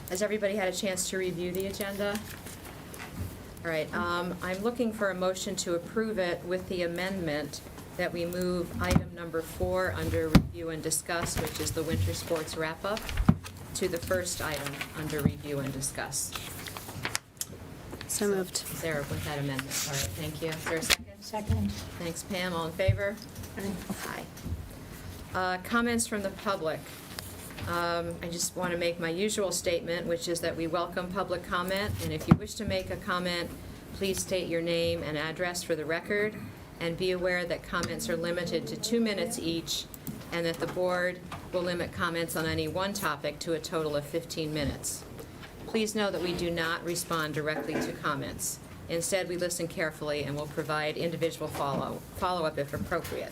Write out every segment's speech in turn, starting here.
Has everybody had a chance to review the agenda? All right, I'm looking for a motion to approve it with the amendment that we move item number 4 under review and discuss, which is the winter sports wrap-up, to the first item under review and discuss. So moved. Is there with that amendment? All right, thank you. Is there a second? Second. Thanks, Pam. All in favor? Aye. Aye. Comments from the public. I just want to make my usual statement, which is that we welcome public comment, and if you wish to make a comment, please state your name and address for the record, and be aware that comments are limited to 2 minutes each, and that the board will limit comments on any one topic to a total of 15 minutes. Please know that we do not respond directly to comments. Instead, we listen carefully and will provide individual follow-up if appropriate.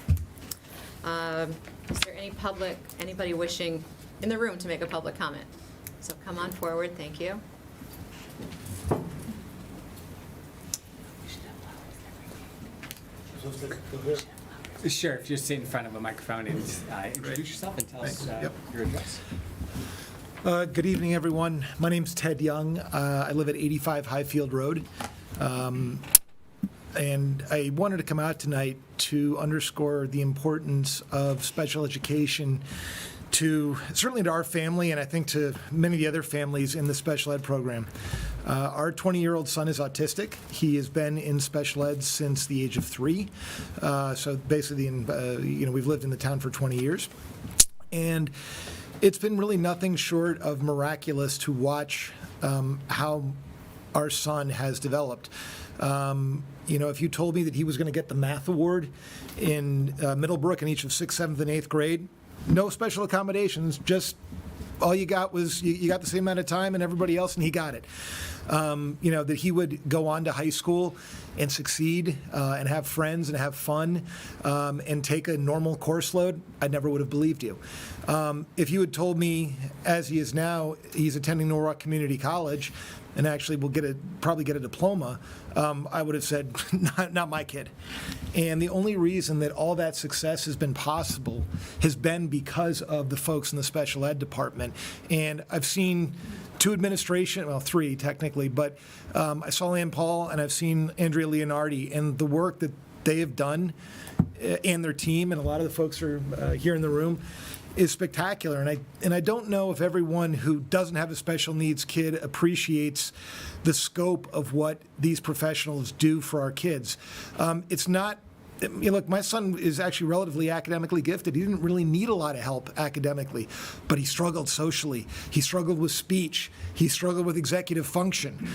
Is there anybody wishing in the room to make a public comment? So come on forward, thank you. Sure, if you just sit in front of a microphone and introduce yourself and tell us your address. Good evening, everyone. My name's Ted Young. I live at 85 Highfield Road. And I wanted to come out tonight to underscore the importance of special education certainly to our family, and I think to many of the other families in the special ed program. Our 20-year-old son is autistic. He has been in special ed since the age of 3. So basically, we've lived in the town for 20 years. And it's been really nothing short of miraculous to watch how our son has developed. If you told me that he was going to get the math award in Middlebrook in each of 6th, 7th, and 8th grade, no special accommodations, just all you got was you got the same amount of time and everybody else, and he got it. That he would go on to high school and succeed and have friends and have fun and take a normal course load, I never would have believed you. If you had told me, as he is now, he's attending Norwalk Community College and actually will probably get a diploma, I would have said, not my kid. And the only reason that all that success has been possible has been because of the folks in the special ed department. And I've seen 3 technically, but I saw Ann Paul and I've seen Andrea Leonardi, and the work that they have done and their team, and a lot of the folks are here in the room, is spectacular. And I don't know if everyone who doesn't have a special needs kid appreciates the scope of what these professionals do for our kids. It's not, look, my son is actually relatively academically gifted. He didn't really need a lot of help academically, but he struggled socially. He struggled with speech. He struggled with executive function.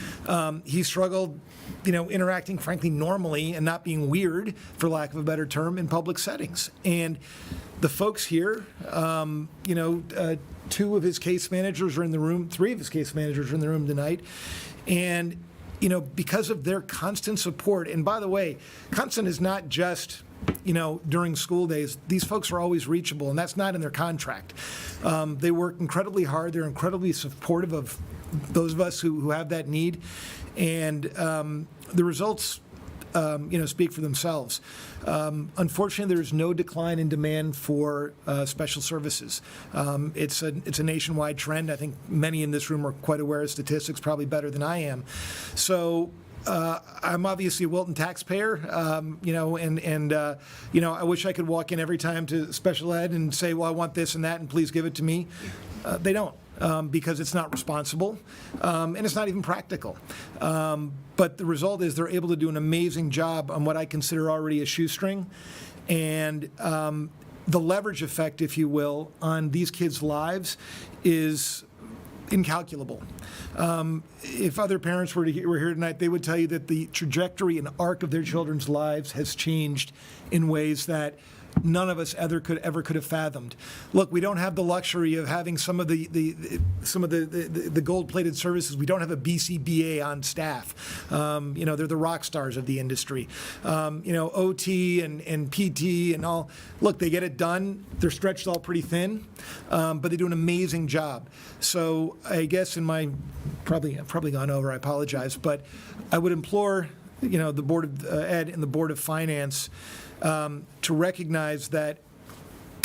He struggled, interacting, frankly, normally and not being weird, for lack of a better term, in public settings. And the folks here, 2 of his case managers are in the room, 3 of his case managers are in the room tonight. And because of their constant support, and by the way, constant is not just, during school days. These folks are always reachable, and that's not in their contract. They work incredibly hard. They're incredibly supportive of those of us who have that need, and the results, speak for themselves. Unfortunately, there is no decline in demand for special services. It's a nationwide trend. I think many in this room are quite aware of statistics, probably better than I am. So I'm obviously a Wilton taxpayer, I wish I could walk in every time to special ed and say, well, I want this and that, and please give it to me. They don't. Because it's not responsible, and it's not even practical. But the result is they're able to do an amazing job on what I consider already a shoestring. And the leverage effect, if you will, on these kids' lives is incalculable. If other parents were here tonight, they would tell you that the trajectory and arc of their children's lives has changed in ways that none of us ever could have fathomed. Look, we don't have the luxury of having some of the gold-plated services. We don't have a BCBA on staff. They're the rock stars of the industry. OT and PT and all. Look, they get it done. They're stretched all pretty thin, but they do an amazing job. So I guess I've probably gone over. I apologize, but I would implore the Board of Ed and the Board of Finance to recognize that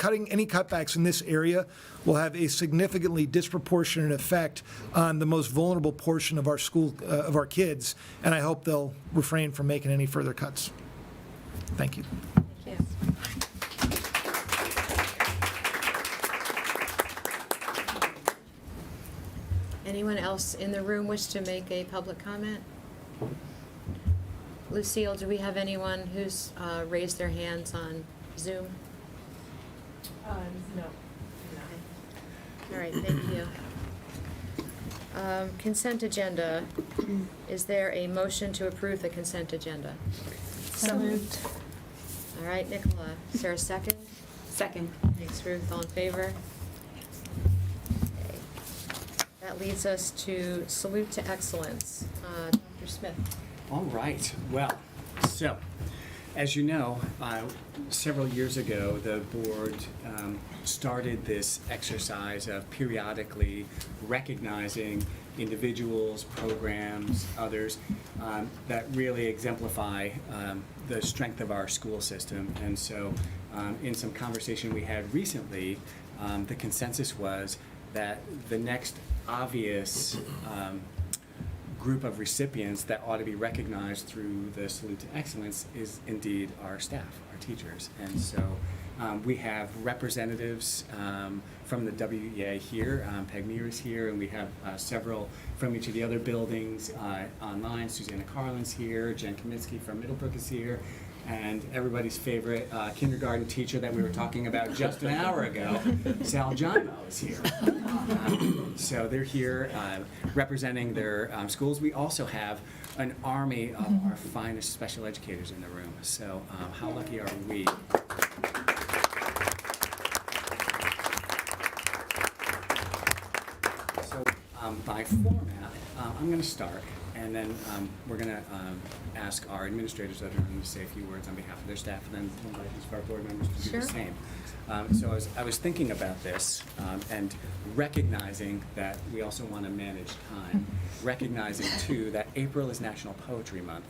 any cutbacks in this area will have a significantly disproportionate effect on the most vulnerable portion of our school, of our kids, and I hope they'll refrain from making any further cuts. Thank you. Thank you. Anyone else in the room wish to make a public comment? Lucille, do we have anyone who's raised their hands on Zoom? No. All right, thank you. Consent agenda. Is there a motion to approve the consent agenda? So moved. All right, Nicola, is there a second? Second. Thanks, Ruth. All in favor? Okay. That leads us to salute to excellence. Dr. Smith. All right, well, so, as you know, several years ago, the board started this exercise of periodically recognizing individuals, programs, others that really exemplify the strength of our school system. And so in some conversation we had recently, the consensus was that the next obvious group of recipients that ought to be recognized through the Salute to Excellence is indeed our staff, our teachers. And so we have representatives from the WEA here. Peg Meir is here, and we have several from each of the other buildings online. Susanna Carlin's here, Jen Kaminsky from Middlebrook is here, and everybody's favorite kindergarten teacher that we were talking about just an hour ago, Sal Jimo, is here. So they're here representing their schools. We also have an army of our finest special educators in the room. So how lucky are we? So by format, I'm going to start, and then we're going to ask our administrators that are going to say a few words on behalf of their staff, and then we'll invite each of our board members to do the same. So I was thinking about this and recognizing that we also want to manage time, recognizing too that April is National Poetry Month.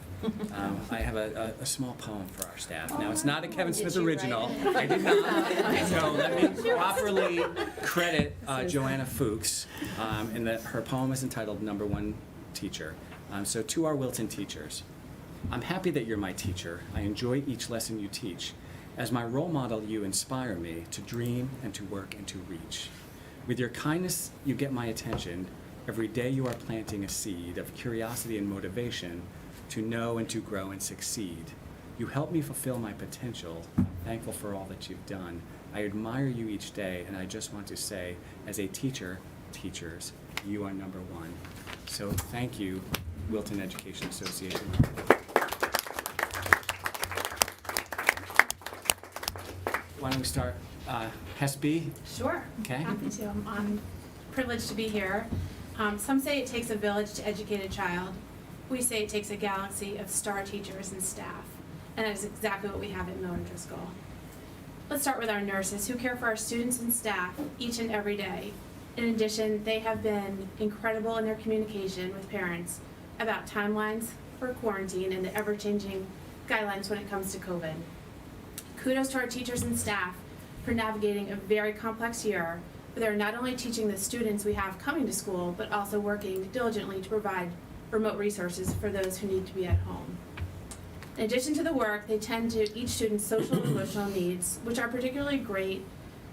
I have a small poem for our staff. Now, it's not a Kevin Smith original. I did not. So let me properly credit Joanna Fuchs in that her poem is entitled Number One Teacher. So to our Wilton teachers, I'm happy that you're my teacher. I enjoy each lesson you teach. As my role model, you inspire me to dream and to work and to reach. With your kindness, you get my attention. Every day you are planting a seed of curiosity and motivation to know and to grow and succeed. You help me fulfill my potential. I'm thankful for all that you've done. I admire you each day, and I just want to say, as a teacher, teachers, you are number one. So thank you, Wilton Education Association. Why don't we start, Hesby? Sure. Okay. Happy to. I'm privileged to be here. Some say it takes a village to educate a child. We say it takes a galaxy of star teachers and staff. And that is exactly what we have at Miller Driscoll. Let's start with our nurses who care for our students and staff each and every day. In addition, they have been incredible in their communication with parents about timelines for quarantine and the ever-changing guidelines when it comes to COVID. Kudos to our teachers and staff for navigating a very complex year, where they're not only teaching the students we have coming to school, but also working diligently to provide remote resources for those who need to be at home. In addition to the work, they tend to each student's social and emotional needs, which are particularly great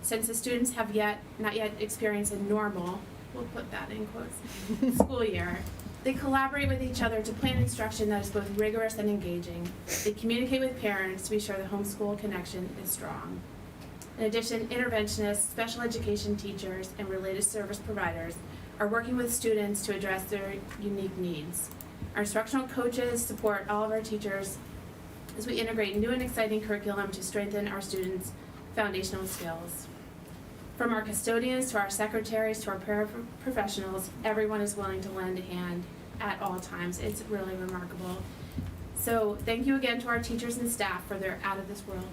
since the students have not yet experienced a normal, we'll put that in quotes, school year. They collaborate with each other to plan instruction that is both rigorous and engaging. They communicate with parents to be sure the homeschool connection is strong. In addition, interventionists, special education teachers, and related service providers are working with students to address their unique needs. Our instructional coaches support all of our teachers as we integrate new and exciting curriculum to strengthen our students' foundational skills. From our custodians to our secretaries to our paraprofessionals, everyone is willing to lend a hand at all times. It's really remarkable. So thank you again to our teachers and staff for their out-of-this-world work.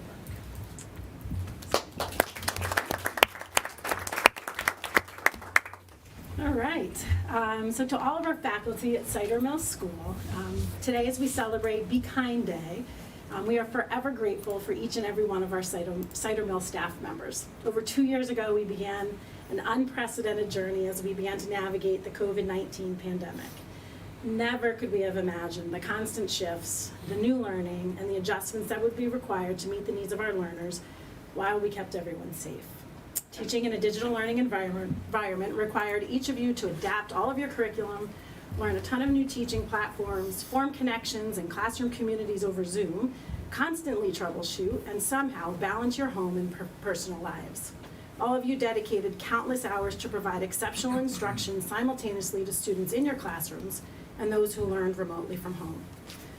All right, so to all of our faculty at Cider Mill School, today as we celebrate Be Kind Day, We are forever grateful for each and every one of our Cider Mill staff members. Over 2 years ago, we began an unprecedented journey as we began to navigate the COVID-19 pandemic. Never could we have imagined the constant shifts, the new learning, and the adjustments that would be required to meet the needs of our learners while we kept everyone safe. Teaching in a digital learning environment required each of you to adapt all of your curriculum, learn a ton of new teaching platforms, form connections and classroom communities over Zoom, constantly troubleshoot, and somehow balance your home and personal lives. All of you dedicated countless hours to provide exceptional instruction simultaneously to students in your classrooms and those who learned remotely from home.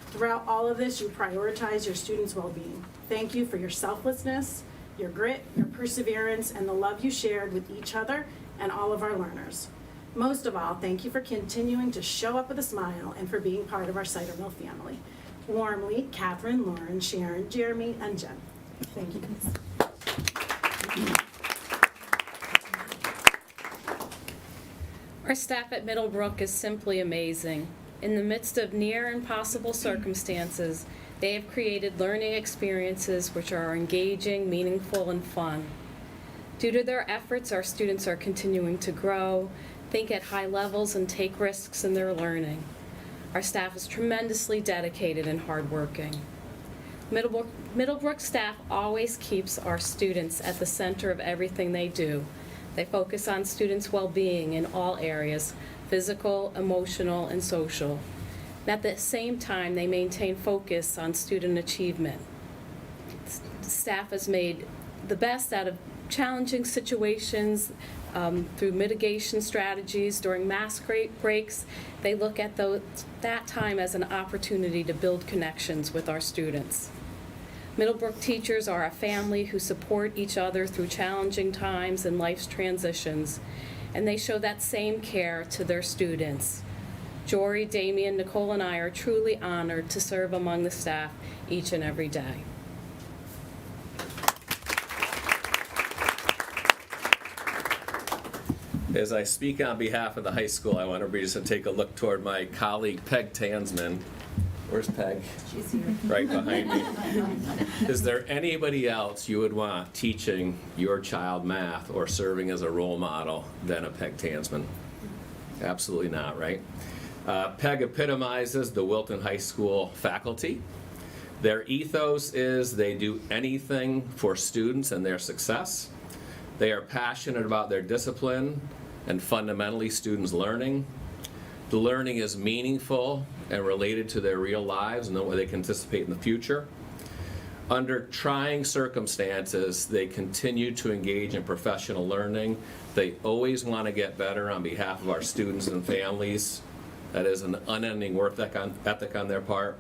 Throughout all of this, you prioritize your students' well-being. Thank you for your selflessness, your grit, your perseverance, and the love you shared with each other and all of our learners. Most of all, thank you for continuing to show up with a smile and for being part of our Cider Mill family. Warmly, Catherine, Lauren, Sharon, Jeremy, and Jen. Thank you, guys. Our staff at Middlebrook is simply amazing. In the midst of near impossible circumstances, they have created learning experiences which are engaging, meaningful, and fun. Due to their efforts, our students are continuing to grow, think at high levels, and take risks in their learning. Our staff is tremendously dedicated and hardworking. Middlebrook staff always keeps our students at the center of everything they do. They focus on students' well-being in all areas, physical, emotional, and social. And at the same time, they maintain focus on student achievement. Staff has made the best out of challenging situations through mitigation strategies during mask breaks. They look at that time as an opportunity to build connections with our students. Middlebrook teachers are a family who support each other through challenging times and life's transitions, and they show that same care to their students. Jory, Damien, Nicole, and I are truly honored to serve among the staff each and every day. As I speak on behalf of the high school, I want everybody just to take a look toward my colleague Peg Tansman. Where's Peg? She's here. Right behind me. Is there anybody else you would want teaching your child math or serving as a role model than a Peg Tansman? Absolutely not, right? Peg epitomizes the Wilton High School faculty. Their ethos is they do anything for students and their success. They are passionate about their discipline and fundamentally students' learning. The learning is meaningful and related to their real lives and what they can anticipate in the future. Under trying circumstances, they continue to engage in professional learning. They always want to get better on behalf of our students and families. That is an unending work ethic on their part.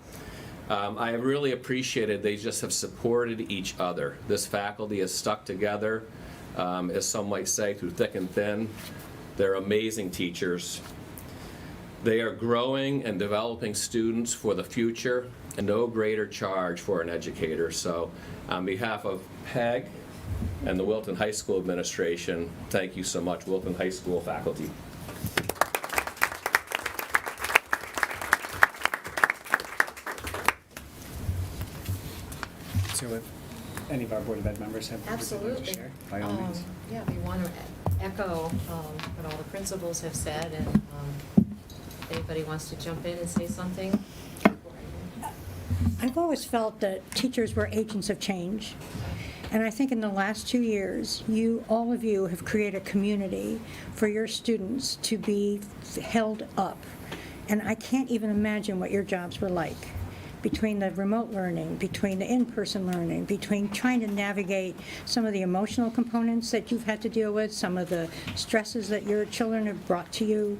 I have really appreciated they just have supported each other. This faculty has stuck together, as some might say, through thick and thin. They're amazing teachers. They are growing and developing students for the future, and no greater charge for an educator. So on behalf of Peg and the Wilton High School administration, thank you so much, Wilton High School faculty. So if any of our Board of Ed members have anything to Absolutely. share, by all means. Yeah, we want to echo what all the principals have said, and if anybody wants to jump in and say something. I've always felt that teachers were agents of change. And I think in the last 2 years, all of you have created a community for your students to be held up. And I can't even imagine what your jobs were like. Between the remote learning, between the in-person learning, between trying to navigate some of the emotional components that you've had to deal with, some of the stresses that your children have brought to you.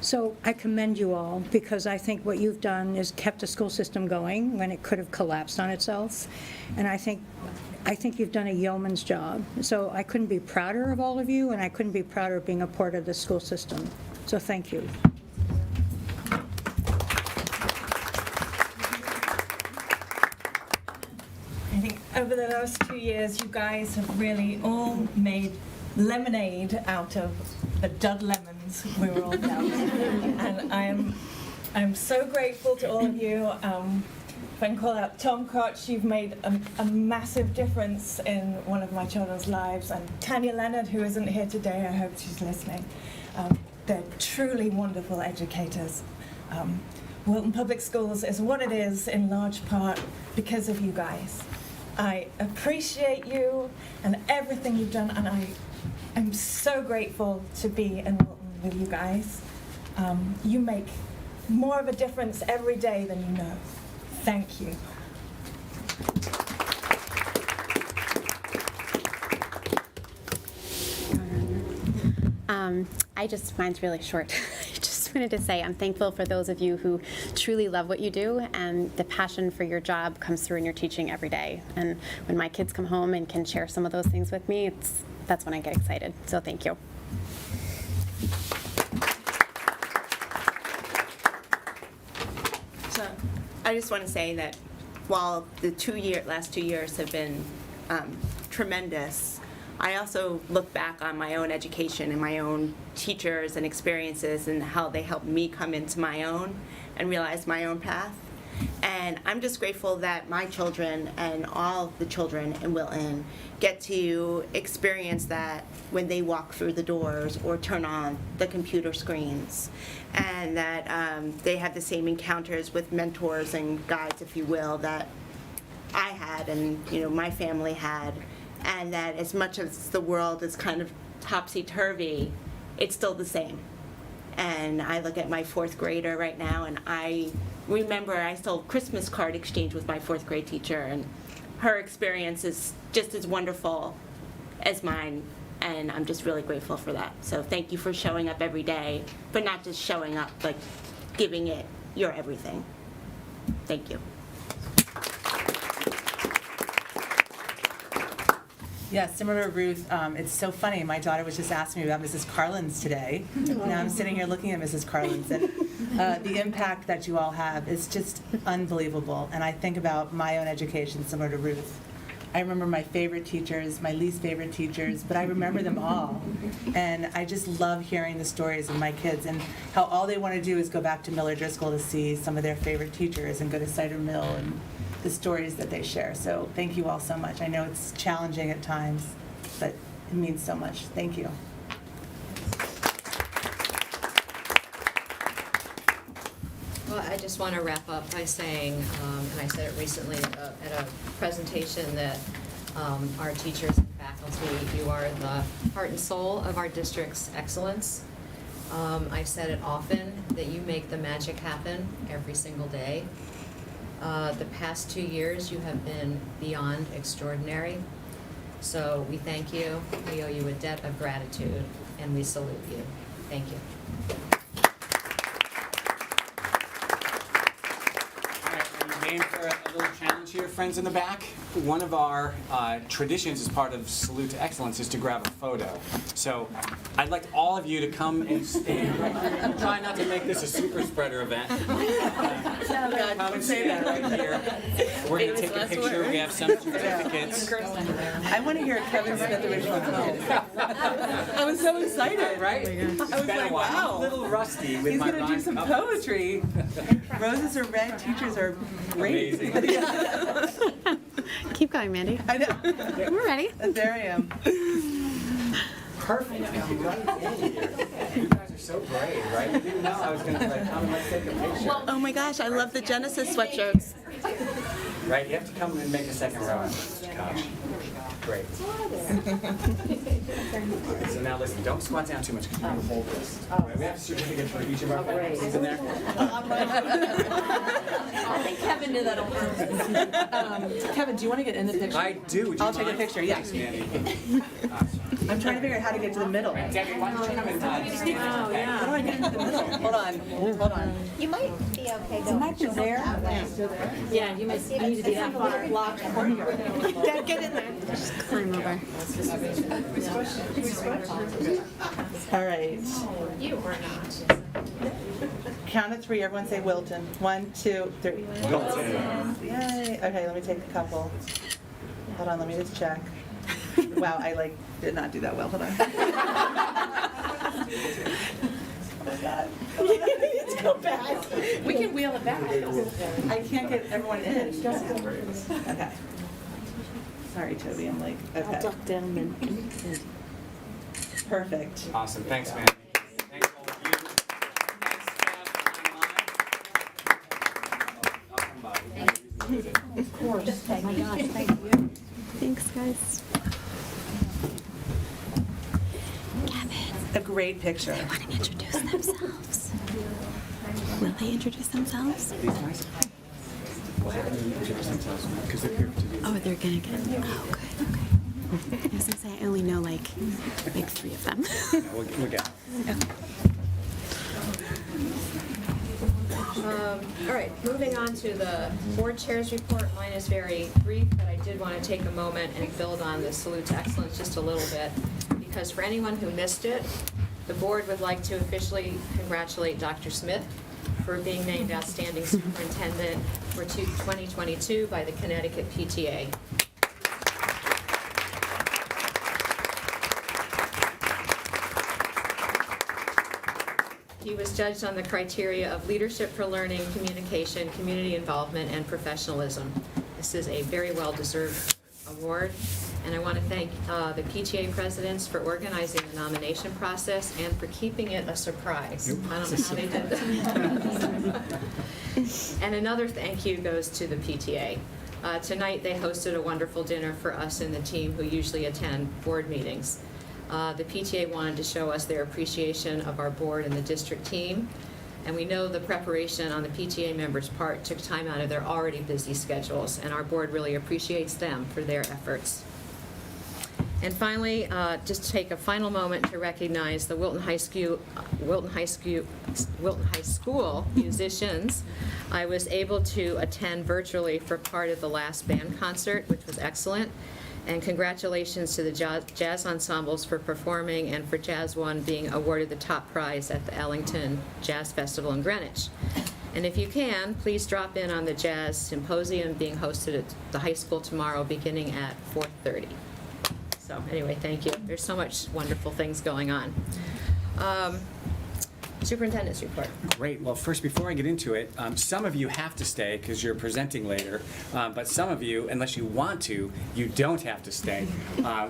So I commend you all, because I think what you've done is kept the school system going when it could have collapsed on itself. And I think you've done a yeoman's job. So I couldn't be prouder of all of you, and I couldn't be prouder of being a part of the school system. So thank you. I think over the last 2 years, you guys have really all made lemonade out of the dud lemons we were all down. And I'm so grateful to all of you. if I can call out Tom Koch, you've made a massive difference in one of my children's lives, and Tanya Leonard, who isn't here today, I hope she's listening. They're truly wonderful educators. Wilton Public Schools is what it is in large part because of you guys. I appreciate you and everything you've done, and I'm so grateful to be in Wilton with you guys. You make more of a difference every day than you know. Thank you. Mine's really short. I just wanted to say I'm thankful for those of you who truly love what you do, and the passion for your job comes through in your teaching every day. And when my kids come home and can share some of those things with me, that's when I get excited. So thank you. So I just want to say that while the last 2 years have been tremendous, I also look back on my own education and my own teachers and experiences and how they helped me come into my own and realize my own path. And I'm just grateful that my children and all the children in Wilton get to experience that when they walk through the doors or turn on the computer screens, and that they have the same encounters with mentors and guides, if you will, that I had and my family had. And that as much as the world is kind of topsy-turvy, it's still the same. And I look at my 4th grader right now, and I remember I still Christmas card exchange with my 4th grade teacher, and her experience is just as wonderful as mine, and I'm just really grateful for that. So thank you for showing up every day, but not just showing up, but giving it your everything. Thank you. Yeah, similar to Ruth, it's so funny. My daughter was just asking me about Mrs. Carlin's today. Now I'm sitting here looking at Mrs. Carlin's, and the impact that you all have is just unbelievable. And I think about my own education, similar to Ruth. I remember my favorite teachers, my least favorite teachers, but I remember them all. And I just love hearing the stories of my kids and how all they want to do is go back to Miller Driscoll to see some of their favorite teachers and go to Cider Mill and the stories that they share. So thank you all so much. I know it's challenging at times, but it means so much. Thank you. Well, I just want to wrap up by saying, and I said it recently at a presentation, that our teachers and faculty, you are the heart and soul of our district's excellence. I've said it often that you make the magic happen every single day. The past 2 years, you have been beyond extraordinary. So we thank you. We owe you a debt of gratitude, and we salute you. Thank you. All right, are you game for a little challenge here, friends in the back? One of our traditions as part of Salute to Excellence is to grab a photo. So I'd like all of you to come and stand right here. Try not to make this a super spreader event. Come and stand right here. We're going to take a picture. We have some certificates. I want to hear Kevin Smith original poem. I was so excited, right? I was like, wow. I'm a little rusty with He's my going to do some rhyme poetry. Roses are red, teachers are great. Amazing. Keep going, Mandy. I know. We're ready. There I am. Perfect. You guys are so brave, right? You didn't know I was going to come and let's take a picture. Oh my gosh, I love the Genesis sweatshirts. Right, you have to come and make a second row. Gosh. Great. Alright, so now listen, don't squat down too much because we're going to hold this. Right, we have a certificate for each of our faculty in there. I think Kevin did that on purpose. Kevin, do you want to get in the picture? I do. Would you I'll take a mind? picture, yeah. Thanks, Mandy. I'm trying to figure out how to get to the middle. Debbie, why don't you come and How do I get into the middle? Hold on. You might be okay Isn't that there? Yeah, you might need to be that far. Blocked courtyard. Get in there. Just climb over. All right. You or not. Count of 3. Everyone say Wilton. 1, 2, 3. Wilton. Yay. Okay, let me take a couple. Hold on, let me just check. Wow, I did not do that well. Hold on. Oh my God. go back. We can wheel it back. I can't get everyone in. Okay. Sorry, Toby, I'm like, okay. I'll duck down and. Perfect. Awesome, thanks, man. Thanks all of you. Thanks, staff online. Of course. Oh my gosh, thank you. Thanks, guys. A great picture. They want to introduce themselves. Will they introduce themselves? These guys? Well, they haven't introduced themselves because they're here to do. Oh, they're gonna get. Oh, good. Okay. I was gonna say I only know like 3 of them. We'll get it. All right, moving on to the board chair's report. Mine is very brief, but I did want to take a moment and build on the salute to excellence just a little bit, because for anyone who missed it, the board would like to officially congratulate Dr. Smith for being named Outstanding Superintendent for 2022 by the Connecticut PTA. He was judged on the criteria of leadership for learning, communication, community involvement, and professionalism. This is a very well-deserved award, and I want to thank the PTA presidents for organizing the nomination process and for keeping it a surprise. I don't know how they did that. And another thank you goes to the PTA. Tonight they hosted a wonderful dinner for us and the team who usually attend board meetings. The PTA wanted to show us their appreciation of our board and the district team, and we know the preparation on the PTA members' part took time out of their already busy schedules, and our board really appreciates them for their efforts. And finally, just take a final moment to recognize the Wilton High School musicians. I was able to attend virtually for part of the last band concert, which was excellent. And congratulations to the jazz ensembles for performing, and for Jazz One being awarded the top prize at the Ellington Jazz Festival in Greenwich. And if you can, please drop in on the Jazz Symposium being hosted at the high school tomorrow beginning at 4:30. So anyway, thank you. There's so much wonderful things going on. Superintendent's report. Great. Well, first, before I get into it, some of you have to stay because you're presenting later, but some of you, unless you want to, you don't have to stay.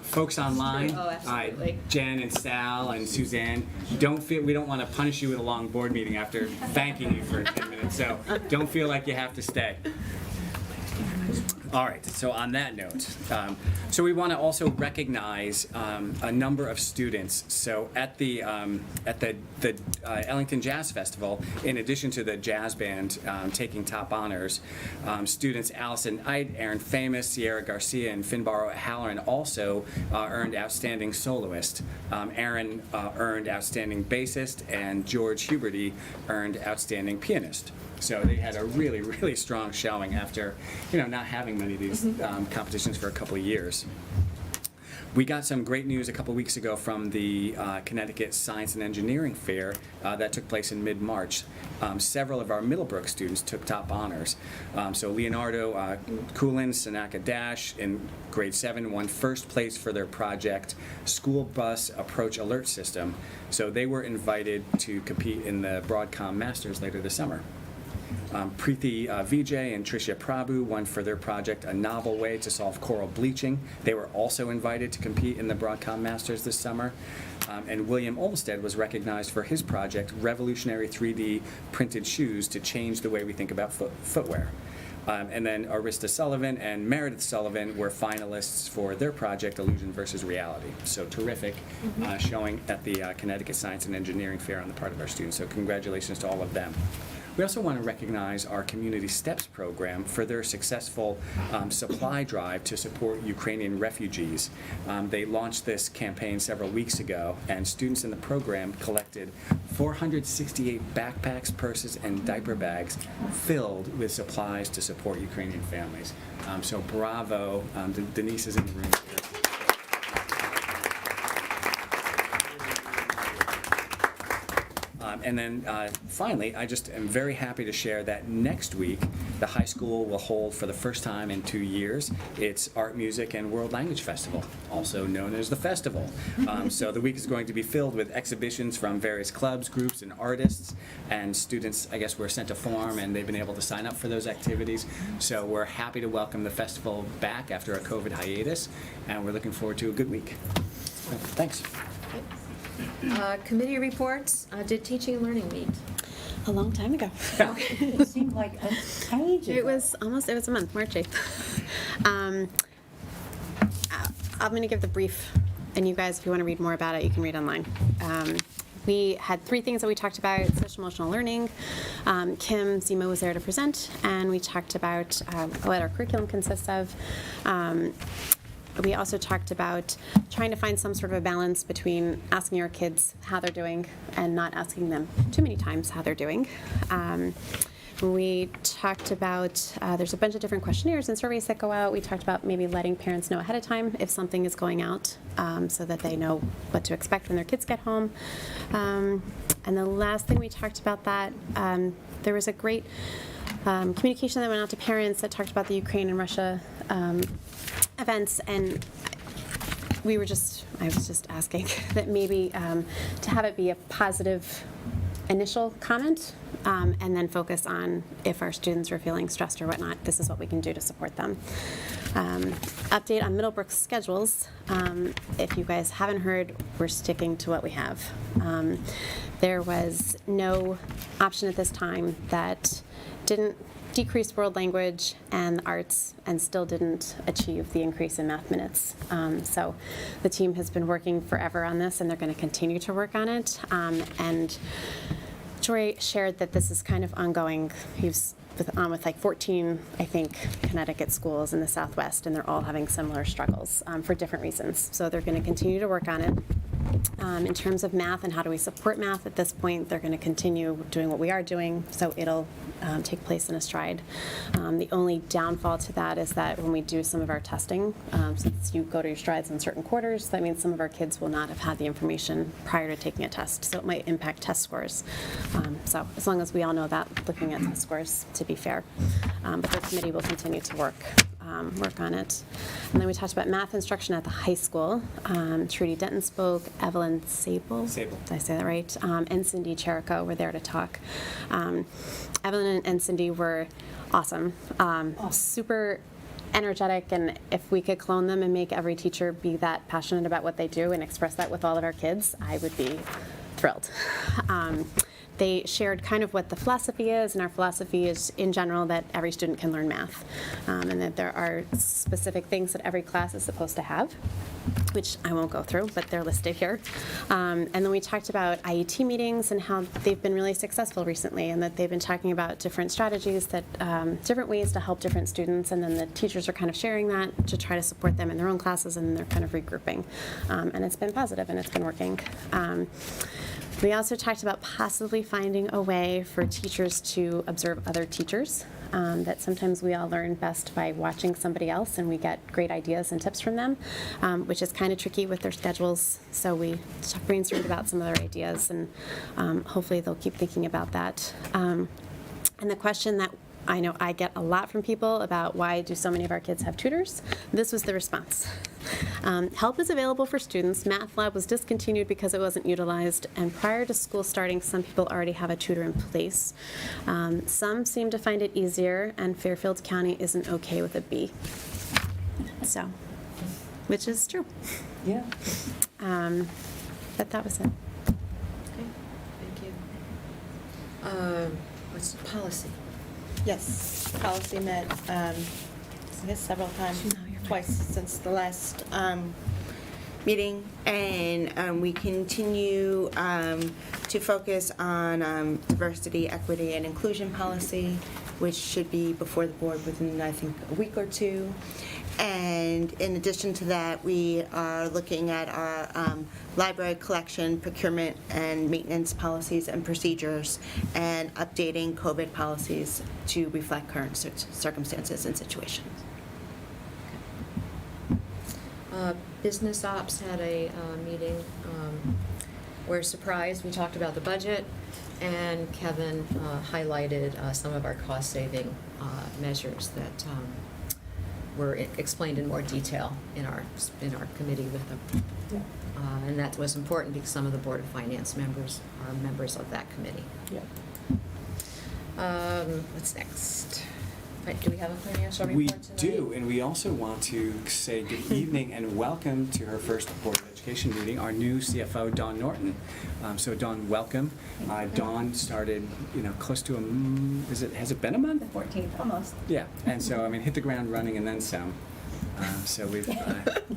Folks online, Oh, absolutely. Jen and Sal and Suzanne, we don't want to punish you with a long board meeting after thanking you for 10 minutes, so don't feel like you have to stay. All right, so on that note, so we want to also recognize a number of students. So at the Ellington Jazz Festival, in addition to the jazz band taking top honors, students Allison Ide, Aaron Famous, Sierra Garcia, and Finbaro Halloran also earned Outstanding Soloist. Aaron earned Outstanding Bassist, and George Huberty earned Outstanding Pianist. So they had a really, really strong showing after, not having many of these competitions for a couple of years. We got some great news a couple of weeks ago from the Connecticut Science and Engineering Fair that took place in mid-March. Several of our Middlebrook students took top honors. So Leonardo Coolin, Sanaka Dash in grade 7 won first place for their project, School Bus Approach Alert System. So they were invited to compete in the Broadcom Masters later this summer. Preeti Vijay and Tricia Prabhu won for their project A Novel Way to Solve Coral Bleaching. They were also invited to compete in the Broadcom Masters this summer. And William Olmsted was recognized for his project Revolutionary 3D Printed Shoes to Change the Way We Think About Footwear. And then Arista Sullivan and Meredith Sullivan were finalists for their project Illusion versus Reality. So terrific showing at the Connecticut Science and Engineering Fair on the part of our students. So congratulations to all of them. We also want to recognize our Community Steps program for their successful supply drive to support Ukrainian refugees. They launched this campaign several weeks ago, and students in the program collected 468 backpacks, purses, and diaper bags filled with supplies to support Ukrainian families. So bravo. Denise is in the room here. And then finally, I just am very happy to share that next week, the high school will hold for the first time in 2 years its Art, Music, and World Language Festival, also known as the Festival. So the week is going to be filled with exhibitions from various clubs, groups, and artists, and students, I guess, were sent a form and they've been able to sign up for those activities. So we're happy to welcome the festival back after a COVID hiatus, and we're looking forward to a good week. Thanks. Committee reports, did teaching and learning meet? A long time ago. It seemed like an age It ago. was a month, March 8th. I'm going to give the brief, and you guys, if you want to read more about it, you can read online. We had 3 things that we talked about: social emotional learning. Kim Zima was there to present, and we talked about what our curriculum consists of. We also talked about trying to find some sort of a balance between asking our kids how they're doing and not asking them too many times how they're doing. We talked about, there's a bunch of different questionnaires and surveys that go out. We talked about maybe letting parents know ahead of time if something is going out, so that they know what to expect when their kids get home. And the last thing we talked about there was a great communication that went out to parents that talked about the Ukraine and Russia events, and I was just asking that maybe to have it be a positive initial comment, and then focus on if our students are feeling stressed or whatnot, this is what we can do to support them. Update on Middlebrook's schedules. If you guys haven't heard, we're sticking to what we have. There was no option at this time that didn't decrease world language and the arts and still didn't achieve the increase in math minutes. So the team has been working forever on this, and they're going to continue to work on it. And Joy shared that this is kind of ongoing. He's with like 14, I think, Connecticut schools in the Southwest, and they're all having similar struggles for different reasons. So they're going to continue to work on it. In terms of math and how do we support math at this point, they're going to continue doing what we are doing, so it'll take place in a stride. The only downfall to that is that when we do some of our testing, since you go to your strides in certain quarters, that means some of our kids will not have had the information prior to taking a test, so it might impact test scores. So as long as we all know that, looking at test scores, to be fair. But the committee will continue to work on it. And then we talked about math instruction at the high school. Trudy Denton spoke, Evelyn Sable. Did I say that right? And Cindy Cherico were there to talk. Evelyn and Cindy were awesome. Super energetic, and if we could clone them and make every teacher be that passionate about what they do and express that with all of our kids, I would be thrilled. They shared kind of what the philosophy is, and our philosophy is, in general, that every student can learn math, and that there are specific things that every class is supposed to have, which I won't go through, but they're listed here. And then we talked about IET meetings and how they've been really successful recently, and that they've been talking about different strategies, that different ways to help different students, and then the teachers are kind of sharing that to try to support them in their own classes, and they're kind of regrouping. And it's been positive, and it's been working. We also talked about possibly finding a way for teachers to observe other teachers, that sometimes we all learn best by watching somebody else, and we get great ideas and tips from them, which is kind of tricky with their schedules. So we brainstormed about some other ideas, and hopefully they'll keep thinking about that. And the question that I know I get a lot from people about why do so many of our kids have tutors, this was the response. Help is available for students. Math lab was discontinued because it wasn't utilized, and prior to school starting, some people already have a tutor in place. Some seem to find it easier, and Fairfield County isn't okay with a B. So, which is true. Yeah. But that was it. Okay, thank you. What's the policy? Yes, policy met, I guess several times, twice since the last meeting, and we continue to focus on diversity, equity, and inclusion policy, which should be before the board within, I think, a week or two. And in addition to that, we are looking at our library collection, procurement, and maintenance policies and procedures, and updating COVID policies to reflect current circumstances and situations. Business ops had a meeting. We're surprised. We talked about the budget. And Kevin highlighted some of our cost-saving measures that were explained in more detail in our committee with them. Yeah. And that was important because some of the Board of Finance members are members of that committee. Yeah. What's next? Right, do we have a financial We report tonight? do, and we also want to say good evening and welcome to her first Board of Education meeting, our new CFO, Dawn Norton. So Dawn, welcome. Dawn started, close to has it been a month? The 14th, almost. Yeah, and so, hit the ground running and then some. So we've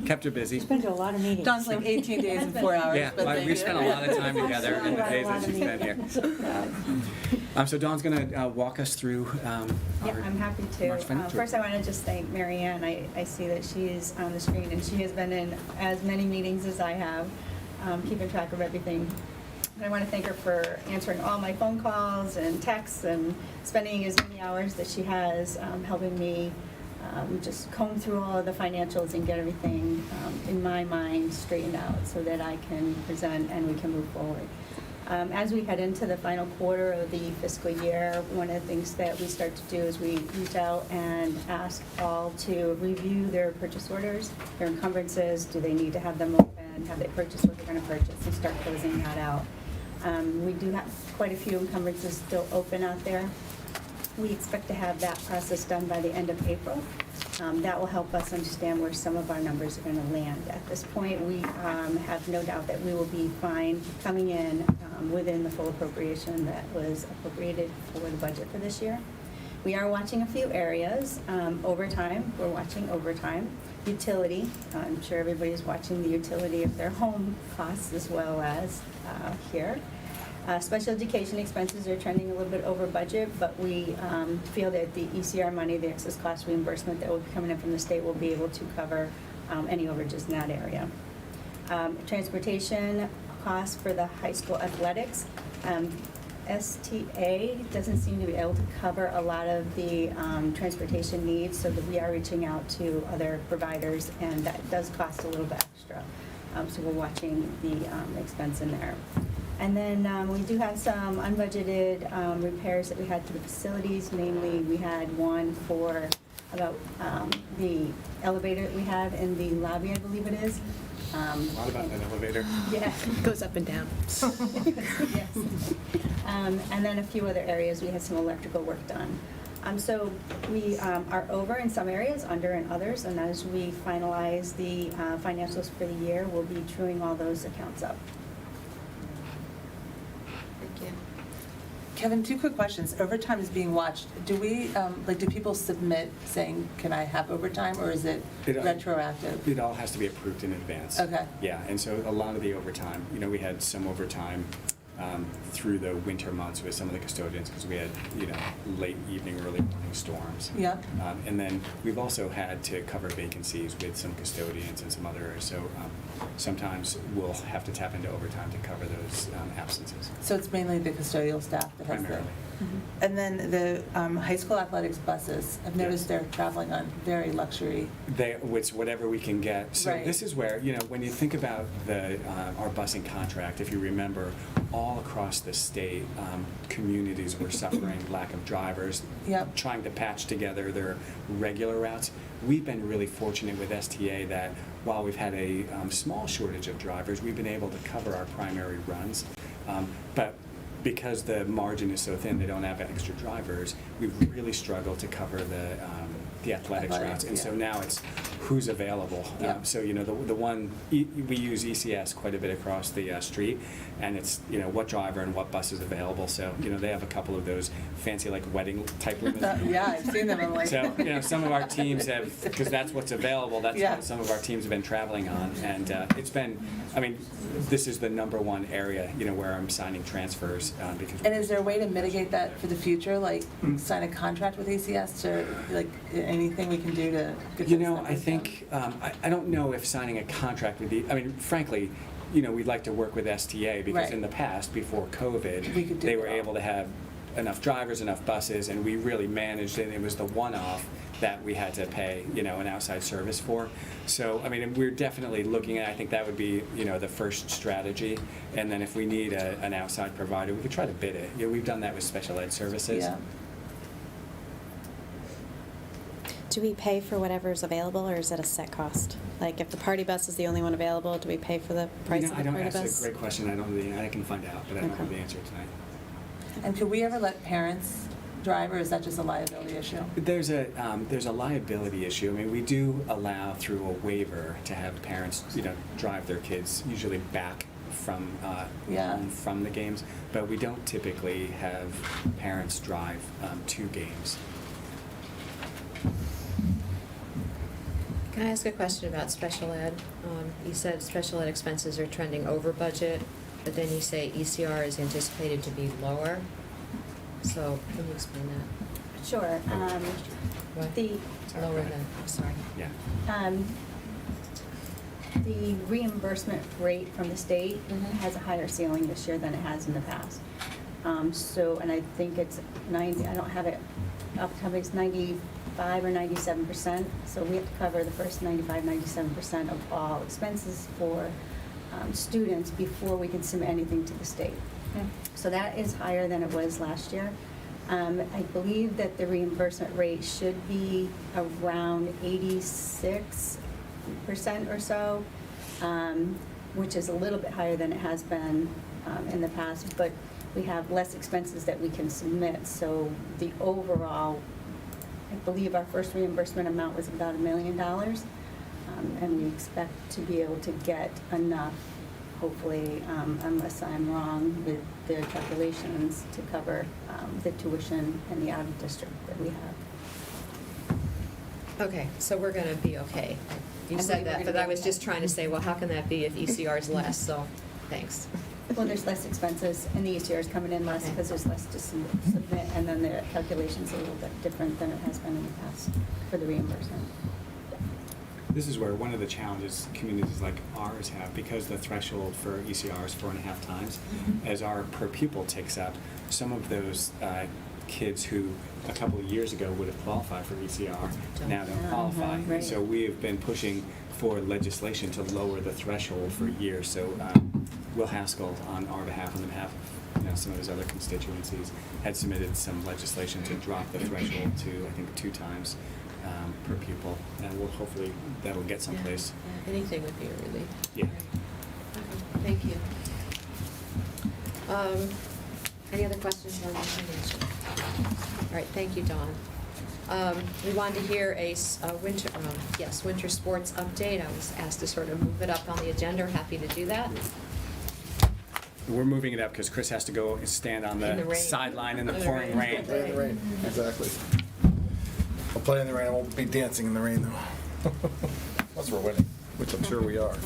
kept her busy. She's been to a lot of meetings. Dawn's like 18 days and 4 hours. Yeah, but well, thank we you. spent a lot of time together in the days that she's been here. So Dawn's going to walk us through Yeah, our I'm happy March to. financial First, I want to just thank Mary Ann. I see that she's on the screen, and she has been in as many meetings as I have, keeping track of everything. And I want to thank her for answering all my phone calls and texts and spending as many hours that she has helping me just comb through all of the financials and get everything in my mind straightened out so that I can present and we can move forward. As we head into the final quarter of the fiscal year, one of the things that we start to do is we reach out and ask all to review their purchase orders, their encumbrances, do they need to have them open, have they purchased what they're going to purchase, and start closing that out. We do have quite a few encumbrances still open out there. We expect to have that process done by the end of April. That will help us understand where some of our numbers are going to land. At this point, we have no doubt that we will be fine coming in within the full appropriation that was appropriated for the budget for this year. We are watching a few areas. Overtime, we're watching overtime. Utility, I'm sure everybody's watching the utility of their home costs as well as here. Special education expenses are trending a little bit over budget, but we feel that the ECR money, the excess cost reimbursement that will be coming in from the state, will be able to cover any overages in that area. Transportation costs for the high school athletics. STA doesn't seem to be able to cover a lot of the transportation needs, so that we are reaching out to other providers, and that does cost a little bit extra. So we're watching the expense in there. And then we do have some unbudgeted repairs that we had to the facilities. Namely, we had one for about the elevator that we have in the lobby, I believe it is. a lot about that elevator. Yeah. It goes up and down. Yes. And then a few other areas, we had some electrical work done. So we are over in some areas, under in others, and as we finalize the financials for the year, we'll be truing all those accounts up. Thank you. Kevin, 2 quick questions. Overtime is being watched. Do we, do people submit saying, can I have overtime, or is it retroactive? It all has to be approved in advance. Okay. Yeah, and so a lot of the overtime, we had some overtime through the winter months with some of the custodians because we had, late evening, early morning storms. Yep. And then we've also had to cover vacancies with some custodians and some other areas. So sometimes we'll have to tap into overtime to cover those absences. So it's mainly the custodial staff that has Primarily. And then the high school athletics buses, I've noticed Yes. they're traveling on very luxury. It's whatever we can get. So Right. this is where, when you think about our busing contract, if you remember, all across the state, communities were suffering lack of drivers, Yep. trying to patch together their regular routes. We've been really fortunate with STA that while we've had a small shortage of drivers, we've been able to cover our primary runs. But because the margin is so thin, they don't have extra drivers, we've really struggled to cover the athletics routes. And so now it's who's available. Yeah. So, the one, we use ECS quite a bit across the street, and it's, what driver and what bus is available. So, they have a couple of those fancy, like, wedding type limousines. Yeah, I've seen them. I'm like. So, some of our teams have, because that's what's available, that's Yeah. what some of our teams have been traveling on. And it's been, this is the #1 area, where I'm signing transfers because. And is there a way to mitigate that for the future, like sign a contract with ECS, or like anything we can do to get those numbers I think, I don't know if signing a contract with frankly, we'd like to work with STA because Right. in the past, before We COVID, could do they were that. able to have enough drivers, enough buses, and we really managed it. It was the one-off that we had to pay, an outside service for. So, I mean, we're definitely looking at, I think that would be, the first strategy. And then if we need an outside provider, we could try to bid it. We've done that with special ed services. Yeah. Do we pay for whatever's available, or is it a set cost? Like, if the party bus is the only one available, do we pay for the price of the party bus? That's a great question. I can find out, but I don't have the answer tonight. And could we ever let parents drive, or is that just a liability issue? There's a liability issue. I mean, we do allow through a waiver to have parents, drive their kids usually back from home from the games, but we don't typically have parents drive to games. Can I ask a question about special ed? You said special ed expenses are trending over budget, but then you say ECR is anticipated to be lower. So can you explain that? Sure. What? The Lower than, I'm sorry. Yeah. The reimbursement rate from the state Mhm. has a higher ceiling this year than it has in the past. And I think it's 90, I don't have it off the top, it's 95 or 97%. So we have to cover the first 95, 97% of all expenses for students before we can submit anything to the state. So that is higher than it was last year. I believe that the reimbursement rate should be around 86% or so, which is a little bit higher than it has been in the past, but we have less expenses that we can submit. So the overall, I believe our first reimbursement amount was about $1 million, and we expect to be able to get enough, hopefully, unless I'm wrong with the calculations, to cover the tuition and the out-of-district that we have. Okay, so we're going to be okay. You I said believe we're that, gonna but be I was okay. just trying to say, well, how can that be if ECR is less? So, thanks. Well, there's less expenses, and the ECR is coming in less Okay. because there's less to submit, and then the calculation's a little bit different than it has been in the past for the reimbursement. This is where one of the challenges communities like ours have, because the threshold for ECR is 4.5 times. As our per pupil ticks up, some of those kids who a couple of years ago would have qualified for ECR now don't qualify. Right. And so we have been pushing for legislation to lower the threshold for years. So Will Haskell, on our behalf, on the behalf of some of his other constituencies, had submitted some legislation to drop the threshold to, I think, 2 times per pupil, and we'll hopefully that'll get someplace. Yeah, anything would be a relief. Yeah. Okay, thank you. Any other questions on the financial? All right, thank you, Dawn. We wanted to hear a winter sports update. I was asked to sort of move it up on the agenda. Happy to do that. We're moving it up because Chris has to go and stand on In the the rain. sideline in the In the pouring rain. rain. In the rain, exactly. I'll play in the rain. I won't be dancing in the rain, though. Unless we're winning, which I'm sure we are.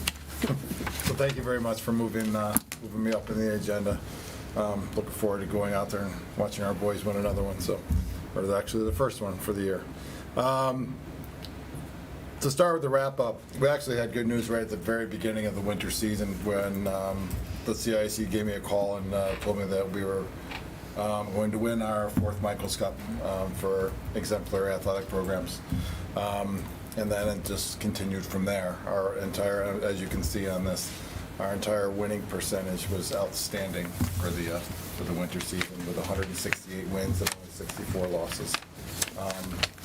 So thank you very much for moving me up in the agenda. Looking forward to going out there and watching our boys win another one. Or actually the first one for the year. To start with the wrap up, we actually had good news right at the very beginning of the winter season when the CIC gave me a call and told me that we were going to win our 4th Michaels Cup for exemplary athletic programs. And then it just continued from there. Our entire, as you can see on this, our entire winning percentage was outstanding for the winter season, with 168 wins and only 64 losses.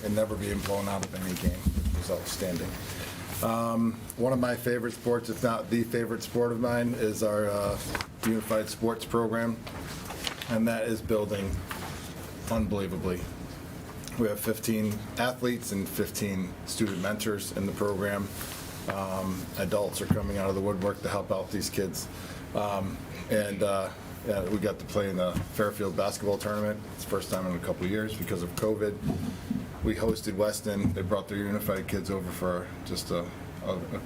And never being blown out of any game, which was outstanding. One of my favorite sports, if not the favorite sport of mine, is our unified sports program, and that is building unbelievably. We have 15 athletes and 15 student mentors in the program. Adults are coming out of the woodwork to help out these kids. We got to play in the Fairfield basketball tournament. It's the first time in a couple of years because of COVID. We hosted Weston. They brought their unified kids over for just a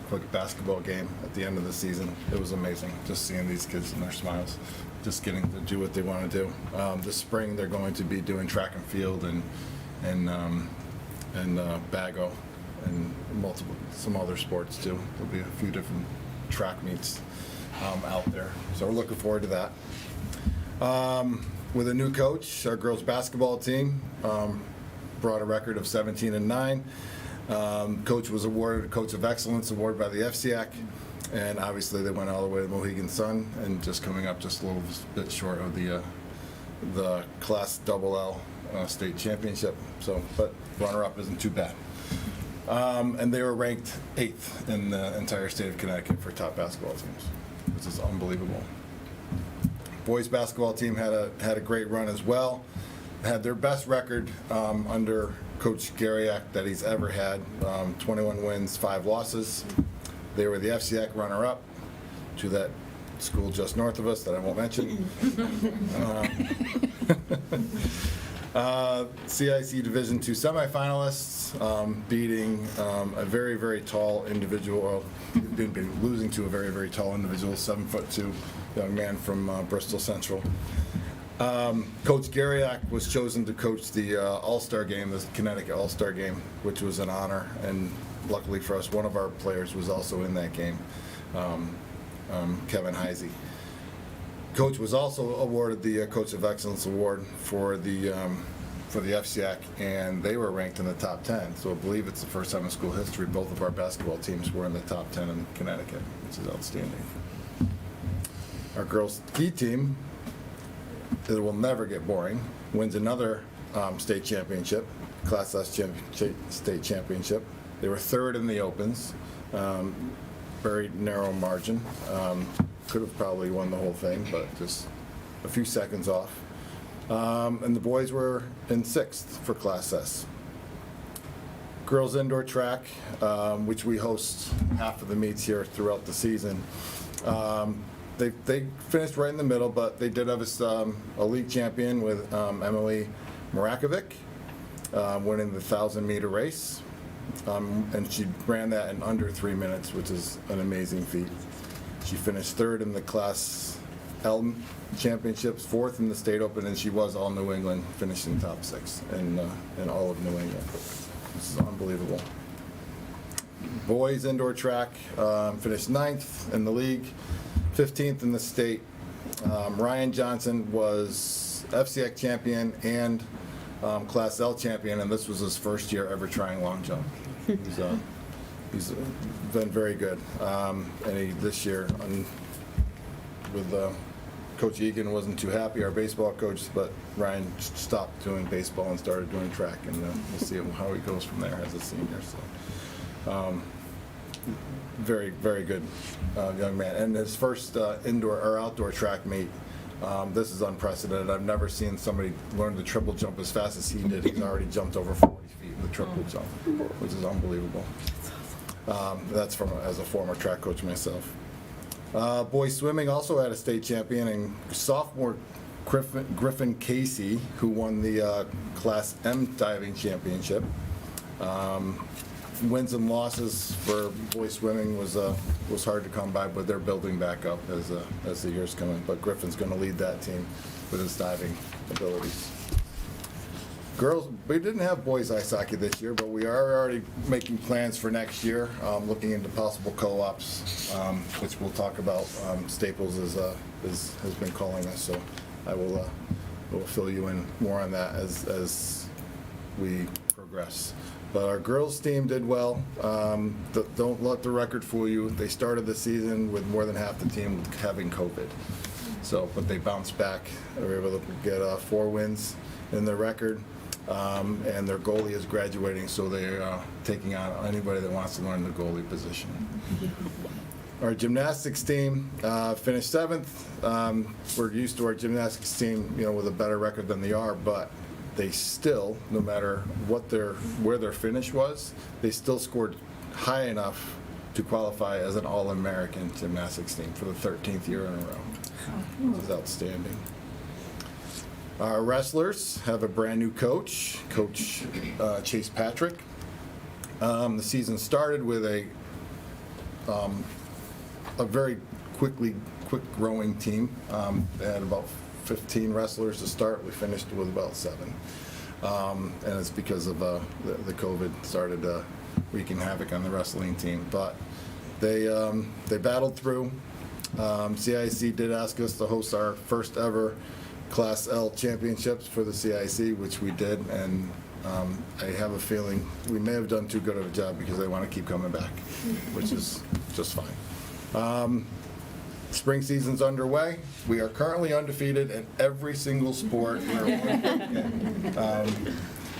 quick basketball game at the end of the season. It was amazing just seeing these kids and their smiles, just getting to do what they want to do. This spring they're going to be doing track and field and Bago and some other sports too. There'll be a few different track meets out there, so we're looking forward to that. with a new coach, our girls basketball team brought a record of 17-9. Coach was awarded a Coach of Excellence award by the FCAC, and obviously they went all the way to the Mohegan Sun, and just coming up just a little bit short of the Class LL state championship. So, but runner-up isn't too bad. And they were ranked 8th in the entire state of Connecticut for top basketball teams, which is unbelievable. Boys basketball team had a great run as well. Had their best record under Coach Gariak that he's ever had, 21 wins, 5 losses. They were the FCAC runner-up to that school just north of us that I won't mention. CIC Division II semifinalists, beating a very, very tall individual, losing to a very, very tall individual, 7'2" young man from Bristol Central. Coach Gariak was chosen to coach the All-Star game, the Connecticut All-Star game, which was an honor, and luckily for us, one of our players was also in that game, Kevin Heisey. Coach was also awarded the Coach of Excellence Award for the FCAC, and they were ranked in the top 10. So I believe it's the first time in school history both of our basketball teams were in the top 10 in Connecticut, which is outstanding. Our girls ski team, it will never get boring, wins another state championship, Class S state championship. They were 3rd in the Opens, very narrow margin. Could have probably won the whole thing, but just a few seconds off. And the boys were in 6th for Class S. Girls indoor track, which we host half of the meets here throughout the season. They finished right in the middle, but they did have a league champion with Emily Marakovic, winning the 1,000-meter race. And she ran that in under 3 minutes, which is an amazing feat. She finished 3rd in the Class L championships, 4th in the state open, and she was all New England, finishing top 6 in all of New England. This is unbelievable. Boys indoor track finished 9th in the league, 15th in the state. Ryan Johnson was FCAC champion and Class L champion, and this was his first year ever trying long jump. He's been very good, and this year with Coach Egan wasn't too happy, our baseball coach, but Ryan stopped doing baseball and started doing track, and we'll see how he goes from there as a senior. So, very, very good young man, and his first indoor or outdoor track meet. This is unprecedented. I've never seen somebody learn the triple jump as fast as he did. He's already jumped over 40 feet in the triple jump, which is unbelievable. That's as a former track coach myself. Boys swimming also had a state champion, and sophomore Griffin Casey, who won the Class M diving championship. Wins and losses for boys swimming was hard to come by, but they're building back up as the years come in. But Griffin's going to lead that team with his diving abilities. Girls, we didn't have boys ice hockey this year, but we are already making plans for next year, looking into possible co-ops, which we'll talk about. Staples has been calling us, so I will fill you in more on that as we progress. But our girls team did well. Don't let the record fool you. They started the season with more than half the team having COVID. So, but they bounced back. They were able to get 4 wins in their record. And their goalie is graduating, so they're taking on anybody that wants to learn the goalie position. Our gymnastics team finished 7th. We're used to our gymnastics team, with a better record than they are, but they still, no matter where their finish was, they still scored high enough to qualify as an All-American gymnastics team for the 13th year in a row. This is outstanding. Our wrestlers have a brand new coach, Coach Chase Patrick. The season started with a very quick growing team. They had about 15 wrestlers to start. We finished with about 7. And it's because of the COVID started wreaking havoc on the wrestling team. But they battled through. CIC did ask us to host our first ever Class L championships for the CIC, which we did, and I have a feeling we may have done too good of a job because they want to keep coming back, which is just fine. Spring season's underway. We are currently undefeated in every single sport.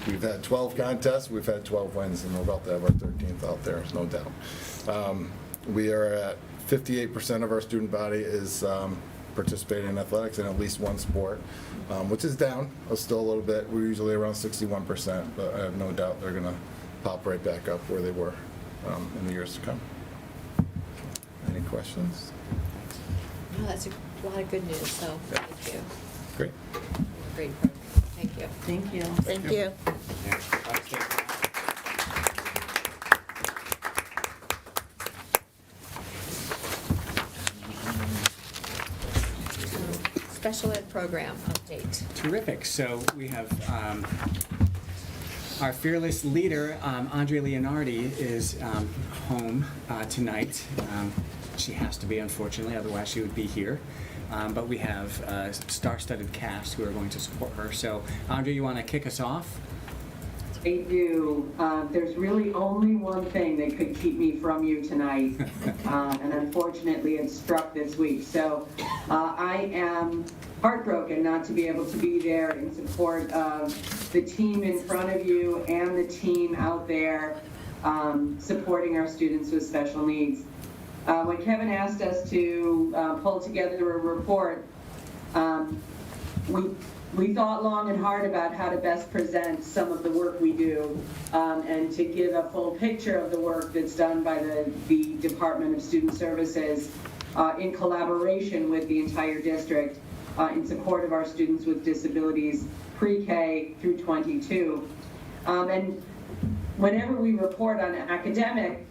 We've had 12 contests, we've had 12 wins, and we're about to have our 13th out there, no doubt. We are at 58% of our student body is participating in athletics in at least one sport, which is down still a little bit. We're usually around 61%, but I have no doubt they're going to pop right back up where they were in the years to come. Any questions? No, that's a lot of good news, so thank you. Great. Great program. Thank you. Thank you. Thank you. Special ed program update. Terrific. So we have our fearless leader, Andre Leonardi, is home tonight. She has to be, unfortunately, otherwise she would be here. But we have a star-studded cast who are going to support her. So, Andre, you want to kick us off? I do. There's really only one thing that could keep me from you tonight, and unfortunately it struck this week. So I am heartbroken not to be able to be there in support of the team in front of you and the team out there supporting our students with special needs. When Kevin asked us to pull together a report, we thought long and hard about how to best present some of the work we do and to give a full picture of the work that's done by the Department of Student Services in collaboration with the entire district in support of our students with disabilities pre-K through 22. And whenever we report on academic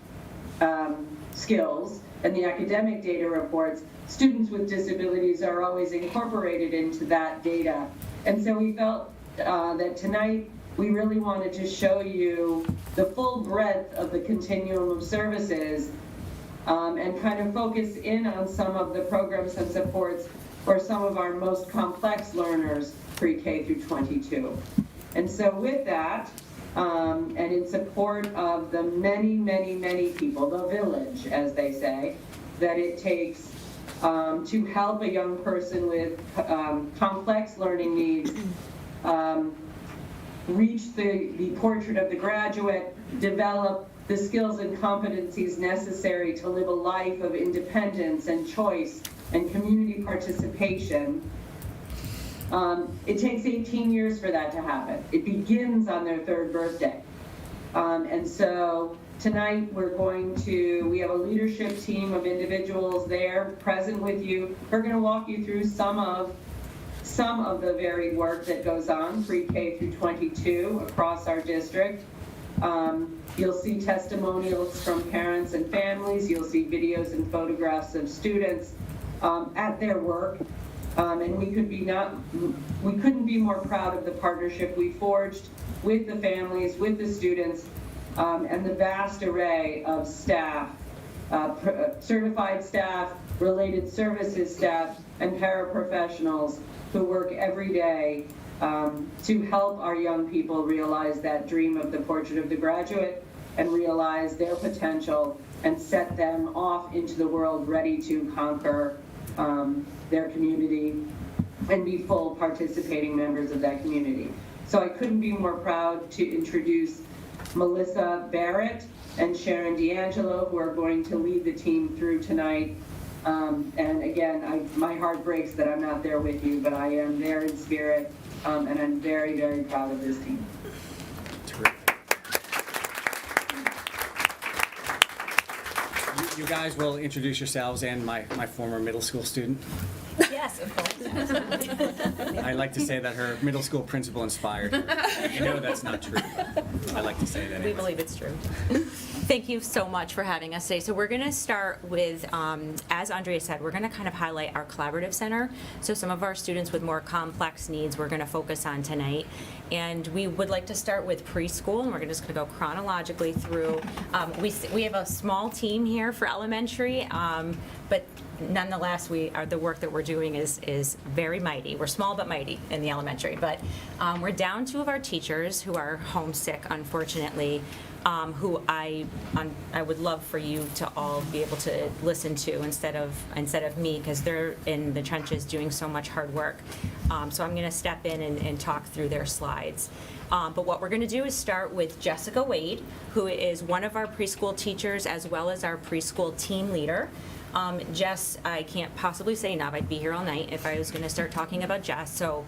skills and the academic data reports, students with disabilities are always incorporated into that data. And so we felt that tonight we really wanted to show you the full breadth of the continuum of services and kind of focus in on some of the programs and supports for some of our most complex learners pre-K through 22. And so with that, and in support of the many, many, many people, the village, as they say, that it takes to help a young person with complex learning needs reach the portrait of the graduate, develop the skills and competencies necessary to live a life of independence and choice and community participation. It takes 18 years for that to happen. It begins on their 3rd birthday. And so tonight we have a leadership team of individuals there present with you. We're going to walk you through some of the varied work that goes on pre-K through 22 across our district. You'll see testimonials from parents and families. You'll see videos and photographs of students at their work. And we couldn't be more proud of the partnership we forged with the families, with the students, and the vast array of staff, certified staff, related services staff, and paraprofessionals who work every day to help our young people realize that dream of the portrait of the graduate and realize their potential and set them off into the world ready to conquer their community and be full participating members of that community. So I couldn't be more proud to introduce Melissa Barrett and Sharon D'Angelo, who are going to lead the team through tonight. And again, my heart breaks that I'm not there with you, but I am there in spirit, and I'm very, very proud of this team. Terrific. You guys will introduce yourselves and my former middle school student. Yes, of course. I like to say that her middle school principal inspired her. I know that's not true, but I like to say that We anyway. believe it's true. Thank you so much for having us today. So we're going to start with, as Andrea said, we're going to kind of highlight our collaborative center. So some of our students with more complex needs we're going to focus on tonight. And we would like to start with preschool, and we're just going to go chronologically through. We have a small team here for elementary, but nonetheless, the work that we're doing is is very mighty. We're small but mighty in the elementary, but we're down 2 of our teachers who are homesick, unfortunately, who I would love for you to all be able to listen to instead of me, because they're in the trenches doing so much hard work. So I'm going to step in and talk through their slides. But what we're going to do is start with Jessica Wade, who is one of our preschool teachers as well as our preschool team leader. Jess, I can't possibly say enough. I'd be here all night if I was going to start talking about Jess. So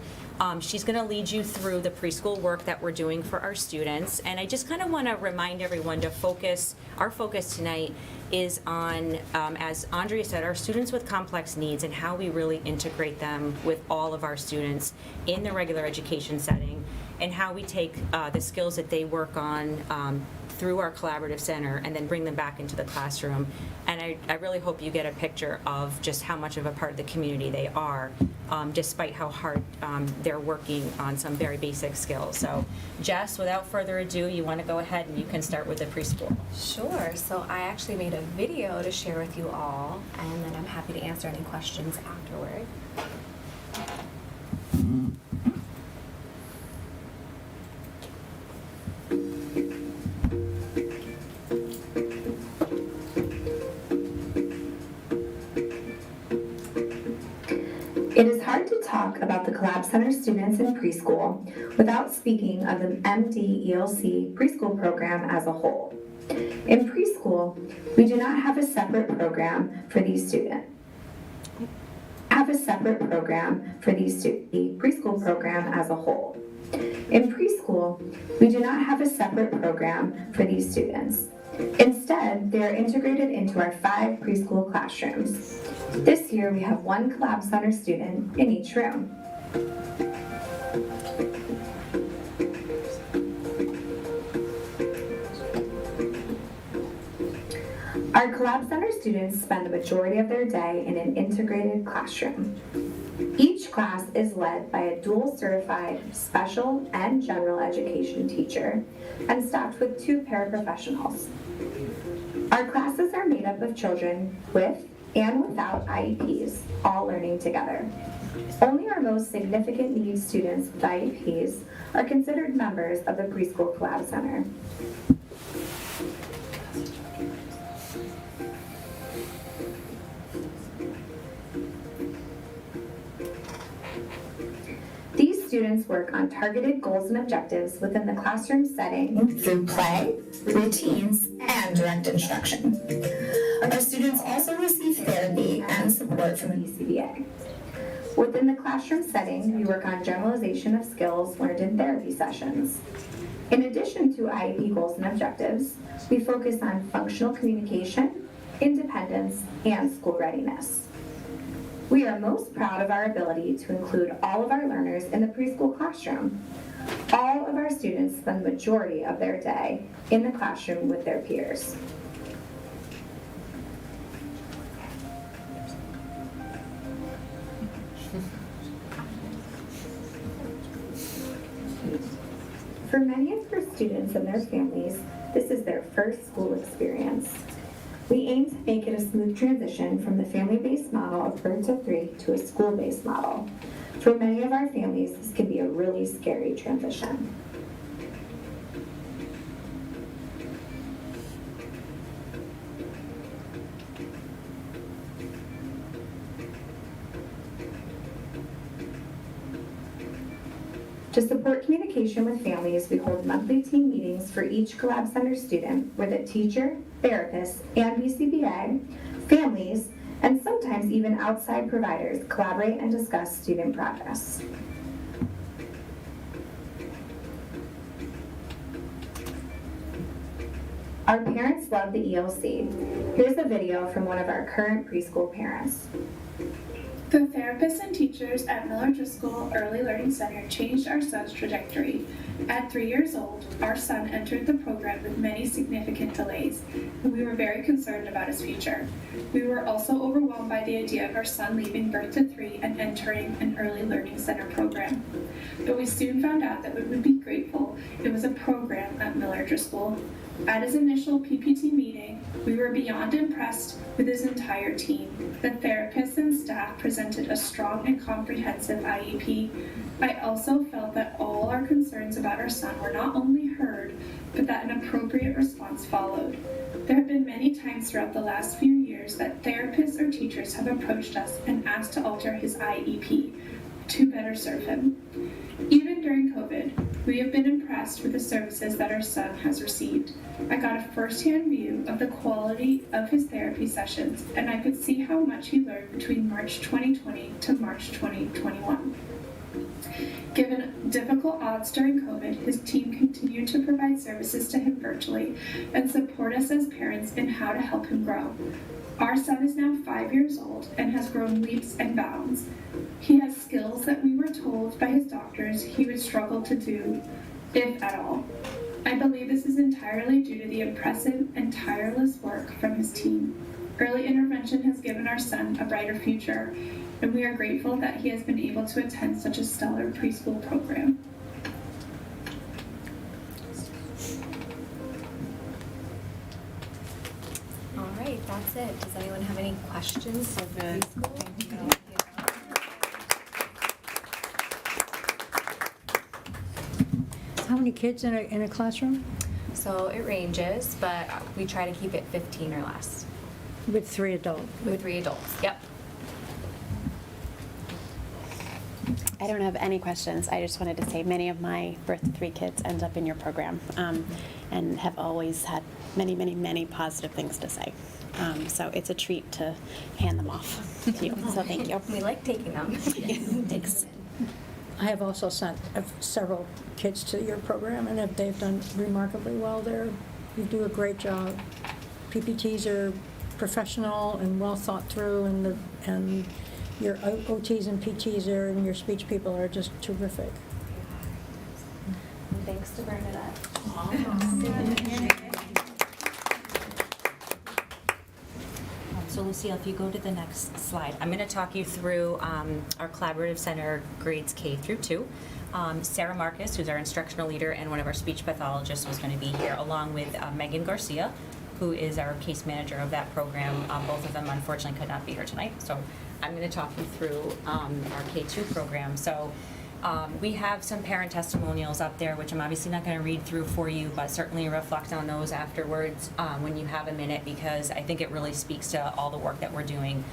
she's going to lead you through the preschool work that we're doing for our students. And I just kind of want to remind everyone to focus, our focus tonight is on, as Andrea said, our students with complex needs and how we really integrate them with all of our students in the regular education setting, and how we take the skills that they work on through our collaborative center and then bring them back into the classroom. And I really hope you get a picture of just how much of a part of the community they are, despite how hard they're working on some very basic skills. So Jess, without further ado, you want to go ahead and you can start with the preschool. Sure. So I actually made a video to share with you all, and then I'm happy to answer any questions afterward. It is hard to talk about the Collab Center students in preschool without speaking of the MD-ELC preschool program as a whole. In preschool, we do not have a separate program for these students. The preschool program as a whole. In preschool, we do not have a separate program for these students. Instead, they are integrated into our 5 preschool classrooms. This year, we have 1 Collab Center student in each room. Our Collab Center students spend the majority of their day in an integrated classroom. Each class is led by a dual certified special and general education teacher and staffed with 2 paraprofessionals. Our classes are made up of children with and without IEPs, all learning together. Only our most significant needs students with IEPs are considered members of the Preschool Collab Center. These students work on targeted goals and objectives within the classroom setting through play, routines, and direct instruction. Our students also receive therapy and support from the BCBA. Within the classroom setting, we work on generalization of skills learned in therapy sessions. In addition to IEP goals and objectives, we focus on functional communication, independence, and school readiness. We are most proud of our ability to include all of our learners in the preschool classroom. All of our students spend the majority of their day in the classroom with their peers. For many of our students and their families, this is their first school experience. We aim to make it a smooth transition from the family-based model of birth to 3 to a school-based model. For many of our families, this can be a really scary transition. To support communication with families, we hold monthly team meetings for each Collab Center student where the teacher, therapist, and BCBA, families, and sometimes even outside providers collaborate and discuss student progress. Our parents love the ELC. Here's a video from one of our current preschool parents. The therapists and teachers at Miller Driscoll Early Learning Center changed our son's trajectory. At 3 years old, our son entered the program with many significant delays, and we were very concerned about his future. We were also overwhelmed by the idea of our son leaving birth to 3 and entering an early learning center program. But we soon found out that we would be grateful ago, it was a program at Miller Driscoll. At his initial PPT meeting, we were beyond impressed with his entire team. The therapists and staff presented a strong and comprehensive IEP. I also felt that all our concerns about our son were not only heard, but that an appropriate response followed. There have been many times throughout the last few years that therapists or teachers have approached us and asked to alter his IEP to better serve him. Even during COVID, we have been impressed with the services that our son has received. I got a first-hand view of the quality of his therapy sessions, and I could see how much he learned between March 2020 to March 2021. Given difficult odds during COVID, his team continued to provide services to him virtually and support us as parents in how to help him grow. Our son is now 5 years old and has grown leaps and bounds. He has skills that we were told by his doctors he would struggle to do, if at all. I believe this is entirely due to the impressive and tireless work from his team. Early intervention has given our son a brighter future, and we are grateful that he has been able to attend such a stellar preschool program. All right, that's it. Does anyone have any questions? So good. How many kids in a classroom? So it ranges, but we try to keep it 15 or less. With 3 adults? With 3 adults, yep. I don't have any questions. I just wanted to say many of my birth 3 kids end up in your program and have always had many, many, many positive things to say. So it's a treat to hand them off to you. So thank you. We like taking them. Thanks. I have also sent several kids to your program, and they've done remarkably well there. You do a great job. PPTs are professional and well thought through, and your OTs and PTs there and your speech people are just terrific. And thanks to Bernadette. So Lucille, if you go to the next slide, I'm going to talk you through our Collaborative Center grades K through 2. Sarah Marcus, who's our instructional leader and one of our speech pathologists, was going to be here, along with Megan Garcia, who is our case manager of that program. Both of them unfortunately could not be here tonight, so I'm going to talk you through our K2 program. So we have some parent testimonials up there, which I'm obviously not going to read through for you, but certainly reflect on those afterwards when you have a minute, because I think it really speaks to all the work that we're doing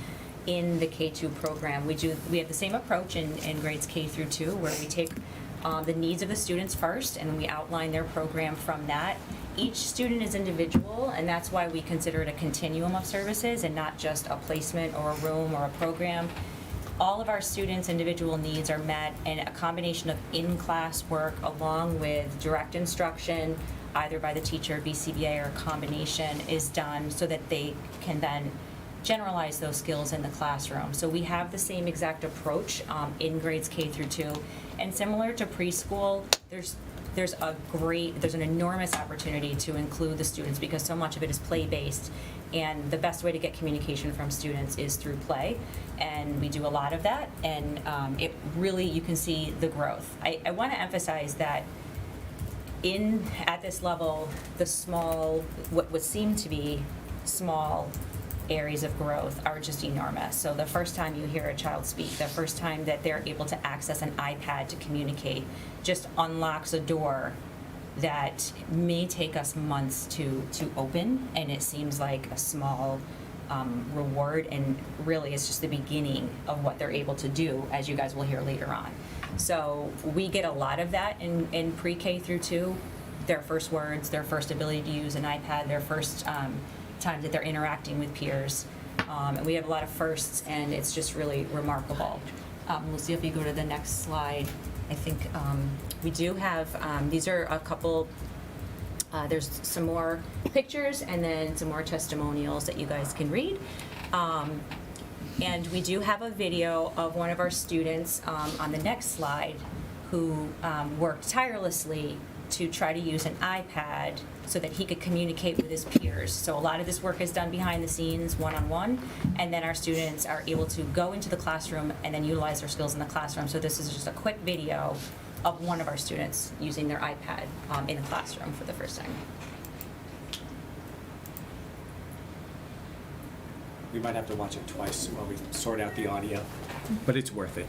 in the K2 program. We have the same approach in grades K through 2, where we take the needs of the students first, and we outline their program from that. Each student is individual, and that's why we consider it a continuum of services and not just a placement or a room or a program. All of our students' individual needs are met, and a combination of in-class work along with direct instruction, either by the teacher, BCBA, or a combination, is done so that they can then generalize those skills in the classroom. So we have the same exact approach in grades K through 2. And similar to preschool, there's an enormous opportunity to include the students, because so much of it is play-based, and the best way to get communication from students is through play, and we do a lot of that, and it really, you can see the growth. I want to emphasize that at this level, the small, what would seem to be small areas of growth are just enormous. So the first time you hear a child speak, the first time that they're able to access an iPad to communicate, just unlocks a door that may take us months to open, and it seems like a small reward, and really it's just the beginning of what they're able to do, as you guys will hear later on. So we get a lot of that in pre-K through 2, their first words, their first ability to use an iPad, their first time that they're interacting with peers, and we have a lot of firsts, and it's just really remarkable. We'll see if you go to the next slide. I think we do have, these are a couple, there's some more pictures and then some more testimonials that you guys can read. And we do have a video of one of our students on the next slide who worked tirelessly to try to use an iPad so that he could communicate with his peers. So a lot of this work is done behind the scenes, one-on-one, and then our students are able to go into the classroom and then utilize their skills in the classroom. So this is just a quick video of one of our students using their iPad in the classroom for the first time. We might have to watch it twice while we sort out the audio, but it's worth it.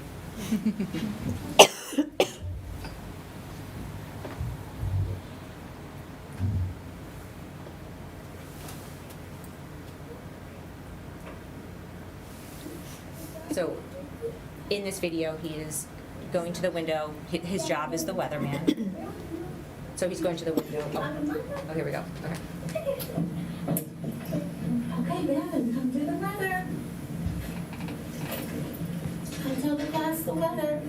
So in this video, he is going to the window. His job is the weatherman. So he's going to the window. Oh, here we go. Okay. Okay, Gavin, come do the weather. Come tell the class the weather.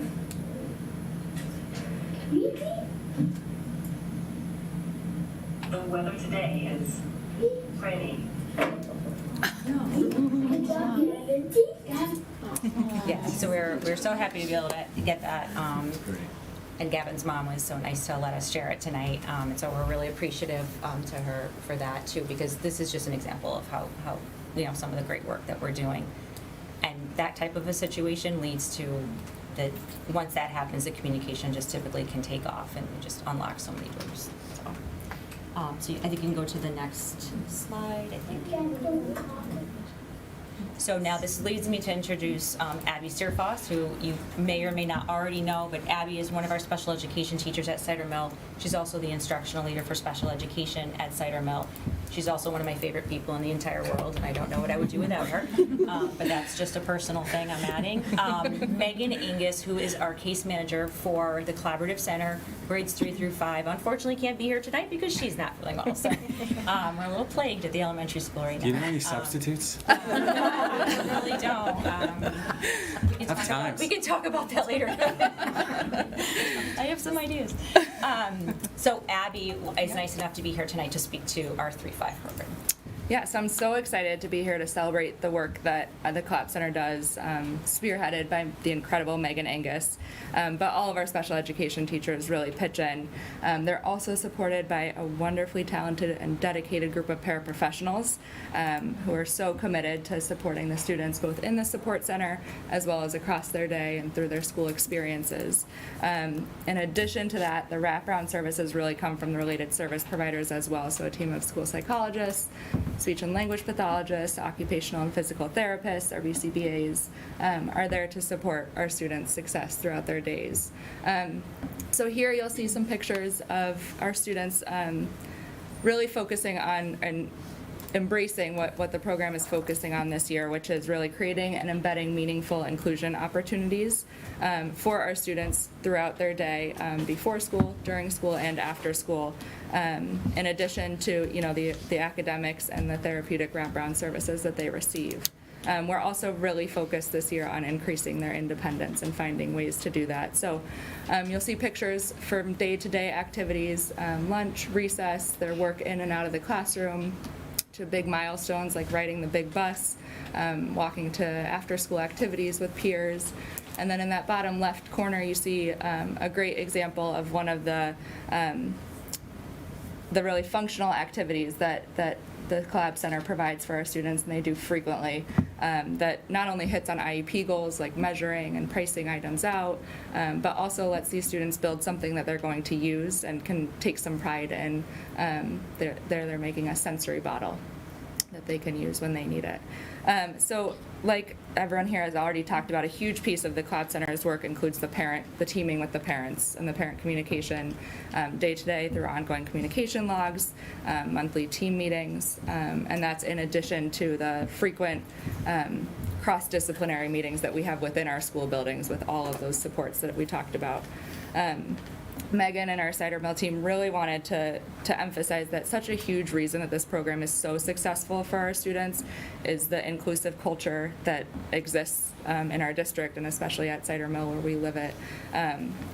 The weather today is rainy. Yeah, so we're so happy to be able to get that. And Gavin's mom was so nice to let us share it tonight. And so we're really appreciative to her for that too, because this is just an example of how some of the great work that we're doing. And that type of a situation leads to that once that happens, the communication just typically can take off and just unlock so many doors. So I think you can go to the next slide, I think. So now this leads me to introduce Abby Steerfoss, who you may or may not already know, but Abby is one of our special education teachers at Cider Mill. She's also the instructional leader for special education at Cider Mill. She's also one of my favorite people in the entire world, and I don't know what I would do without her, but that's just a personal thing I'm adding. Megan Angus, who is our case manager for the Collaborative Center, grades 3 through 5, unfortunately can't be here tonight because she's not feeling well, so we're a little plagued at the elementary school right now. Do you know any substitutes? I really don't. We can talk about that later. I have some ideas. So Abby is nice enough to be here tonight to speak to our 3-5 program. Yes, I'm so excited to be here to celebrate the work that the Collab Center does, spearheaded by the incredible Megan Angus, but all of our special education teachers really pitch in. They're also supported by a wonderfully talented and dedicated group of paraprofessionals who are so committed to supporting the students both in the support center as well as across their day and through their school experiences. In addition to that, the wraparound services really come from the related service providers as well, so a team of school psychologists, speech and language pathologists, occupational and physical therapists, our VCBAs, are there to support our students' success throughout their days. So here you'll see some pictures of our students really focusing on and embracing what the program is focusing on this year, which is really creating and embedding meaningful inclusion opportunities for our students throughout their day, before school, during school, and after school, in addition to the academics and the therapeutic wraparound services that they receive. We're also really focused this year on increasing their independence and finding ways to do that. So you'll see pictures from day-to-day activities, lunch, recess, their work in and out of the classroom, to big milestones like riding the big bus, walking to after-school activities with peers. And then in that bottom left corner, you see a great example of one of the really functional activities that the Collab Center provides for our students, and they do frequently, that not only hits on IEP goals like measuring and pricing items out, but also lets these students build something that they're going to use and can take some pride in. They're making a sensory bottle that they can use when they need it. So like everyone here has already talked about, a huge piece of the Collab Center's work includes the teaming with the parents and the parent communication day to day through ongoing communication logs, monthly team meetings, and that's in addition to the frequent cross-disciplinary meetings that we have within our school buildings with all of those supports that we talked about. Megan and our Cider Mill team really wanted to emphasize that such a huge reason that this program is so successful for our students is the inclusive culture that exists in our district, and especially at Cider Mill where we live it,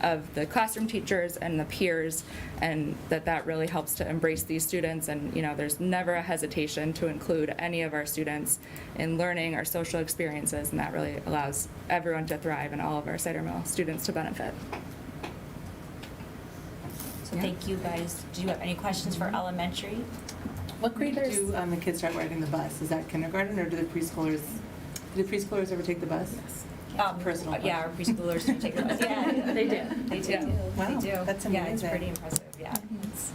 of the classroom teachers and the peers, and that really helps to embrace these students. And there's never a hesitation to include any of our students in learning or social experiences, and that really allows everyone to thrive and all of our Cider Mill students to benefit. Thank you guys. Do you have any questions for elementary? What grade do the kids start riding the bus? Is that kindergarten, or do the preschoolers ever take the bus? Personal Yeah, our preschoolers do take the bus. Yeah, they do. They do. Yeah. Wow, They do. that's Yeah, it's amazing. pretty impressive, yeah. It's-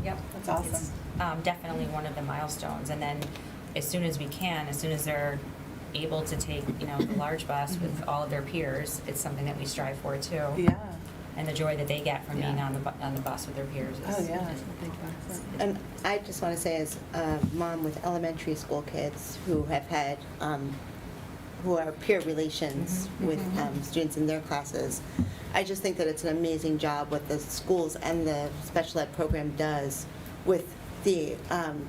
Yep. That's awesome. It's, definitely one of the milestones. And then as soon as we can, as soon as they're able to take, the large bus with all of their peers, it's something that we strive for too. Yeah. And the joy that they get from being Yeah. on the bus with their peers is. Oh, yeah. And I just want to say, as a mom with elementary school kids who have had, who are peer relations with students in their classes, I just think that it's an amazing job what the schools and the special ed program does with the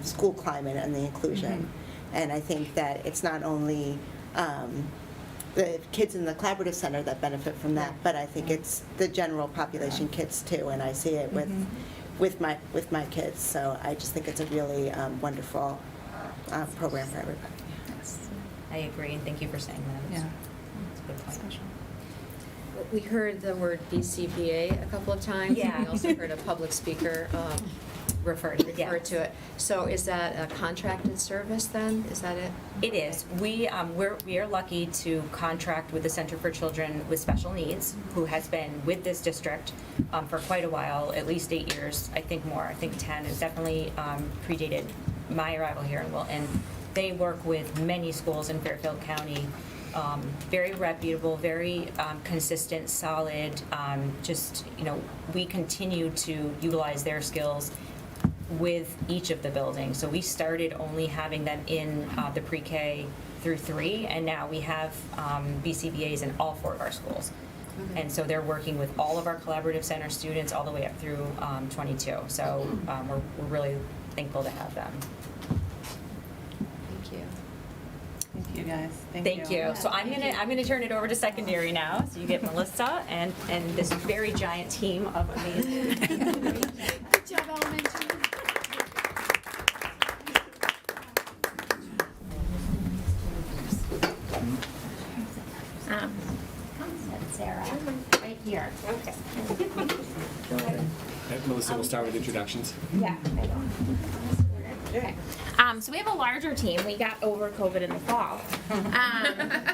school climate and the inclusion. And I think that it's not only the kids in the collaborative center that benefit from that, but I think it's the general population kids too, and I see it with my kids. So I just think it's a really wonderful program for everybody. I agree, and thank you for saying that. Yeah. It's a good point. We heard the word BCBA a couple of times. Yeah. We also heard a public speaker refer to it. So is that a contracted service then? Is that it? It is. We are lucky to contract with the Center for Children with Special Needs, who has been with this district for quite a while, at least 8 years, I think more. I think 10. It's definitely predated my arrival here in Wilton. They work with many schools in Fairfield County. Very reputable, very consistent, solid. We continue to utilize their skills with each of the buildings. So we started only having them in the pre-K through 3, and now we have BCBAs in all 4 of our schools. And so they're working with all of our collaborative center students all the way up through 22. So we're really thankful to have them. Thank you. Thank you, guys. Thank you. So I'm gonna turn it over to secondary now. So you get Melissa and this very giant team of amazing. Good job, elementary. Sarah, right here. Okay. Melissa, we'll start with introductions. Yeah. Okay. So we have a larger team. We got over COVID in the fall.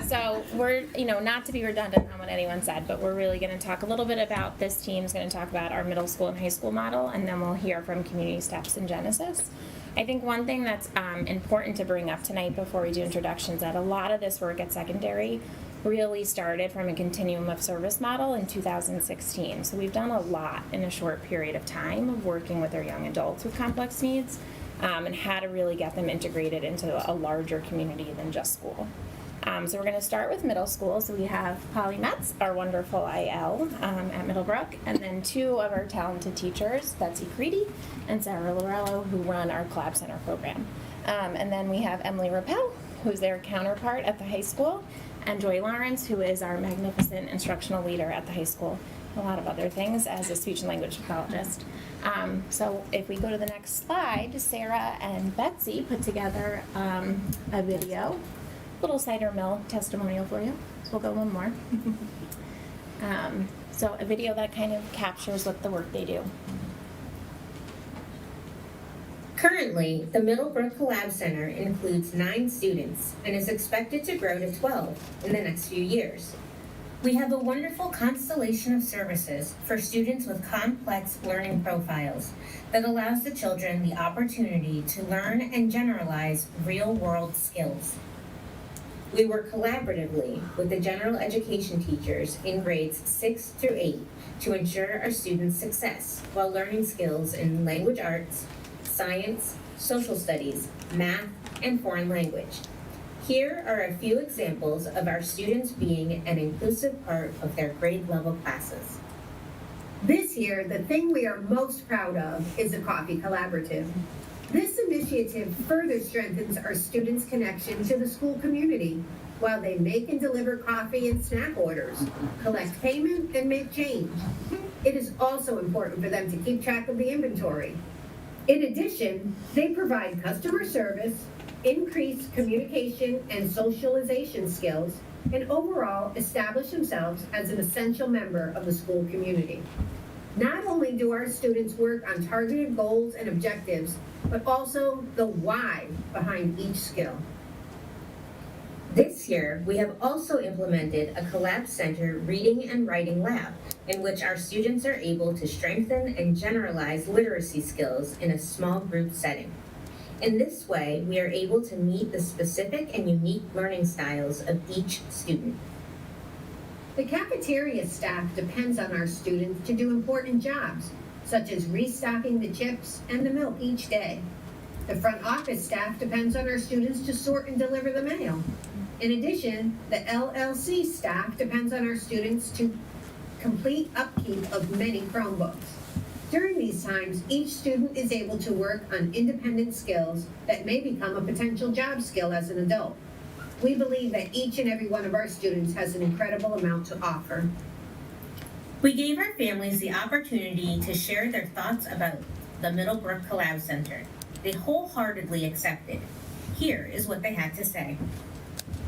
So we're, not to be redundant on what anyone said, but we're really going to talk a little bit about this team's going to talk about our middle school and high school model, and then we'll hear from Community Steps and Genesis. I think one thing that's important to bring up tonight before we do introductions, that a lot of this work at secondary really started from a continuum of service model in 2016. So we've done a lot in a short period of time of working with our young adults with complex needs and how to really get them integrated into a larger community than just school. So we're going to start with middle school. So we have Polly Metz, our wonderful IL at Middlebrook, and then 2 of our talented teachers, Betsy Creedy and Sarah Lorello, who run our Collab Center program. And then we have Emily Rappel, who's their counterpart at the high school, and Joy Lawrence, who is our magnificent instructional leader at the high school, a lot of other things as a speech and language pathologist. So if we go to the next slide, Sarah and Betsy put together a video, little cider mill testimonial for you. So we'll go one more. So a video that kind of captures what the work they do. Currently, the Middlebrook Collab Center includes 9 students and is expected to grow to 12 in the next few years. We have a wonderful constellation of services for students with complex learning profiles that allows the children the opportunity to learn and generalize real-world skills. We work collaboratively with the general education teachers in grades 6 through 8 to ensure our students' success while learning skills in language arts, science, social studies, math, and foreign language. Here are a few examples of our students being an inclusive part of their grade level classes. This year, the thing we are most proud of is the Coffee Collaborative. This initiative further strengthens our students' connection to the school community while they make and deliver coffee and snack orders, collect payment, and make change. It is also important for them to keep track of the inventory. In addition, they provide customer service, increased communication and socialization skills, and overall establish themselves as an essential member of the school community. Not only do our students work on targeted goals and objectives, but also the why behind each skill. This year, we have also implemented a Collab Center reading and writing lab in which our students are able to strengthen and generalize literacy skills in a small group setting. In this way, we are able to meet the specific and unique learning styles of each student. The cafeteria staff depends on our students to do important jobs, such as restocking the chips and the milk each day. The front office staff depends on our students to sort and deliver the mail. In addition, the LLC staff depends on our students to complete upkeep of many Chromebooks. During these times, each student is able to work on independent skills that may become a potential job skill as an adult. We believe that each and every one of our students has an incredible amount to offer. We gave our families the opportunity to share their thoughts about the Middlebrook Collab Center. They wholeheartedly accepted. Here is what they had to say.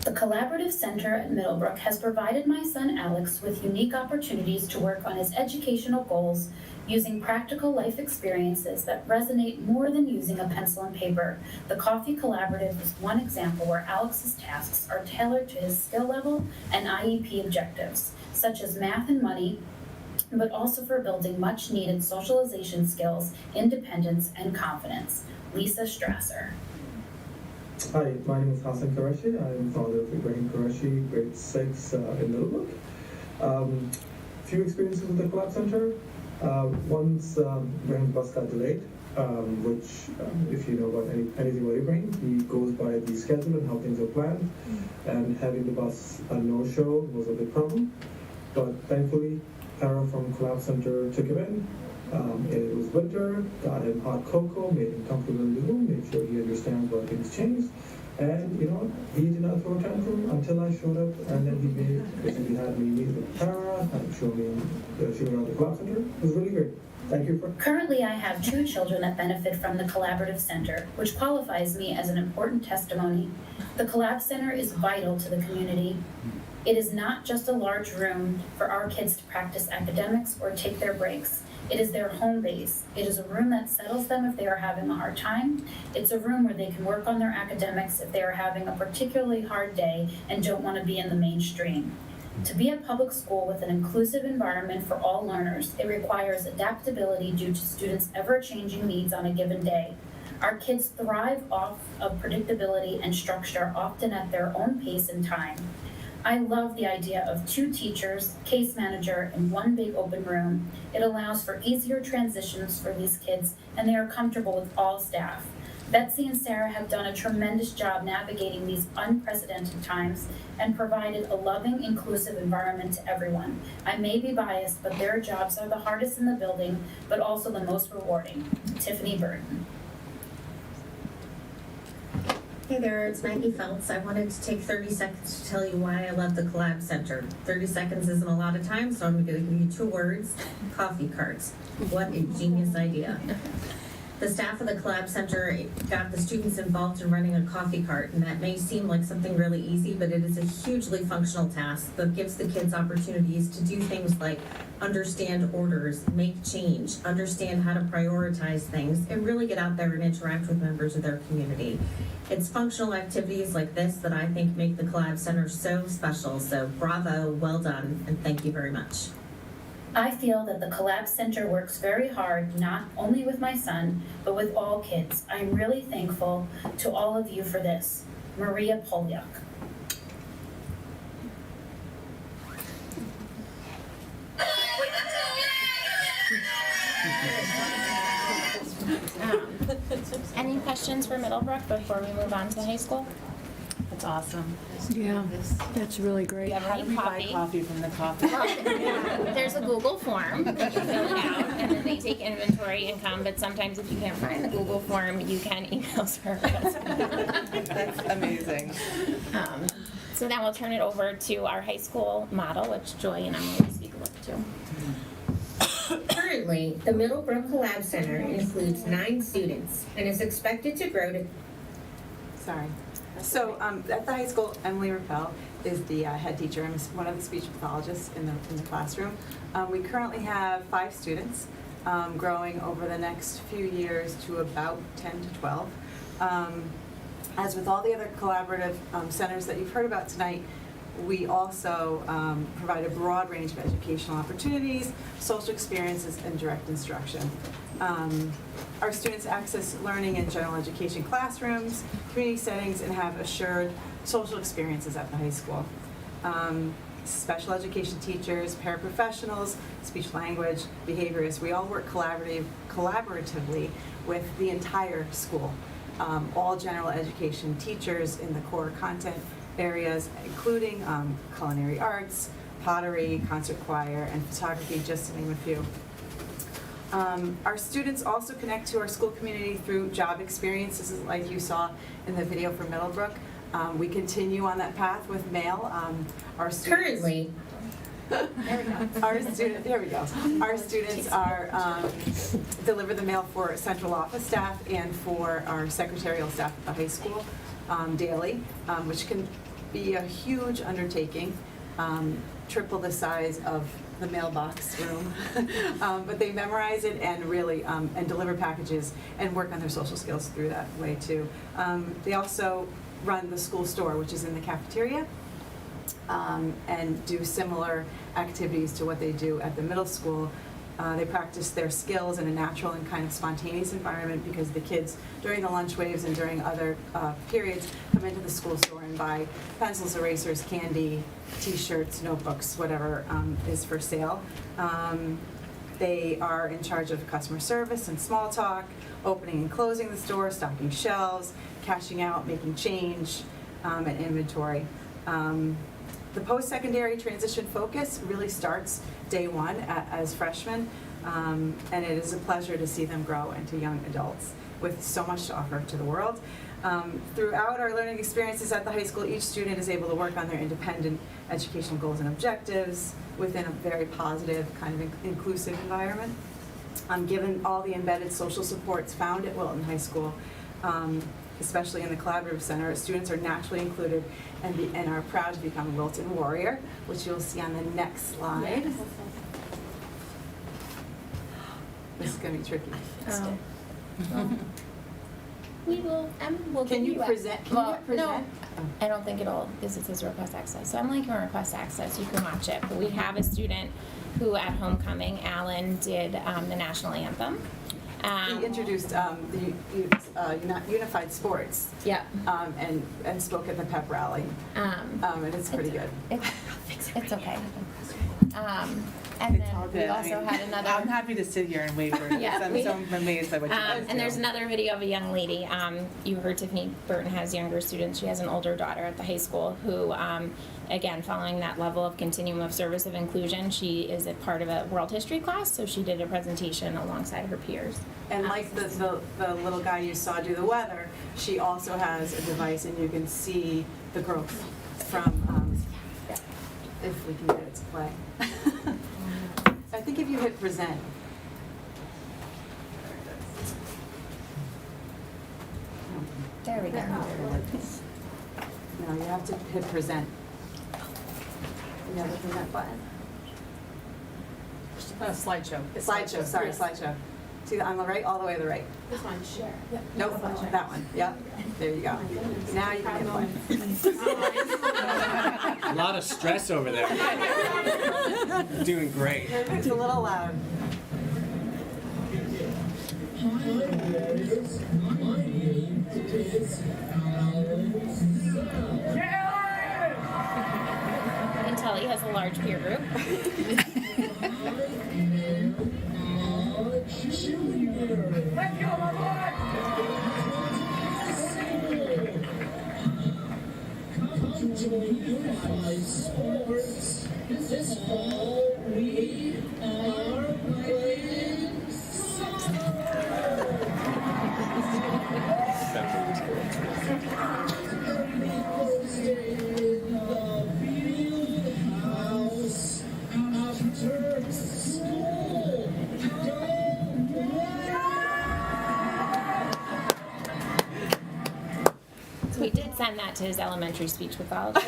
The Collaborative Center at Middlebrook has provided my son Alex with unique opportunities to work on his educational goals using practical life experiences that resonate more than using a pencil and paper. The Coffee Collaborative is one example where Alex's tasks are tailored to his skill level and IEP objectives, such as math and money, but also for building much-needed socialization skills, independence, and confidence. Lisa Strasser. Hi, my name is Hassan Qureshi. I'm founder of Ibrahim Qureshi, grade 6 in Middlebrook. Few experiences with the Collab Center. Once Ibrahim's bus got delayed, which if you know about anything about Ibrahim, he goes by the schedule and how things are planned. And having the bus a no-show was a big problem. But thankfully, Tara from Collab Center took him in. It was winter, got him hot cocoa, made him comfortable in the room, made sure he understands why things changed. And you know, he did not throw a tantrum until I showed up, and then he had me meet with Tara, and show me around the Collab Center. It was really great. Thank you for. Currently, I have 2 children that benefit from the Collaborative Center, which qualifies me as an important testimony. The Collab Center is vital to the community. It is not just a large room for our kids to practice academics or take their breaks. It is their home base. It is a room that settles them if they are having a hard time. It's a room where they can work on their academics if they are having a particularly hard day and don't want to be in the mainstream. To be a public school with an inclusive environment for all learners, it requires adaptability due to students' ever-changing needs on a given day. Our kids thrive off of predictability and structure, often at their own pace and time. I love the idea of 2 teachers, case manager, and 1 big open room. It allows for easier transitions for these kids, and they are comfortable with all staff. Betsy and Sarah have done a tremendous job navigating these unprecedented times and provided a loving, inclusive environment to everyone. I may be biased, but their jobs are the hardest in the building, but also the most rewarding. Tiffany Burton. Hey there, it's Maggie Feltz. I wanted to take 30 seconds to tell you why I love the Collab Center. 30 seconds isn't a lot of time, so I'm going to give you 2 words: coffee carts. What a genius idea. The staff of the Collab Center got the students involved in running a coffee cart, and that may seem like something really easy, but it is a hugely functional task that gives the kids opportunities to do things like understand orders, make change, understand how to prioritize things, and really get out there and interact with members of their community. It's functional activities like this that I think make the Collab Center so special. So bravo, well done, and thank you very much. I feel that the Collab Center works very hard, not only with my son, but with all kids. I'm really thankful to all of you for this. Maria Polyak. Any questions for Middlebrook before we move on to the high school? That's awesome. Yeah, that's really great. You ever How do need we buy coffee from the coffee? There's a Google form that you fill it out, and then they take inventory and come, but sometimes if you can't find the Google form, you can email service. That's amazing. So now we'll turn it over to our high school model, which Joy and Emily will speak about too. Currently, the Middlebrook Collab Center includes 9 students and is expected to grow to. Sorry. So at the high school, Emily Rappel is the head teacher. I'm one of the speech pathologists in the classroom. We currently have 5 students, growing over the next few years to about 10 to 12. As with all the other collaborative centers that you've heard about tonight, we also provide a broad range of educational opportunities, social experiences, and direct instruction. Our students access learning in general education classrooms, community settings, and have assured social experiences at the high school. Special education teachers, paraprofessionals, speech language, behaviorists, we all work collaboratively with the entire school. All general education teachers in the core content areas, including culinary arts, pottery, concert choir, and photography, just to name a few. Our students also connect to our school community through job experiences, like you saw in the video from Middlebrook. We continue on that path with mail. Our students, Currently. Our students are deliver the mail for central office staff and for our secretarial staff at the high school daily, which can be a huge undertaking, triple the size of the mailbox room. But they memorize it and really and deliver packages and work on their social skills through that way too. They also run the school store, which is in the cafeteria, and do similar activities to what they do at the middle school. They practice their skills in a natural and kind of spontaneous environment because the kids, during the lunch waves and during other periods, come into the school store and buy pencils, erasers, candy, t-shirts, notebooks, whatever is for sale. They are in charge of customer service and small talk, opening and closing the store, stocking shelves, cashing out, making change, and inventory. The post-secondary transition focus really starts day one as freshmen, and it is a pleasure to see them grow into young adults with so much to offer to the world. Throughout our learning experiences at the high school, each student is able to work on their independent educational goals and objectives within a very positive, kind of inclusive environment. Given all the embedded social supports found at Wilton High School, especially in the Collaborative Center, students are naturally included and are proud to become a Wilton Warrior, which you'll see on the next slide. Yes. This is going to be tricky. We'll Can you present? No, I don't think it'll, because it says request access. So I'm like, on request access, you can watch it. But we have a student who at homecoming, Alan, did the national anthem. He introduced the unified sports. Yeah. And spoke at the pep rally. And it's pretty good. It's okay. And it's all then we good. also had another. I'm happy to sit here and wait for it. Yeah, I'm so amazed by what you guys do. And there's another video of a young lady. You heard Tiffany Burton has younger students. She has an older daughter at the high school who, again, following that level of continuum of service of inclusion, she is a part of a world history class, so she did a presentation alongside her peers. And like the little guy you saw do the weather, she also has a device, and you can see the growth from, if we can get it to play. I think if you hit present. There we go. No, you have to hit present. You have to hit that button. Slideshow. Slideshow, sorry, slideshow. See on the right, all the way to the right. This one, share. Nope, that one, yep. There you go. Now you can hit play. A lot of stress over there. Doing great. It's a little loud. You can tell he has a large peer group. Sports. This fall we are playing We did send that to his elementary speech pathologist.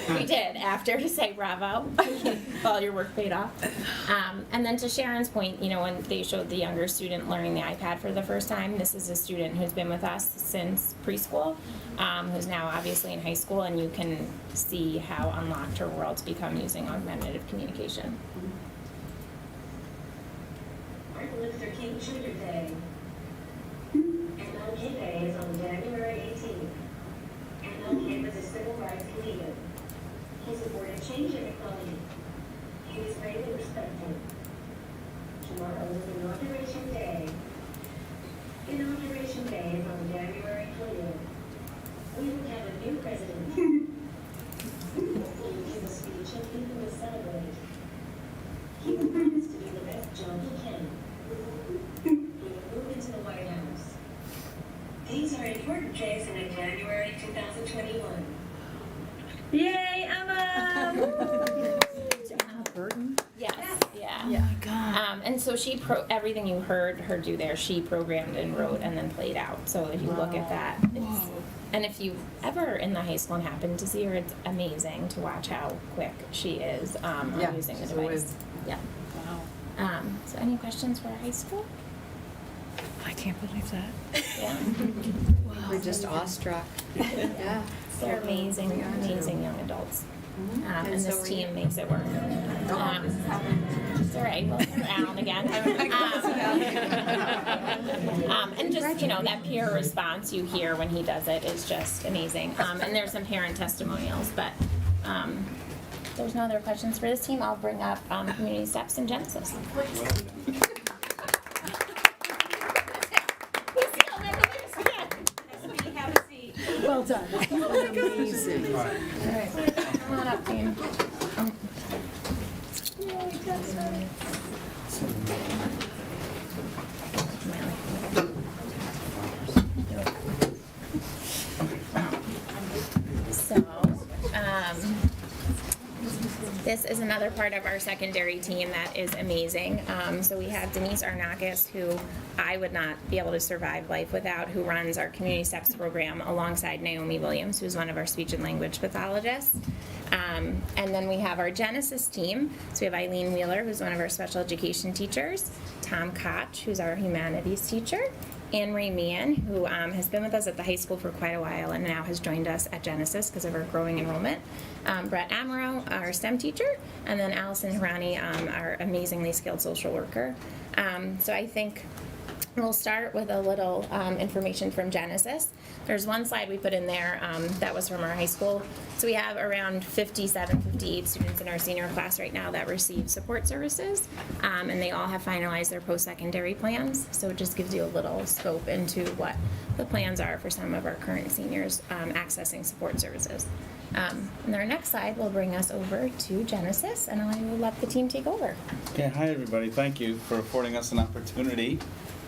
We did, after, to say bravo, all your work paid off. And then to Sharon's point, you know, when they showed the younger student learning the iPad for the first time, this is a student who's been with us since preschool, who's now obviously in high school, and you can see how unlocked her world's become using augmentative communication. Martin Luther King Jr. Day. MLK Day is on January 18th. MLK was a civil rights leader. He supported change in equality. He was brave and respectful. Tomorrow is Inauguration Day. Inauguration Day is on January 20th. We will have a new president. He will give a speech and people will celebrate. He will promise to do the best job he can. He will move into the White House. These are important days in January 2021. Yay, Emma! Yes, yeah. Oh my God. And so she everything you heard her do there, she programmed and wrote and then played out. So if you look at that, and if you ever in the high school and happen to see her, it's amazing to watch how quick she is on using the device. Yeah. Wow. So any questions for our high school? I can't believe that. Yeah. We're just awestruck. Yeah. They're amazing, amazing young adults. And this team makes it work. It's all right. We'll turn around again. And just, you know, that peer response you hear when he does it is just amazing. And there's some parent testimonials, but if there's no other questions for this team, I'll bring up Community Steps and Genesis. Well done. Amazing. All right. Come on up, team. So, this is another part of our secondary team that is amazing. So we have Denise Arnakis, who I would not be able to survive life without, who runs our Community Steps program alongside Naomi Williams, who's one of our speech and language pathologists. And then we have our Genesis team. So we have Eileen Wheeler, who's one of our special education teachers, Tom Koch, who's our humanities teacher, Anne Marie Meehan, who has been with us at the high school for quite a while and now has joined us at Genesis because of our growing enrollment. Brett Amaro, our STEM teacher, and then Allison Hirani, our amazingly skilled social worker. So I think we'll start with a little information from Genesis. There's one slide we put in there that was from our high school. So we have around 57, 58 students in our senior class right now that receive support services, and they all have finalized their post-secondary plans. So it just gives you a little scope into what the plans are for some of our current seniors accessing support services. And our next slide will bring us over to Genesis, and I will let the team take over. Okay, hi everybody. Thank you for affording us an opportunity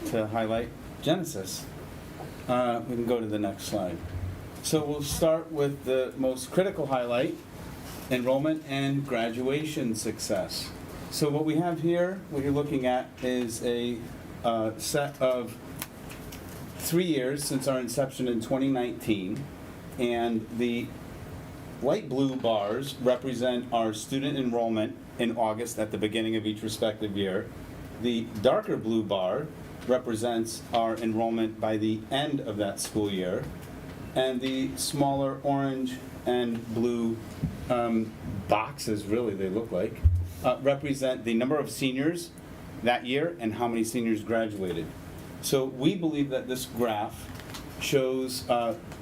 to highlight Genesis. We can go to the next slide. So we'll start with the most critical highlight, enrollment and graduation success. So what we have here, what you're looking at, is a set of 3 years since our inception in 2019, and the light blue bars represent our student enrollment in August at the beginning of each respective year. The darker blue bar represents our enrollment by the end of that school year, and the smaller orange and blue boxes, really they look like, represent the number of seniors that year and how many seniors graduated. So we believe that this graph shows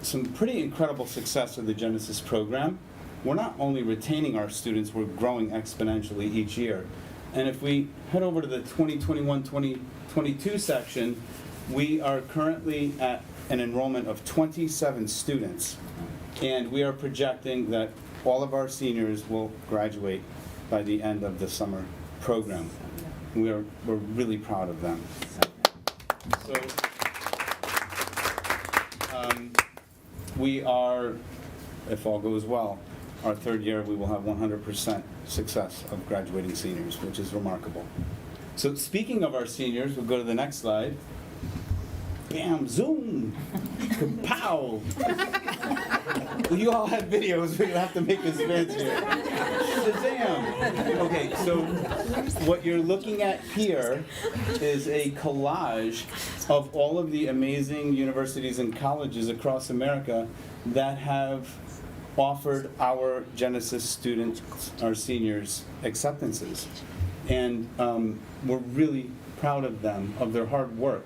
some pretty incredible success of the Genesis program. We're not only retaining our students, we're growing exponentially each year. And if we head over to the 2021-2022 section, we are currently at an enrollment of 27 students. And we are projecting that all of our seniors will graduate by the end of the summer program. We're really proud of them. So we are, if all goes well, our third year we will have 100% success of graduating seniors, which is remarkable. So speaking of our seniors, we'll go to the next slide. bam, zoom, kapow. You all had videos, we're gonna have to make this fancier. Shazam. Okay, so what you're looking at here is a collage of all of the amazing universities and colleges across America that have offered our Genesis students, our seniors, acceptances. And we're really proud of them, of their hard work.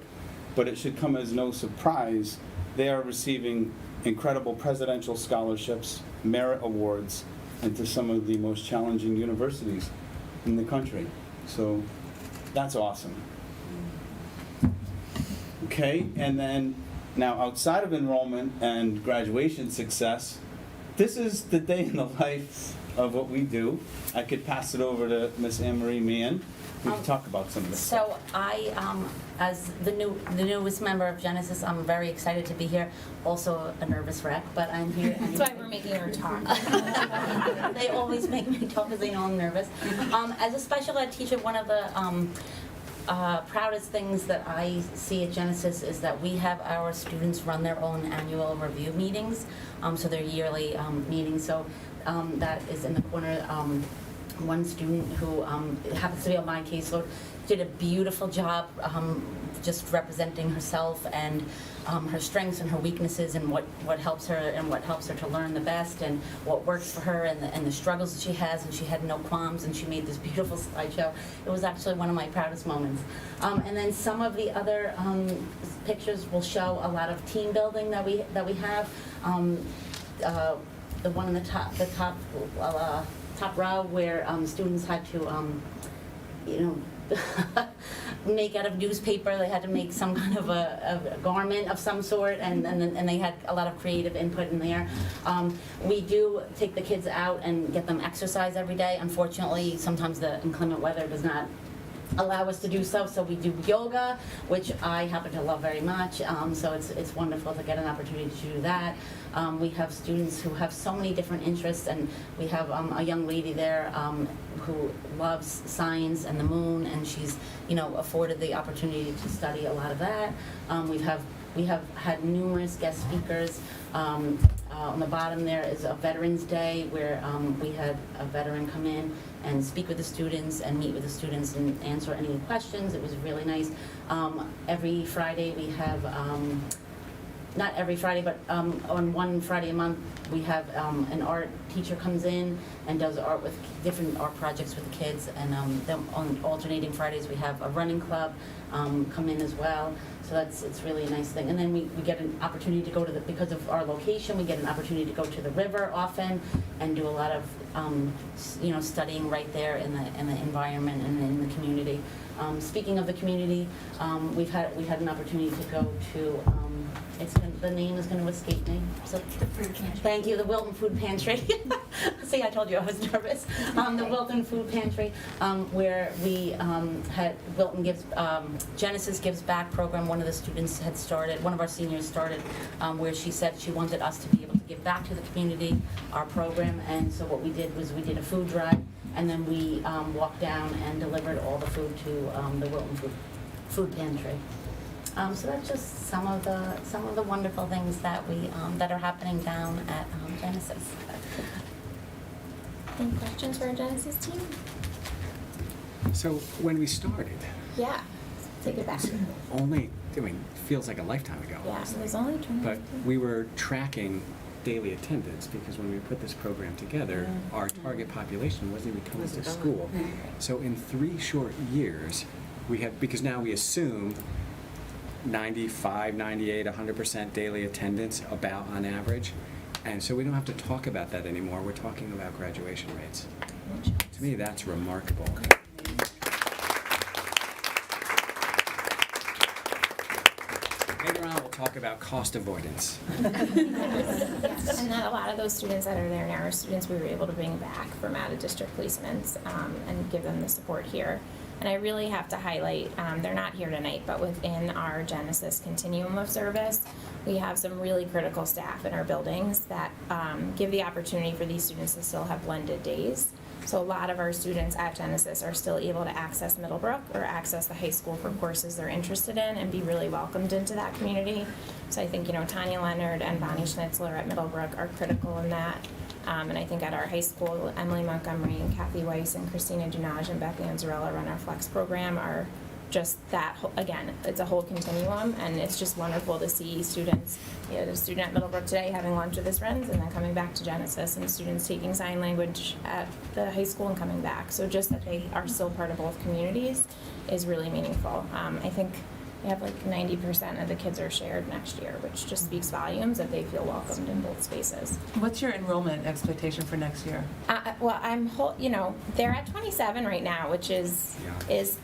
But it should come as no surprise, they are receiving incredible presidential scholarships, merit awards, and to some of the most challenging universities in the country. So that's awesome. Okay, and then now outside of enrollment and graduation success, this is the day in the life of what we do. I could pass it over to Miss Anne Marie Mann. We can talk about some of this stuff. So I, as the newest member of Genesis, I'm very excited to be here. Also a nervous wreck, but I'm here. That's why we're making her talk. They always make me talk because they know I'm nervous. As a special ed teacher, one of the proudest things that I see at Genesis is that we have our students run their own annual review meetings. So they're yearly meetings. So that is in the corner. One student who happens to be on my caseload did a beautiful job just representing herself and her strengths and her weaknesses and what helps her and what helps her to learn the best and what works for her and the struggles that she has, and she had no qualms, and she made this beautiful slideshow. It was actually one of my proudest moments. And then some of the other pictures will show a lot of team building that we have. The one in the top row where students had to, make out of newspaper. They had to make some kind of a garment of some sort, and they had a lot of creative input in there. We do take the kids out and get them exercise every day. Unfortunately, sometimes the inclement weather does not allow us to do so we do yoga, which I happen to love very much, so it's wonderful to get an opportunity to do that. We have students who have so many different interests, and we have a young lady there who loves science and the moon, and she's afforded the opportunity to study a lot of that. We have had numerous guest speakers. On the bottom there is a Veterans Day where we had a veteran come in and speak with the students and meet with the students and answer any questions. It was really nice. Every Friday we have, not every Friday, but on one Friday a month, we have an art teacher comes in and does art with different art projects with the kids. And then on alternating Fridays, we have a running club come in as well. So it's really a nice thing. And then we get an opportunity to go to because of our location, we get an opportunity to go to the river often and do a lot of studying right there in the environment and in the community. Speaking of the community, we had an opportunity to go to the name is going to escape me. So, thank you, the Wilton Food Pantry. See, I told you I was nervous. The Wilton Food Pantry, where we had Wilton gives Genesis Gives Back program. One of the students had started, one of our seniors started, where she said she wanted us to be able to give back to the community, our program. And so what we did was we did a food drive, and then we walked down and delivered all the food to the Wilton Food Pantry. So that's just some of the wonderful things that we that are happening down at Genesis. Any questions for our Genesis team? So when we started, Yeah, take it back. feels like a lifetime ago. Yeah, so there's only 20. But we were tracking daily attendance because when we put this program together, our target population wasn't even coming to school. So in 3 short years, we have, because now we assume 95, 98, 100% daily attendance about on average. And so we don't have to talk about that anymore. We're talking about graduation rates. To me, that's remarkable. Later on, we'll talk about cost avoidance. And that a lot of those students that are there now are students we were able to bring back from out-of-district placements and give them the support here. And I really have to highlight, they're not here tonight, but within our Genesis continuum of service, we have some really critical staff in our buildings that give the opportunity for these students to still have blended days. So a lot of our students at Genesis are still able to access Middlebrook or access the high school for courses they're interested in and be really welcomed into that community. So I think, Tanya Leonard and Bonnie Schnitzler at Middlebrook are critical in that. And I think at our high school, Emily Montgomery and Kathy Weiss and Christina Dunage and Beth Anzarella run our Flex program are just that, again, it's a whole continuum, and it's just wonderful to see students, there's a student at Middlebrook today having lunch with his friends and then coming back to Genesis, and students taking sign language at the high school and coming back. So just that they are still part of both communities is really meaningful. I think we have like 90% of the kids are shared next year, which just speaks volumes that they feel welcomed in both spaces. What's your enrollment expectation for next year? Well, they're at 27 right now, which is that's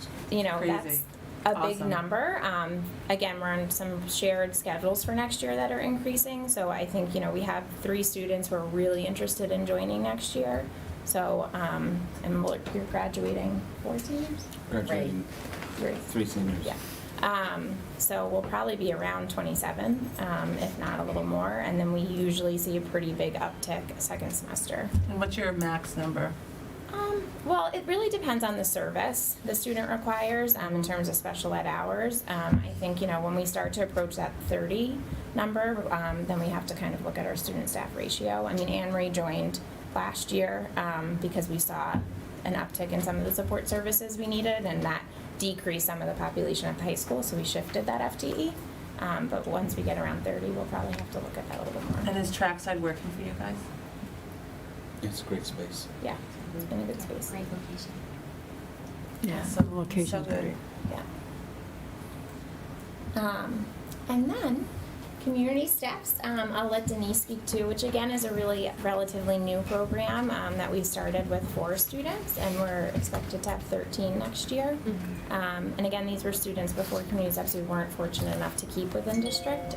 a big Awesome. number. Again, we're on some shared schedules for next year that are increasing. So I think, we have 3 students who are really interested in joining next year. So, and you're graduating 4 seniors? Graduating 3 seniors. Yeah. So we'll probably be around 27, if not a little more. And then we usually see a pretty big uptick second semester. And what's your max number? Well, it really depends on the service the student requires in terms of special ed hours. I think, when we start to approach that 30 number, then we have to kind of look at our student-staff ratio. I mean, Anne Marie joined last year because we saw an uptick in some of the support services we needed, and that decreased some of the population at the high school, so we shifted that FTE. But once we get around 30, we'll probably have to look at that a little bit more. And is Trackside working for you guys? It's a great space. Yeah, it's been a good space. Great location. Yeah, So- the location's so good. great. Yeah. And then community steps, I'll let Denise speak to, which again is a really relatively new program that we started with 4 students, and we're expected to have 13 next year. And again, these were students before community steps we weren't fortunate enough to keep within district.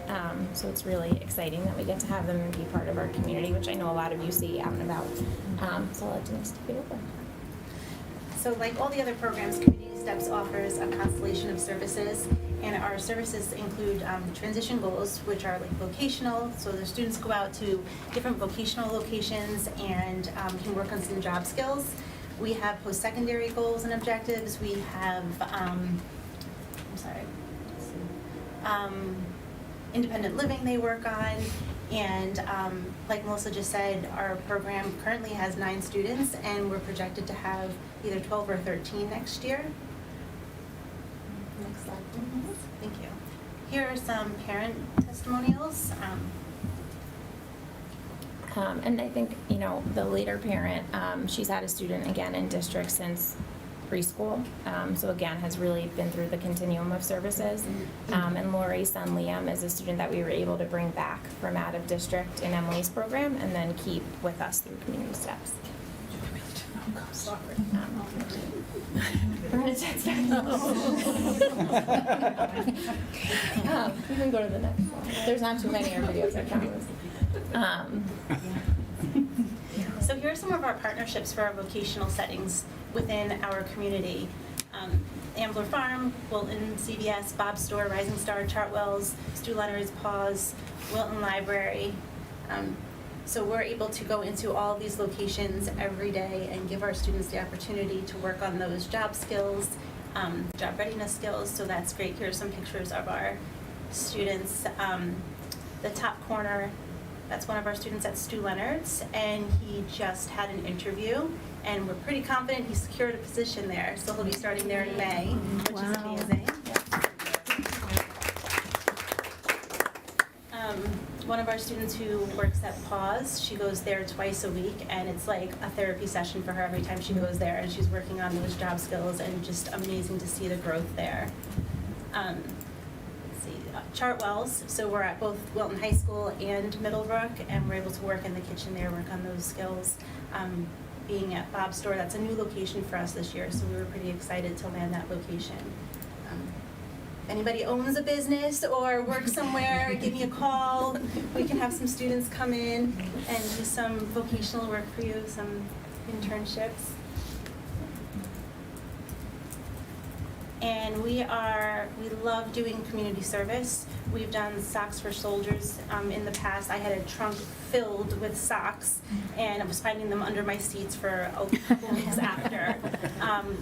So it's really exciting that we get to have them and be part of our community, which I know a lot of you see out and about. So I'll let Denise take it over. So like all the other programs, Community Steps offers a constellation of services, and our services include transition goals, which are like vocational, so the students go out to different vocational locations and can work on some job skills. We have post-secondary goals and objectives. We have, independent living they work on. And like Melissa just said, our program currently has 9 students, and we're projected to have either 12 or 13 next year. Next slide, please. Thank you. Here are some parent testimonials. And I think, the leader parent, she's had a student again in district since preschool. So again, has really been through the continuum of services. And Lori's son Liam is a student that we were able to bring back from out of district in Emily's program and then keep with us through community steps. Bernadette's back. You can go to the next one. There's not too many of our videos, I promise. So here are some of our partnerships for our vocational settings within our community. Ambler Farm, Wilton, CVS, Bob's Store, Rising Star, Chartwell's, Stu Leonard's, Paws, Wilton Library. So we're able to go into all of these locations every day and give our students the opportunity to work on those job skills, job readiness skills, so that's great. Here are some pictures of our students. The top corner, that's one of our students at Stu Leonard's, and he just had an interview, and we're pretty confident he secured a position there, so he'll be starting there in May, which is amazing. One of our students who works at Paws, she goes there twice a week, and it's like a therapy session for her every time she goes there, and she's working on those job skills, and just amazing to see the growth there. Chartwell's, so we're at both Wilton High School and Middlebrook, and we're able to work in the kitchen there, work on those skills. Being at Bob's Store, that's a new location for us this year, so we were pretty excited to land that location. If anybody owns a business or works somewhere, give me a call. We can have some students come in and do some vocational work for you, some internships. And we love doing community service. We've done Socks for Soldiers in the past. I had a trunk filled with socks, and I was finding them under my seats for a couple weeks after.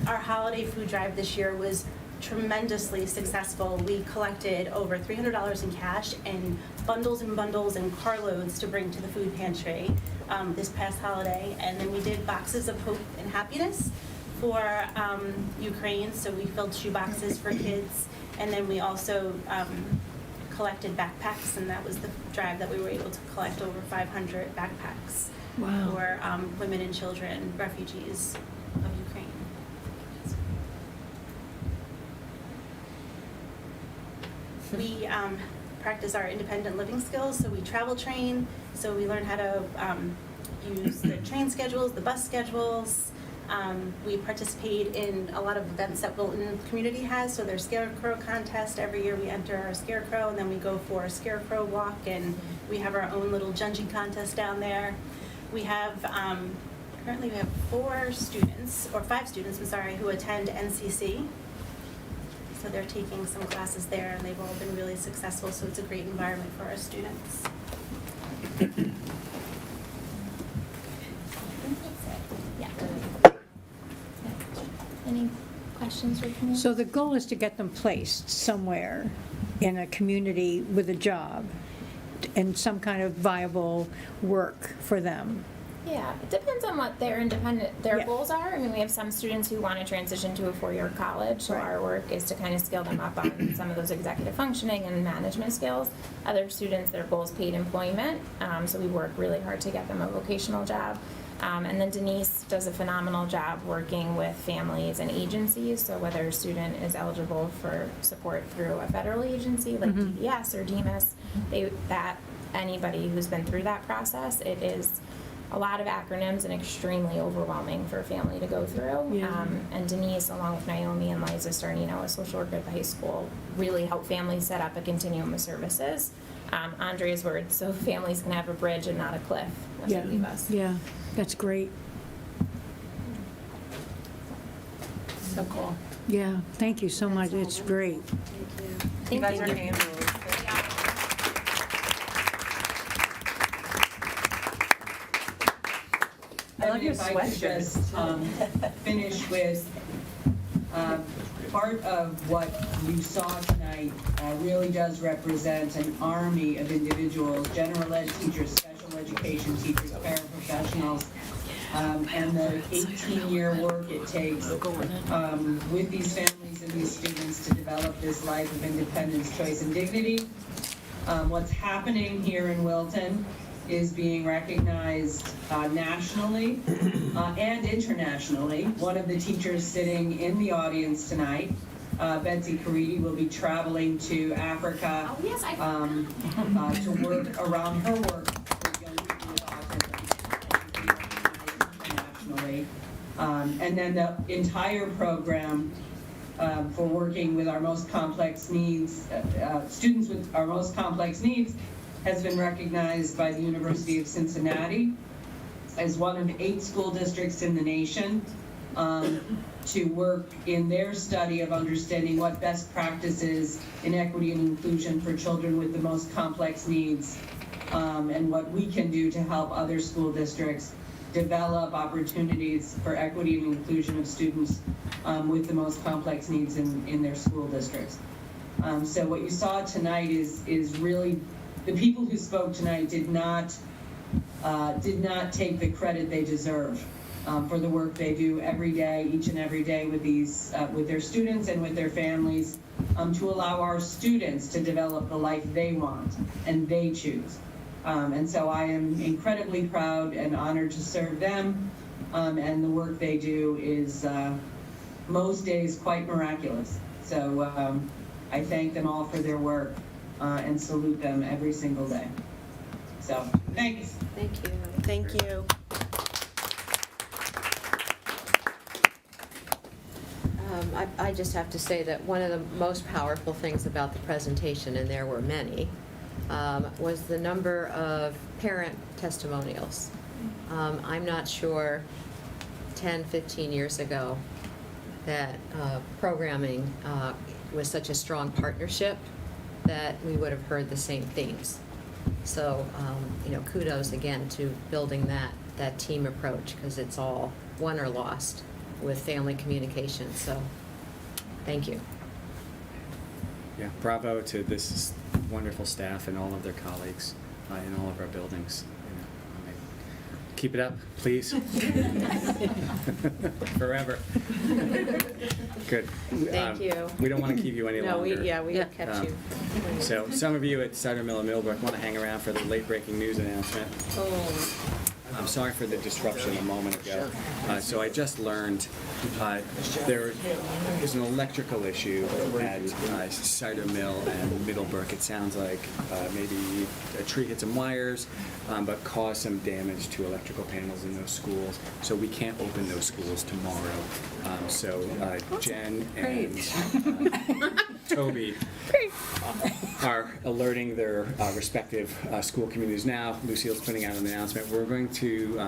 Our holiday food drive this year was tremendously successful. We collected over $300 in cash and bundles and carloads to bring to the food pantry this past holiday. And then we did boxes of hope and happiness for Ukraine, so we filled shoe boxes for kids, and then we also collected backpacks, and that was the drive that we were able to collect over 500 backpacks for women and children, refugees of Ukraine. We practice our independent living skills, so we travel train, so we learn how to use the train schedules, the bus schedules. We participate in a lot of events that Wilton community has, so there's scarecrow contest. Every year we enter our scarecrow, and then we go for a scarecrow walk, and we have our own little junging contest down there. We have, currently we have 5 students, who attend NCC. So they're taking some classes there, and they've all been really successful, so it's a great environment for our students. Any questions or comments? So the goal is to get them placed somewhere in a community with a job and some kind of viable work for them. Yeah, it depends on what their goals are. I mean, we have some students who want to transition to a 4-year college, so our work is to kind of skill them up on some of those executive functioning and management skills. Other students, their goal is paid employment, so we work really hard to get them a vocational job. And then Denise does a phenomenal job working with families and agencies, so whether a student is eligible for support through a federal agency like DDS or DEMIS, anybody who's been through that process, it is a lot of acronyms and extremely overwhelming for a family to go through. And Denise, along with Naomi and Liza Starnino, a social worker at the high school, really help families set up a continuum of services. Andrea's words, so families can have a bridge and not a cliff when they leave us. Yeah, that's great. So cool. Yeah, thank you so much. It's great. You guys are angels. I love your sweatshirt. Just finish with part of what you saw tonight really does represent an army of individuals, general ed teachers, special education teachers, paraprofessionals, and the 18-year work it takes with these families and these students to develop this life of independence, choice, and dignity. What's happening here in Wilton is being recognized nationally and internationally. One of the teachers sitting in the audience tonight, Betsy Caridi, will be traveling to Africa to work around her work with young people with autism internationally. And then the entire program for working with our most complex needs, students with our most complex needs, has been recognized by the University of Cincinnati as one of 8 school districts in the nation to work in their study of understanding what best practices in equity and inclusion for children with the most complex needs, and what we can do to help other school districts develop opportunities for equity and inclusion of students with the most complex needs in their school districts. So what you saw tonight is really, the people who spoke tonight did not take the credit they deserve for the work they do every day, each and every day with their students and with their families, to allow our students to develop the life they want and they choose. And so I am incredibly proud and honored to serve them, and the work they do is most days quite miraculous. So I thank them all for their work. And salute them every single day. So, thanks. Thank you. Thank you. I just have to say that one of the most powerful things about the presentation, and there were many, was the number of parent testimonials. I'm not sure 10, 15 years ago that programming was such a strong partnership that we would have heard the same themes. So, kudos again to building that team approach, because it's all won or lost with family communication. So, thank you. Yeah, bravo to this wonderful staff and all of their colleagues in all of our buildings. Keep it up, please. Forever. Good. Thank you. We don't want to keep you any longer. We kept you. So some of you at Cider Mill and Middlebrook want to hang around for the late breaking news announcement. Oh. I'm sorry for the disruption a moment ago. So I just learned there is an electrical issue at Cider Mill and Middlebrook. It sounds like maybe a tree hit some wires, but caused some damage to electrical panels in those schools. So we can't open those schools tomorrow. So Jen and Toby are alerting their respective school communities now. Lucille's putting out an announcement. We're going to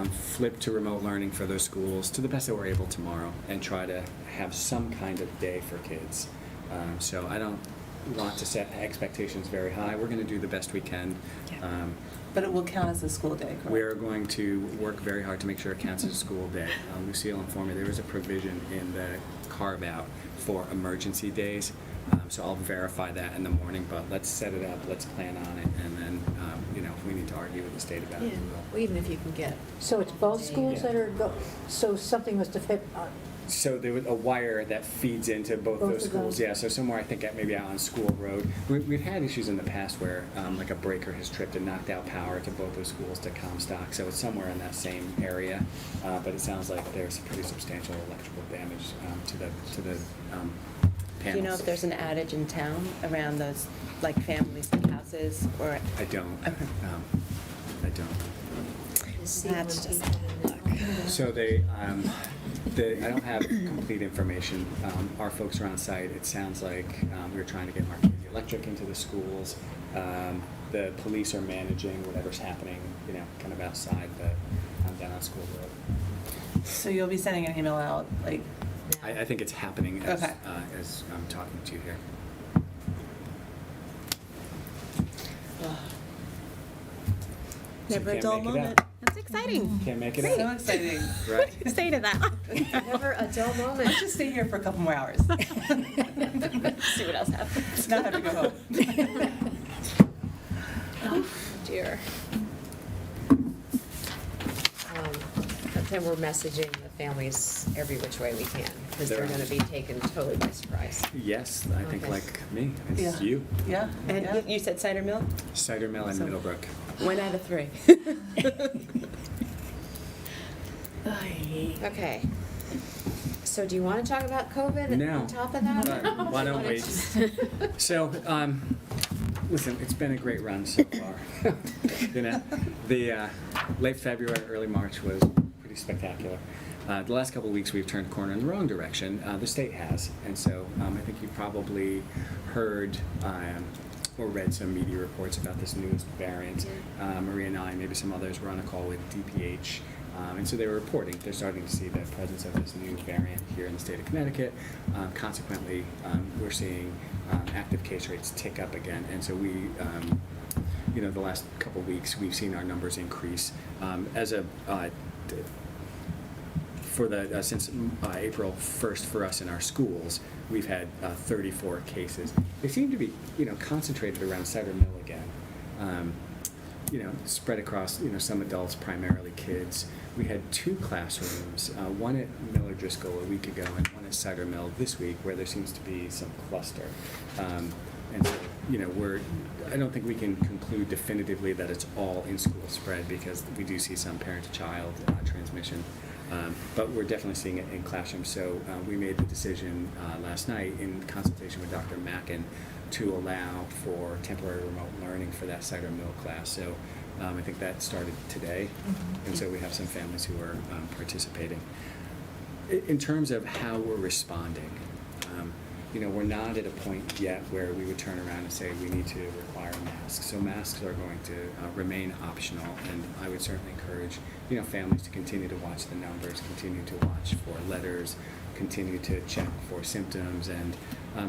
flip to remote learning for those schools to the best that we're able tomorrow and try to have some kind of day for kids. So I don't want to set expectations very high. We're going to do the best we can. But it will count as a school day, correct? We're going to work very hard to make sure it counts as a school day. Lucille informed me there is a provision in the carve-out for emergency days. So I'll verify that in the morning, but let's set it up, let's plan on it, and then, if we need to argue with the state about it, we will. Well, even if you can get. So it's both schools that are, so something must have hit, So there was a wire that feeds into both those of schools. those. Yeah, so somewhere I think maybe out on School Road. We've had issues in the past where like a breaker has tripped and knocked out power to both those schools to Comstock. So it's somewhere in that same area. But it sounds like there's pretty substantial electrical damage to the panels. Do you know if there's an adage in town around those, like, families and houses, or? I don't. Okay. I don't. That's just. So I don't have complete information. Our folks are on site. It sounds like we're trying to get Marquis Electric into the schools. The police are managing whatever's happening, kind of outside down on School Road. So you'll be sending an email out, like, I think it's happening as Okay. as I'm talking to you here. Never a Can't dull make it moment. up. That's exciting. Can't make it so up. exciting. Right. Say to that. Never a dull moment. Let's just stay here for a couple more hours. See what else happens. Not have to go home. Oh, dear. But then we're messaging the families every which way we can, because they're going to be taken totally by surprise. Yes, I think Okay. like me. It's Yeah. you. Yeah. And yeah. you said Cider Mill? Cider Mill and Middlebrook. 1 out of 3. Okay. So do you want to talk about COVID No. on top of that? Why don't we? So, listen, it's been a great run so far. The late February, early March was pretty spectacular. The last couple of weeks we've turned a corner in the wrong direction. The state has, and so I think you've probably heard or read some media reports about this newest variant. Maria and I, maybe some others, were on a call with DPH. And so they were reporting they're starting to see the presence of this new variant here in the state of Connecticut. Consequently, we're seeing active case rates tick up again. And so we, the last couple of weeks, we've seen our numbers increase. Since April 1st for us in our schools, we've had 34 cases. They seem to be, concentrated around Cider Mill again. Spread across, some adults, primarily kids. We had 2 classrooms, one at Miller Driscoll a week ago and one at Cider Mill this week, where there seems to be some cluster. And so, I don't think we can conclude definitively that it's all in-school spread, because we do see some parent-to-child transmission. But we're definitely seeing it in classrooms. So we made the decision last night in consultation with Dr. Mackin to allow for temporary remote learning for that Cider Mill class. So I think that started today, and so we have some families who are participating. In terms of how we're responding, we're not at a point yet where we would turn around and say we need to require masks. So masks are going to remain optional, and I would certainly encourage families to continue to watch the numbers, continue to watch for letters, continue to check for symptoms and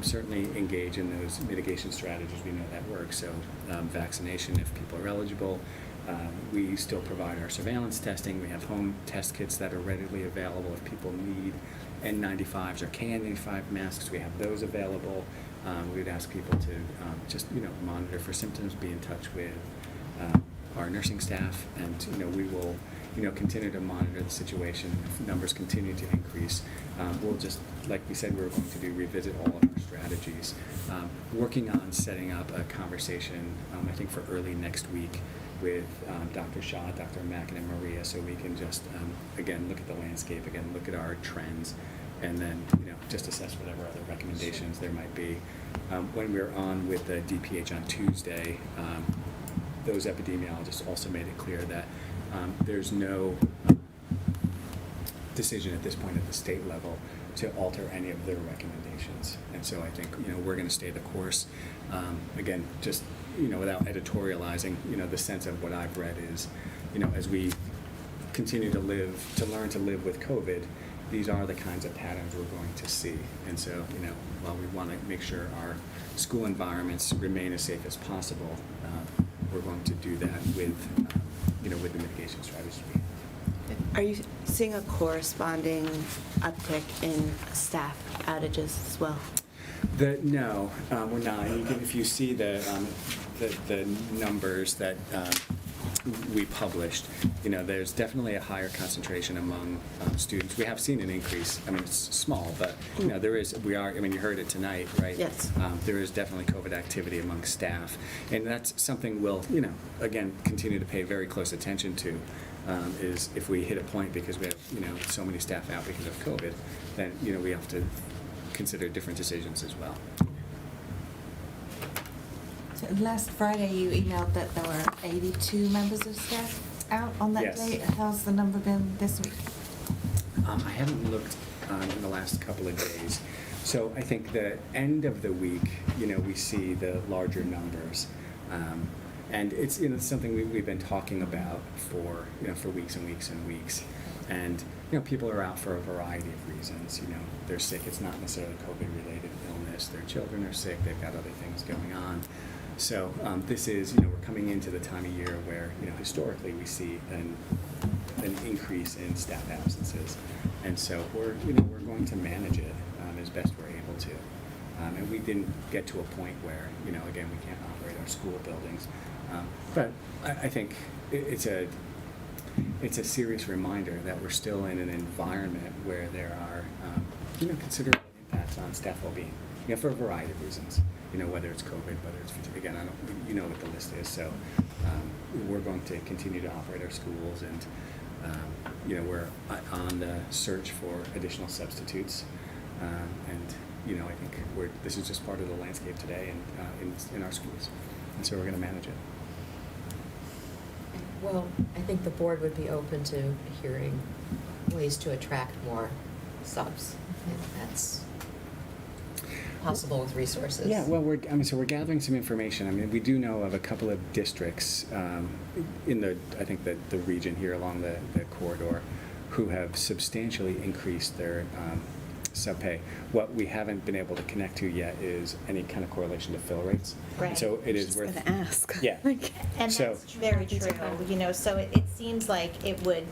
certainly engage in those mitigation strategies. We know that works. So vaccination if people are eligible. We still provide our surveillance testing. We have home test kits that are readily available if people need N95s or KN95 masks. We have those available. We would ask people to just monitor for symptoms, be in touch with our nursing staff, and we will continue to monitor the situation. If numbers continue to increase, we'll just, like we said we were going to do, revisit all of our strategies. Working on setting up a conversation, I think for early next week with Dr. Shaw, Dr. Mackin, and Maria, so we can just, again, look at the landscape, again, look at our trends, and then, just assess whatever other recommendations there might be. When we were on with the DPH on Tuesday, those epidemiologists also made it clear that there's no decision at this point at the state level to alter any of their recommendations. And so I think, we're going to stay the course. Again, just, without editorializing, the sense of what I've read is, as we continue to learn to live with COVID, these are the kinds of patterns we're going to see. And so, while we want to make sure our school environments remain as safe as possible, we're going to do that with, with the mitigation strategies we have. Are you seeing a corresponding uptick in staff outages as well? No, we're not. And if you see the numbers that we published, there's definitely a higher concentration among students. We have seen an increase. I mean, it's small, but there is. You heard it tonight, right? Yes. There is definitely COVID activity among staff, and that's something we'll, again, continue to pay very close attention to. Is if we hit a point because we have, so many staff out because of COVID, then we have to consider different decisions as well. So last Friday, you emailed that there were 82 members of staff out on that Yes. day. How's the number been this week? I haven't looked in the last couple of days. So I think the end of the week, we see the larger numbers. And it's something we've been talking about for weeks and weeks and weeks. And people are out for a variety of reasons. They're sick. It's not necessarily COVID-related illness. Their children are sick. They've got other things going on. So this is we're coming into the time of year where historically we see an increase in staff absences, and so we're going to manage it as best we're able to. And we didn't get to a point where again we can't operate our school buildings. But I think it's a serious reminder that we're still in an environment where there are considerable impacts on staff well-being, for a variety of reasons. Whether it's COVID, whether it's fatigue. Again, what the list is. So we're going to continue to operate our schools, and we're on the search for additional substitutes, and I think this is just part of the landscape today and in our schools, and so we're going to manage it. Well, I think the board would be open to hearing ways to attract more subs, if that's possible with resources. Yeah, well, we're gathering some information. We do know of a couple of districts in the region here along the corridor who have substantially increased their sub-pay. What we haven't been able to connect to yet is any kind of correlation to fill rates. Right. So it is worth. Just gonna ask. Yeah. And So- that's very true, so it seems like it would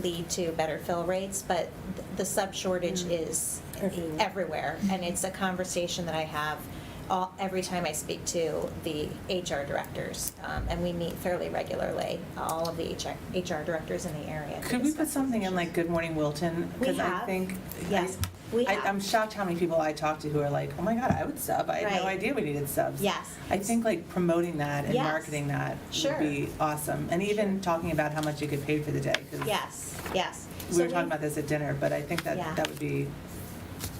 lead to better fill rates, but the sub shortage is everywhere, and it's a conversation that I have every time I speak to the HR directors, and we meet fairly regularly, all of the HR directors in the area. Could we put something in like Good Morning Wilton? We Because I have. think, Yes, we have. I'm shocked how many people I talk to who are like, oh my God, I would sub. I had no Right. idea we needed subs. Yes. I think like promoting that and Yes. marketing that Sure. would be awesome. And even talking about how much you get paid for the day. 'Cause Yes. we were talking about this at dinner, but I think that Yeah. that would be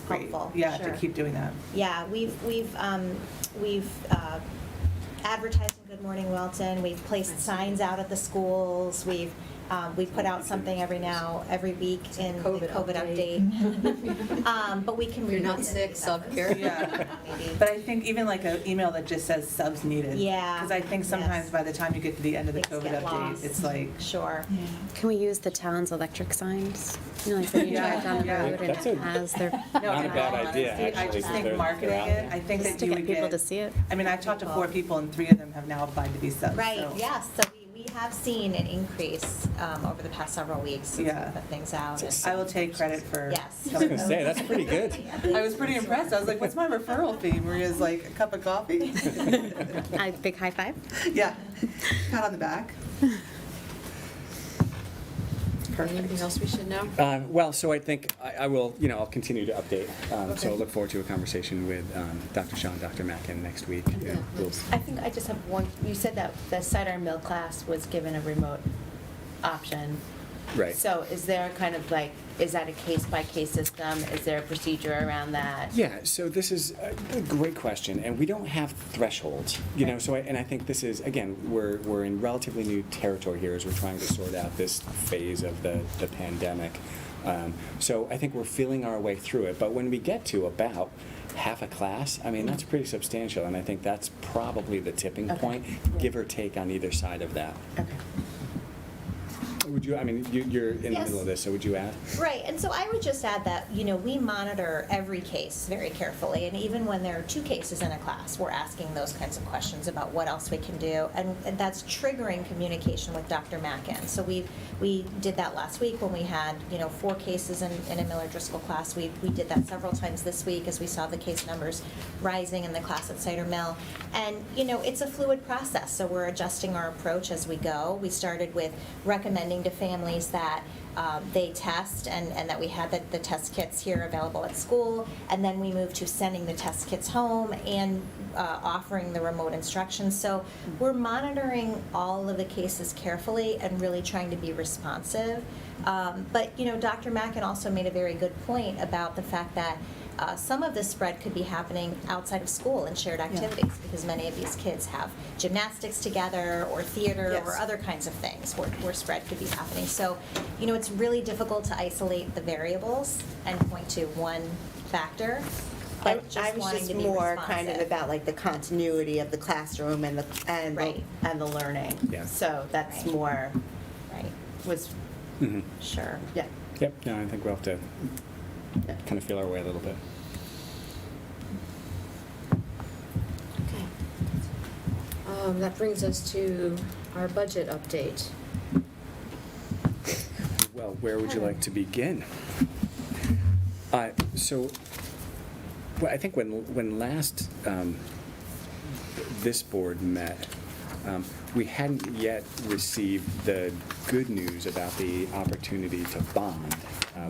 great. Helpful, Yeah, sure. to keep doing that. Yeah, we've advertised in Good Morning Wilton. We've placed signs out at the schools. We've We put out something every week in the COVID COVID update. But we can. You're not revisit sick, these self-care. Yeah. maybe. But I think even like an email that just says subs needed. Yeah. Because I think sometimes Yes. by the time you get to the end of the Things COVID get update, lost. it's like. Sure. Can we use the town's electric signs? You know, like when you drive down the Yeah. road and That's it a- has their. No, Not a in bad all idea, honesty, I actually, just because think they're marketing out it, there. I think Just that to you get would people get. to see it. I mean, I've talked to 4 people and 3 of them have now applied to be subs. Right, so- yes, so we have seen an increase over the past several weeks since we Yeah. put things out. and- I will take credit for. Yes. I was gonna say, that's pretty good. I was pretty impressed. I was like, what's my referral fee? Maria's like, a cup of coffee? A big high five. Yeah. Pat on the back. Anything else we should know? Well, so I think I will, I'll continue to update. So I look forward to a conversation with Dr. Shaw and Dr. Mackin next week. We'll- I think I just have one, you said that the cider mill class was given a remote option. Right. So is there kind of like, is that a case-by-case system? Is there a procedure around that? Yeah, so this is a great question, and we don't have thresholds, So I think this is, again, we're in relatively new territory here as we're trying to sort out this phase of the pandemic. So I think we're feeling our way through it, but when we get to about half a class, I mean, that's pretty substantial, and I think that's probably the tipping point, give or take on either side of that. Okay. Would you, you're in the Yes. middle of this, so would you add? Right, and so I would just add that, we monitor every case very carefully, and even when there are 2 cases in a class, we're asking those kinds of questions about what else we can do, and that's triggering communication with Dr. Mackin. So we did that last week when we had, 4 cases in a Miller Driscoll class. We did that several times this week as we saw the case numbers rising in the class at Cider Mill. And, it's a fluid process, so we're adjusting our approach as we go. We started with recommending to families that they test and that we had the test kits here available at school, and then we moved to sending the test kits home and offering the remote instruction. So we're monitoring all of the cases carefully and really trying to be responsive. But Dr. Mackin also made a very good point about the fact that some of this spread could be happening outside of school in shared activities, because many of these kids have gymnastics together or theater Yes. or other kinds of things where spread could be happening. So, it's really difficult to isolate the variables and point to one factor, but just I was wanting just to be more responsive. kind of about like the continuity of the classroom and Right. the learning. Yeah. So that's Right. more, Right, was, Mhm. sure. yeah. Yep, no, I think we'll have to kind of feel our way a little bit. Okay. That brings us to our budget update. Well, where would you like to begin? I think when last this board met, we hadn't yet received the good news about the opportunity to bond,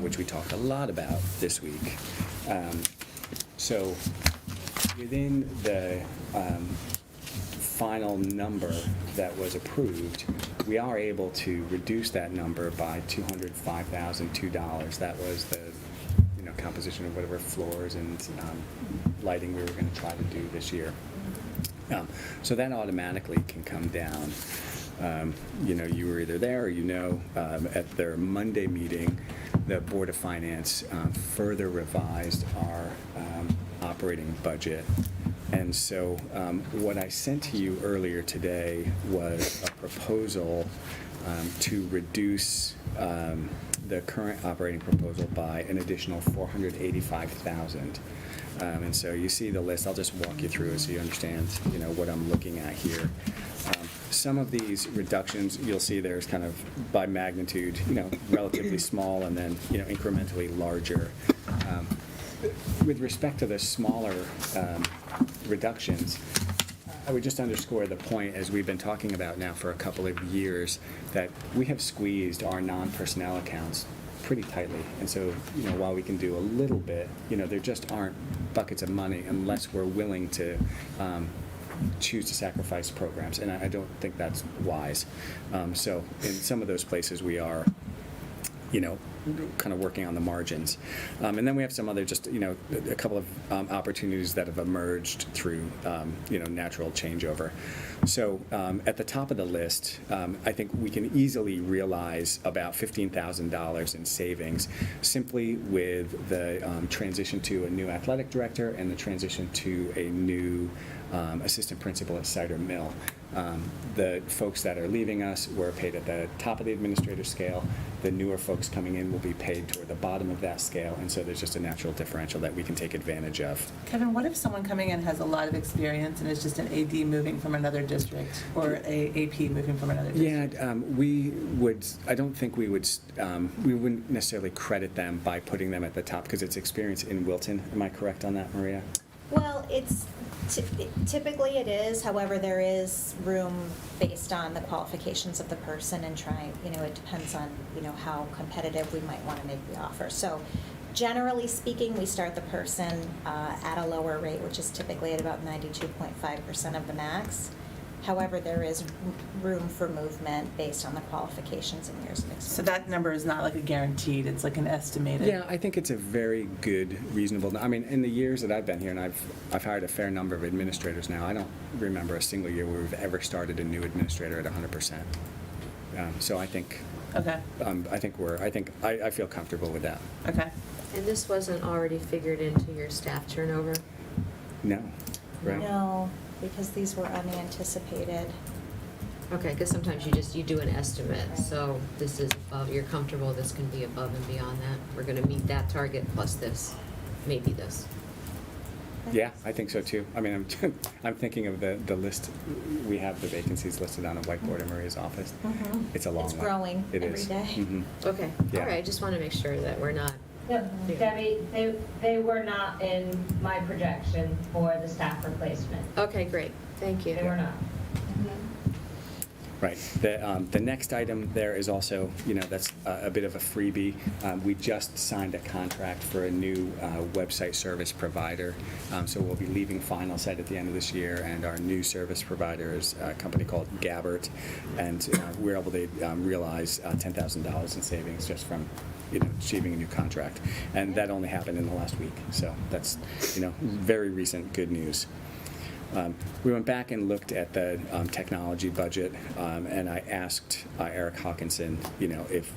which we talked a lot about this week. So within the final number that was approved, we are able to reduce that number by $205,002. That was the composition of whatever floors and lighting we were going to try to do this year. So that automatically can come down. You were either there or at their Monday meeting, the Board of Finance further revised our operating budget. And so what I sent to you earlier today was a proposal to reduce the current operating proposal by an additional $485,000. And so you see the list. I'll just walk you through it so you understand, what I'm looking at here. Some of these reductions, you'll see there's kind of by magnitude, relatively small and then, incrementally larger. With respect to the smaller reductions, I would just underscore the point, as we've been talking about now for a couple of years, that we have squeezed our non-personnel accounts pretty tightly. And so, while we can do a little bit, there just aren't buckets of money unless we're willing to choose to sacrifice programs. And I don't think that's wise. So in some of those places we are, kind of working on the margins. And then we have some other just, a couple of opportunities that have emerged through, natural changeover. So at the top of the list, I think we can easily realize about $15,000 in savings simply with the transition to a new athletic director and the transition to a new assistant principal at Cider Mill. The folks that are leaving us were paid at the top of the administrative scale. The newer folks coming in will be paid toward the bottom of that scale, and so there's just a natural differential that we can take advantage of. Kevin, what if someone coming in has a lot of experience and is just an AD moving from another district or a AP moving from another district? Yeah, I don't think we wouldn't necessarily credit them by putting them at the top because it's experience in Wilton. Am I correct on that, Maria? Well, it's typically it is. However, there is room based on the qualifications of the person and trying. It depends on how competitive we might want to make the offer. So, generally speaking, we start the person at a lower rate, which is typically at about 92.5% of the max. However, there is room for movement based on the qualifications and years of experience. So that number is not like a guaranteed, it's like an estimated. Yeah, I think it's a very good, reasonable, in the years that I've been here, and I've hired a fair number of administrators now, I don't remember a single year where we've ever started a new administrator at 100%. So I think, okay. I feel comfortable with that. Okay. And this wasn't already figured into your staff turnover? No, right? No, because these were unanticipated. Okay, because sometimes you do an estimate, so this is above, you're comfortable this can be above and beyond that? We're going to meet that target plus this, maybe this. Yeah, I think so too. I'm thinking of the list. We have the vacancies listed on a whiteboard in Maria's office. Mm-hmm. It's a long one. It's growing It every is. day. Mm-hmm. Okay, Yeah. all right, I just want to make sure that we're not. Debbie, they were not in my projection for the staff replacement. Okay, great, thank you. They were not. Right. The next item there is also, that's a bit of a freebie. We just signed a contract for a new website service provider. So we'll be leaving Final Set at the end of this year, and our new service provider is a company called Gabbert. And we're able to realize $10,000 in savings just from achieving a new contract. And that only happened in the last week. So that's, very recent good news. We went back and looked at the technology budget, and I asked Eric Hawkinson, if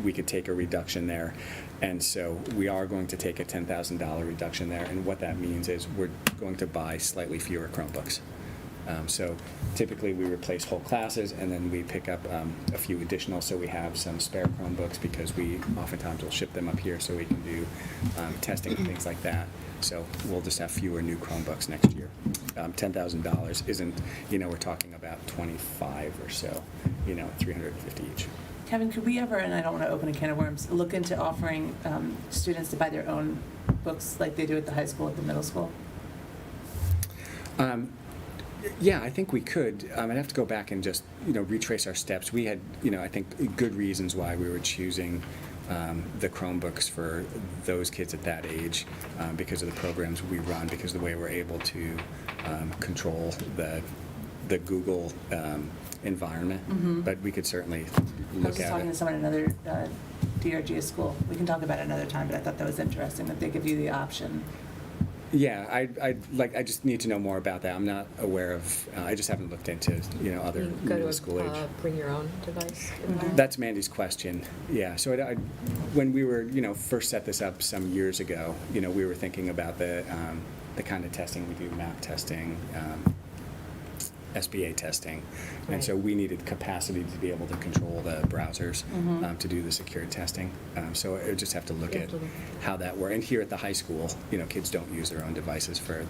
we could take a reduction there. And so we are going to take a $10,000 reduction there, and what that means is we're going to buy slightly fewer Chromebooks. So typically we replace whole classes, and then we pick up a few additional, so we have some spare Chromebooks because we oftentimes will ship them up here so we can do testing and things like that. So we'll just have fewer new Chromebooks next year. $10,000 isn't, we're talking about 25 or so, 350 each. Kevin, could we ever, and I don't want to open a can of worms, look into offering students to buy their own books like they do at the high school, at the middle school? Yeah, I think we could. I'd have to go back and just, retrace our steps. We had, I think, good reasons why we were choosing the Chromebooks for those kids at that age because of the programs we run, because of the way we're able to control the Google environment. Mm-hmm. But we could certainly look at it. I was just talking to someone at another DRGS school. We can talk about it another time, but I thought that was interesting that they give you the option. Yeah, I just need to know more about that. I'm not aware of. I just haven't looked into other middle school age. Bring your own device. Mm-hmm. That's Mandy's question. Yeah. So when we were first set this up some years ago, we were thinking about the kind of testing we do, map testing, SBA testing, Right. And so we needed capacity to be able to control the browsers to do the secured testing. So I just have to look at how that works. And here at the high school, kids don't use their own devices for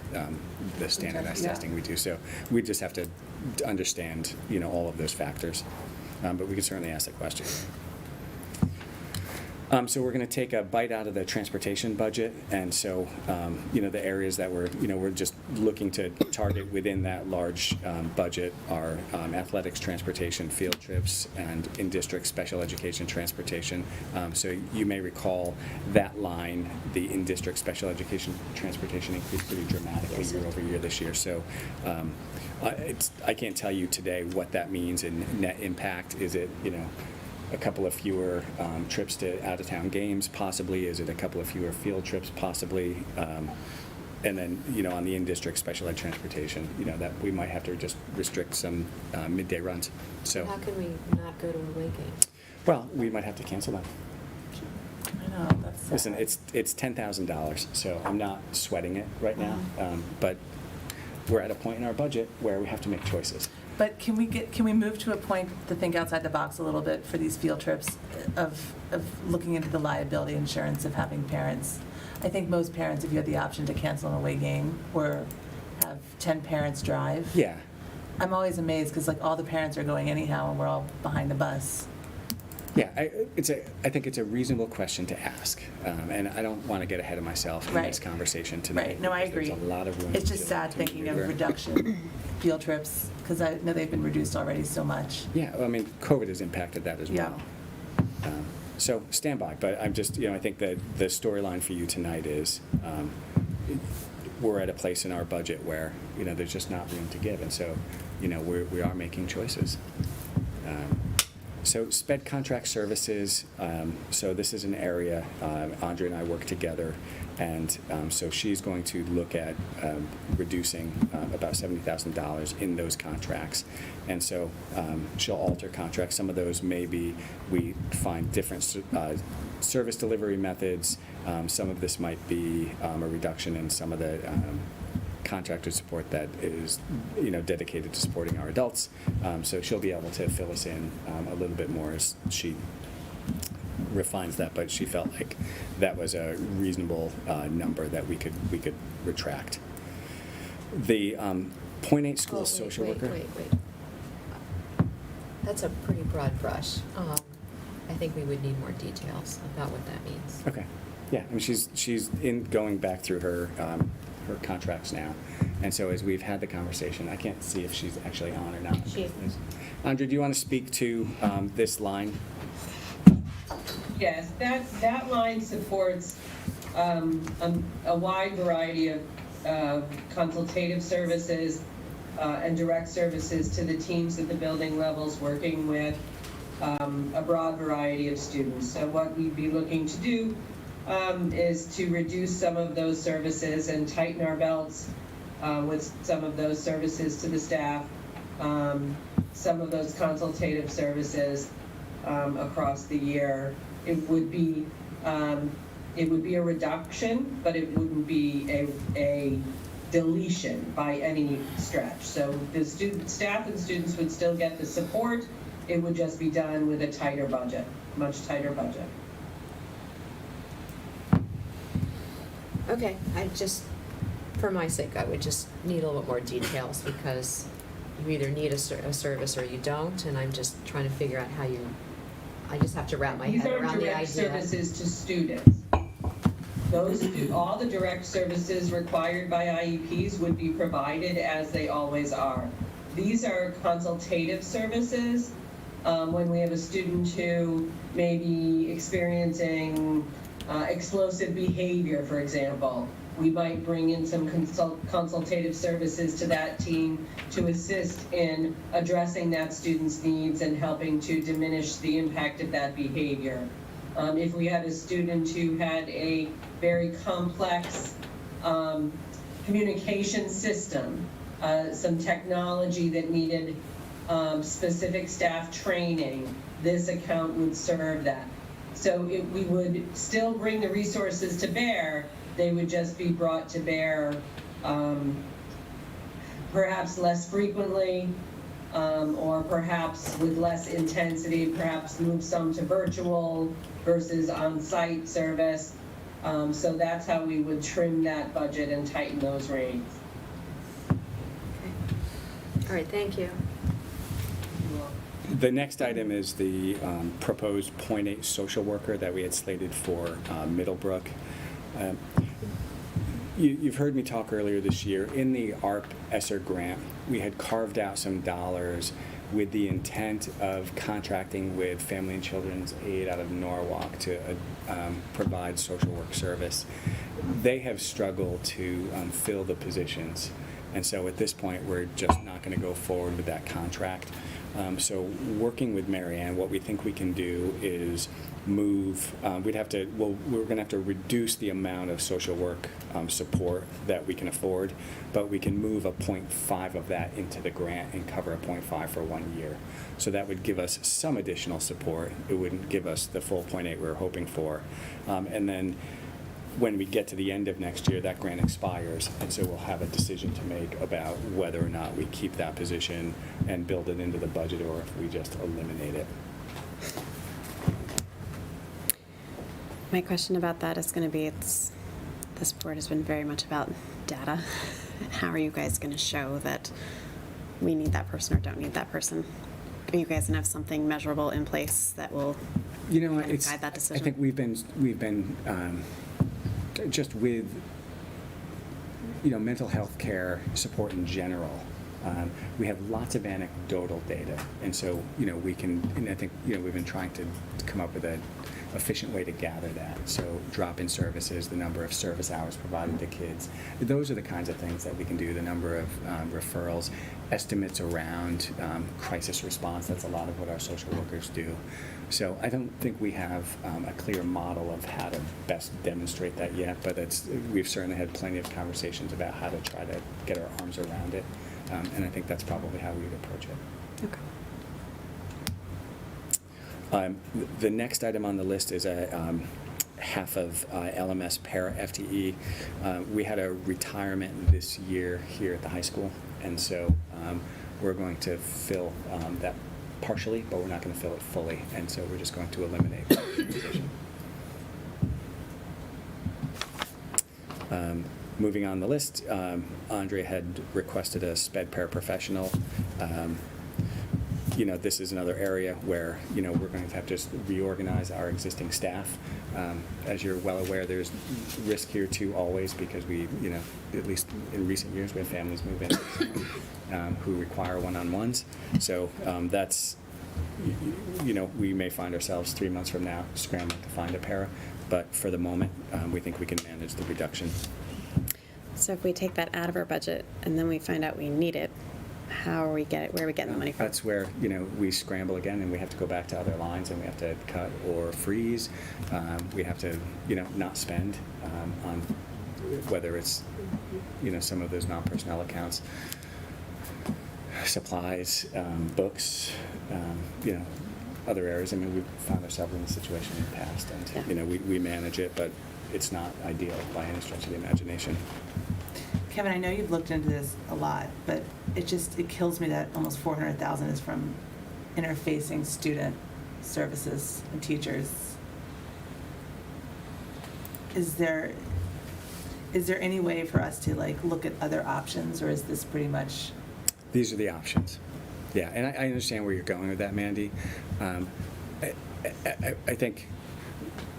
the standardized testing we do. So we just have to understand, all of those factors. But we can certainly ask the question. So we're going to take a bite out of the transportation budget, and so the areas that we're just looking to target within that large budget are athletics transportation, field trips, and in-district special education transportation. So you may recall that line, the in-district special education transportation increased pretty dramatically year over year this year. So I can't tell you today what that means in net impact. Is it a couple of fewer trips to out-of-town games, possibly? Is it a couple of fewer field trips, possibly? And then, on the in-district special ed transportation, that we might have to just restrict some midday runs. So, How can we not go to away games? well, we might have to cancel them. I know, that's sad. Listen, it's $10,000, so I'm not sweating it right now. But we're at a point in our budget where we have to make choices. But can we move to a point to think outside the box a little bit for these field trips of looking into the liability insurance of having parents? I think most parents, if you had the option to cancel an away game or have 10 parents drive. Yeah. I'm always amazed because all the parents are going anyhow and we're all behind the bus. Yeah, I think it's a reasonable question to ask, and I don't want to get ahead of myself in this conversation tonight. Right, no, I because agree. There's a lot of room. It's just sad thinking of reduction, field trips, because I know they've been reduced already so much. Yeah, well, I mean, COVID has impacted that as well. Yeah. So stand by, but I'm just, I think that the storyline for you tonight is we're at a place in our budget where, there's just not room to give, and so, we are making choices. So SPED contract services, so this is an area, Andre and I work together, and so she's going to look at reducing about $70,000 in those contracts. And so she'll alter contracts. Some of those maybe we find different service delivery methods. Some of this might be a reduction in some of the contractor support that is, dedicated to supporting our adults. So she'll be able to fill us in a little bit more as she refines that, but she felt like that was a reasonable number that we could retract. The .8 school social worker. Wait. That's a pretty broad brush. I think we would need more details about what that means. Okay. Yeah, I mean, she's in going back through her contracts now, and so as we've had the conversation, I can't see if she's actually on or not. She is. Andre, do you want to speak to this line? Yes, that line supports a wide variety of consultative services and direct services to the teams at the building levels, working with a broad variety of students. So what we'd be looking to do is to reduce some of those services and tighten our belts with some of those services to the staff, some of those consultative services across the year. It would be a reduction, but it wouldn't be a deletion by any stretch. So the staff and students would still get the support. It would just be done with a tighter budget, much tighter budget. Okay, for my sake, I would just need a little bit more details because you either need a service or you don't, and I'm just trying to figure out how I just have to wrap my head around the idea. These are direct services to students. All the direct services required by IEPs would be provided as they always are. These are consultative services. When we have a student who may be experiencing explosive behavior, for example, we might bring in some consultative services to that team to assist in addressing that student's needs and helping to diminish the impact of that behavior. If we had a student who had a very complex communication system, some technology that needed specific staff training, this account would serve that. So we would still bring the resources to bear. They would just be brought to bear perhaps less frequently or perhaps with less intensity, perhaps move some to virtual versus on-site service. So that's how we would trim that budget and tighten those reins. All right, thank you. The next item is the proposed .8 social worker that we had slated for Middlebrook. You've heard me talk earlier this year. In the ARP ESSER grant, we had carved out some dollars with the intent of contracting with Family and Children's Aid out of Norwalk to provide social work service. They have struggled to fill the positions. And so at this point, we're just not going to go forward with that contract. So working with Mary Ann, what we think we can do is move, we're going to have to reduce the amount of social work support that we can afford, but we can move a 0.5 of that into the grant and cover a 0.5 for 1 year. So that would give us some additional support. It wouldn't give us the full 0.8 we were hoping for. And then when we get to the end of next year, that grant expires, and so we'll have a decision to make about whether or not we keep that position and build it into the budget, or if we just eliminate it. My question about that is going to be, this board has been very much about data. How are you guys going to show that we need that person or don't need that person? Are you guys going to have something measurable in place that will guide that decision? I think we've been just with mental health care support in general. We have lots of anecdotal data, and so we can. And I think we've been trying to come up with an efficient way to gather that. So drop-in services, the number of service hours provided to kids, those are the kinds of things that we can do. The number of referrals, estimates around crisis response. That's a lot of what our social workers do. So I don't think we have a clear model of how to best demonstrate that yet, but we've certainly had plenty of conversations about how to try to get our arms around it, and I think that's probably how we would approach it. Okay. The next item on the list is a half of LMS para FTE. We had a retirement this year here at the high school, and so we're going to fill that partially, but we're not going to fill it fully, and so we're just going to eliminate that position. Moving on the list, Andrea had requested a sped paraprofessional. This is another area where we're going to have to just reorganize our existing staff. As you're well aware, there's risk here too always, because we, at least in recent years, we have families move in who require one-on-ones. So that's, we may find ourselves 3 months from now scrambling to find a para, but for the moment, we think we can manage the reduction. So if we take that out of our budget and then we find out we need it, where are we getting the money from? That's where, we scramble again, and we have to go back to other lines, and we have to cut or freeze. We have to, not spend on whether it's, some of those non-personnel accounts, supplies, books, other areas. I mean, we've found ourselves in this situation in the past, and, we manage it, but it's not ideal by any stretch of the imagination. Kevin, I know you've looked into this a lot, but it kills me that almost $400,000 is from interfacing student services and teachers. Is there any way for us to look at other options, or is this pretty much? These are the options. Yeah, and I understand where you're going with that, Mandy. I think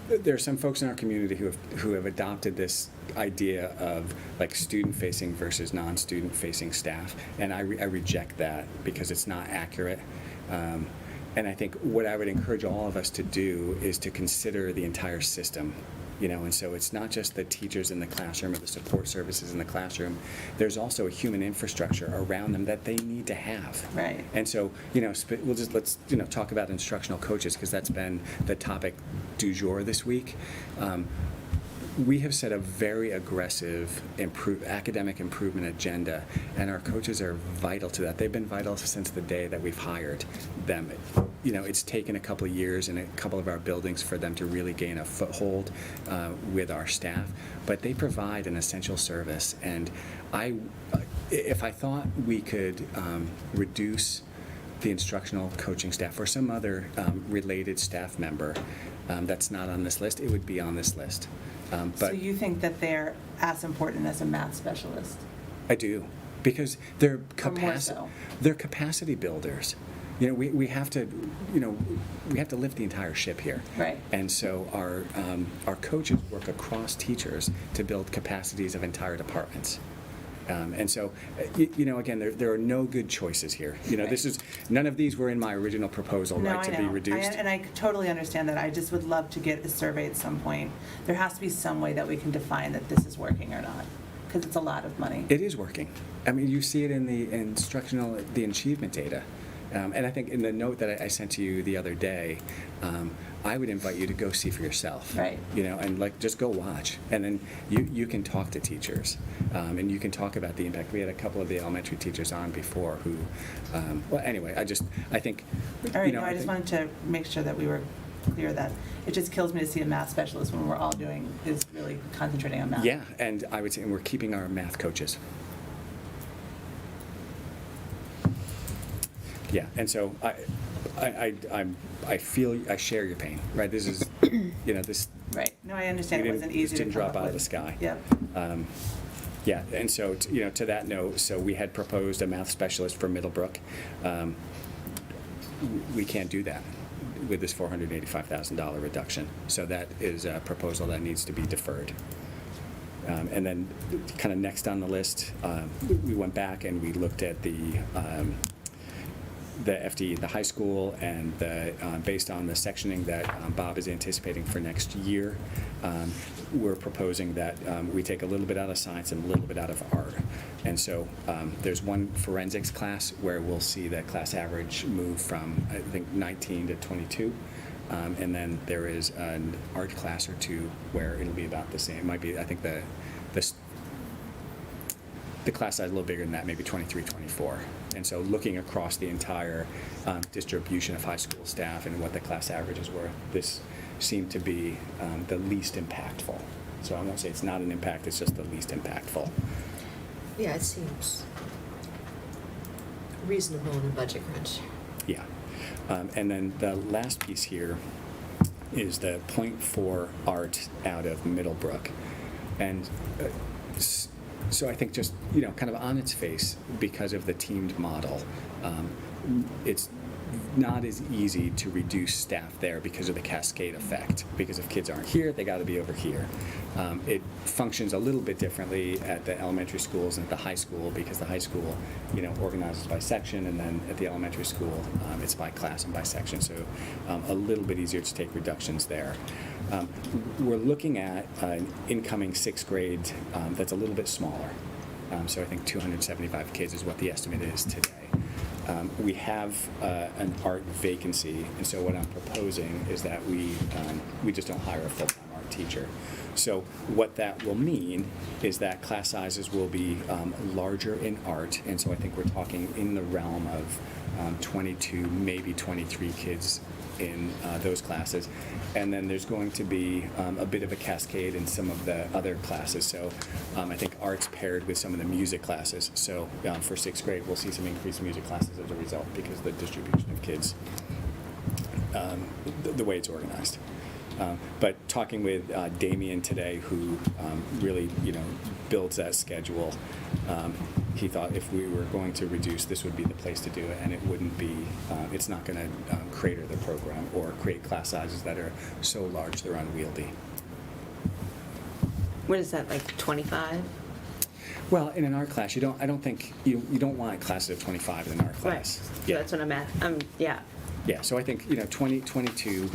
there are some folks in our community who have adopted this idea of student-facing versus non-student-facing staff, and I reject that because it's not accurate. And I think what I would encourage all of us to do is to consider the entire system. And so it's not just the teachers in the classroom or the support services in the classroom. There's also a human infrastructure around them that they need to have. Right. And so, let's talk about instructional coaches, because that's been the topic du jour this week. We have set a very aggressive academic improvement agenda, and our coaches are vital to that. They've been vital since the day that we've hired them. It's taken a couple of years in a couple of our buildings for them to really gain a foothold with our staff, but they provide an essential service. And if I thought we could reduce the instructional coaching staff or some other related staff member that's not on this list, it would be on this list. So you think that they're as important as a math specialist? I do, because they're more so. They're capacity builders. We have to lift the entire ship here. Right. And so our coaches work across teachers to build capacities of entire departments. And so, again, there are no good choices here. Right. None of these were in my original proposal, to be reduced. And I totally understand that. I just would love to get a survey at some point. There has to be some way that we can define that this is working or not. Because it's a lot of money. It is working. I mean, you see it in the achievement data. And I think in the note that I sent to you the other day, I would invite you to go see for yourself. Right. You know, and like just go watch, and then you can talk to teachers, and you can talk about the impact. We had a couple of the elementary teachers on before who, well, anyway, I think. All right, you know, no, I just wanted to make sure that we were clear that it just kills me to see a math specialist when we're all doing is really concentrating on math. Yeah, and I would say we're keeping our math coaches. Yeah, and so I feel I share your pain, right? This is, you know, this. Right. No, I understand it wasn't easy This didn't to come drop up out of with. the sky. Yep. Yeah, and so you know, to that note, so we had proposed a math specialist for Middlebrook. We can't do that with this $485,000 reduction. So that is a proposal that needs to be deferred. And then, kind of next on the list, we went back and we looked at the FTE, the high school, and based on the sectioning that Bob is anticipating for next year, we're proposing that we take a little bit out of science and a little bit out of art. And so there's one forensics class where we'll see that class average move from, I think, 19 to 22. And then there is an art class or two where it'll be about the same. It might be, I think, the class size a little bigger than that, maybe 23, 24. And so looking across the entire distribution of high school staff and what the class averages were, this seemed to be the least impactful. So I won't say it's not an impact, it's just the least impactful. Yeah, it seems reasonable in a budget crunch. Yeah. And then the last piece here is the .4 art out of Middlebrook. And so I think just, you know, kind of on its face, because of the teamed model, it's not as easy to reduce staff there because of the cascade effect. Because if kids aren't here, they got to be over here. It functions a little bit differently at the elementary schools and at the high school, because the high school, you know, organizes by section, and then at the elementary school, it's by class and by section. So a little bit easier to take reductions there. We're looking at an incoming sixth grade that's a little bit smaller. So I think 275 kids is what the estimate is today. We have an art vacancy, and so what I'm proposing is that we just don't hire a full-time art teacher. So what that will mean is that class sizes will be larger in art, and so I think we're talking in the realm of 22, maybe 23 kids in those classes. And then there's going to be a bit of a cascade in some of the other classes. So I think art's paired with some of the music classes. So for sixth grade, we'll see some increased music classes as a result, because of the distribution of kids, the way it's organized. But talking with Damien today, who really, you know, builds that schedule, he thought if we were going to reduce, this would be the place to do it, and it wouldn't be, it's not going to crater the program or create class sizes that are so large they're unwieldy. What is that, like 25? Well, in an art class, you don't want classes of 25 in an art class. Right. Yeah. That's what I'm at. Yeah. Yeah, so I think, you know, 22. 22.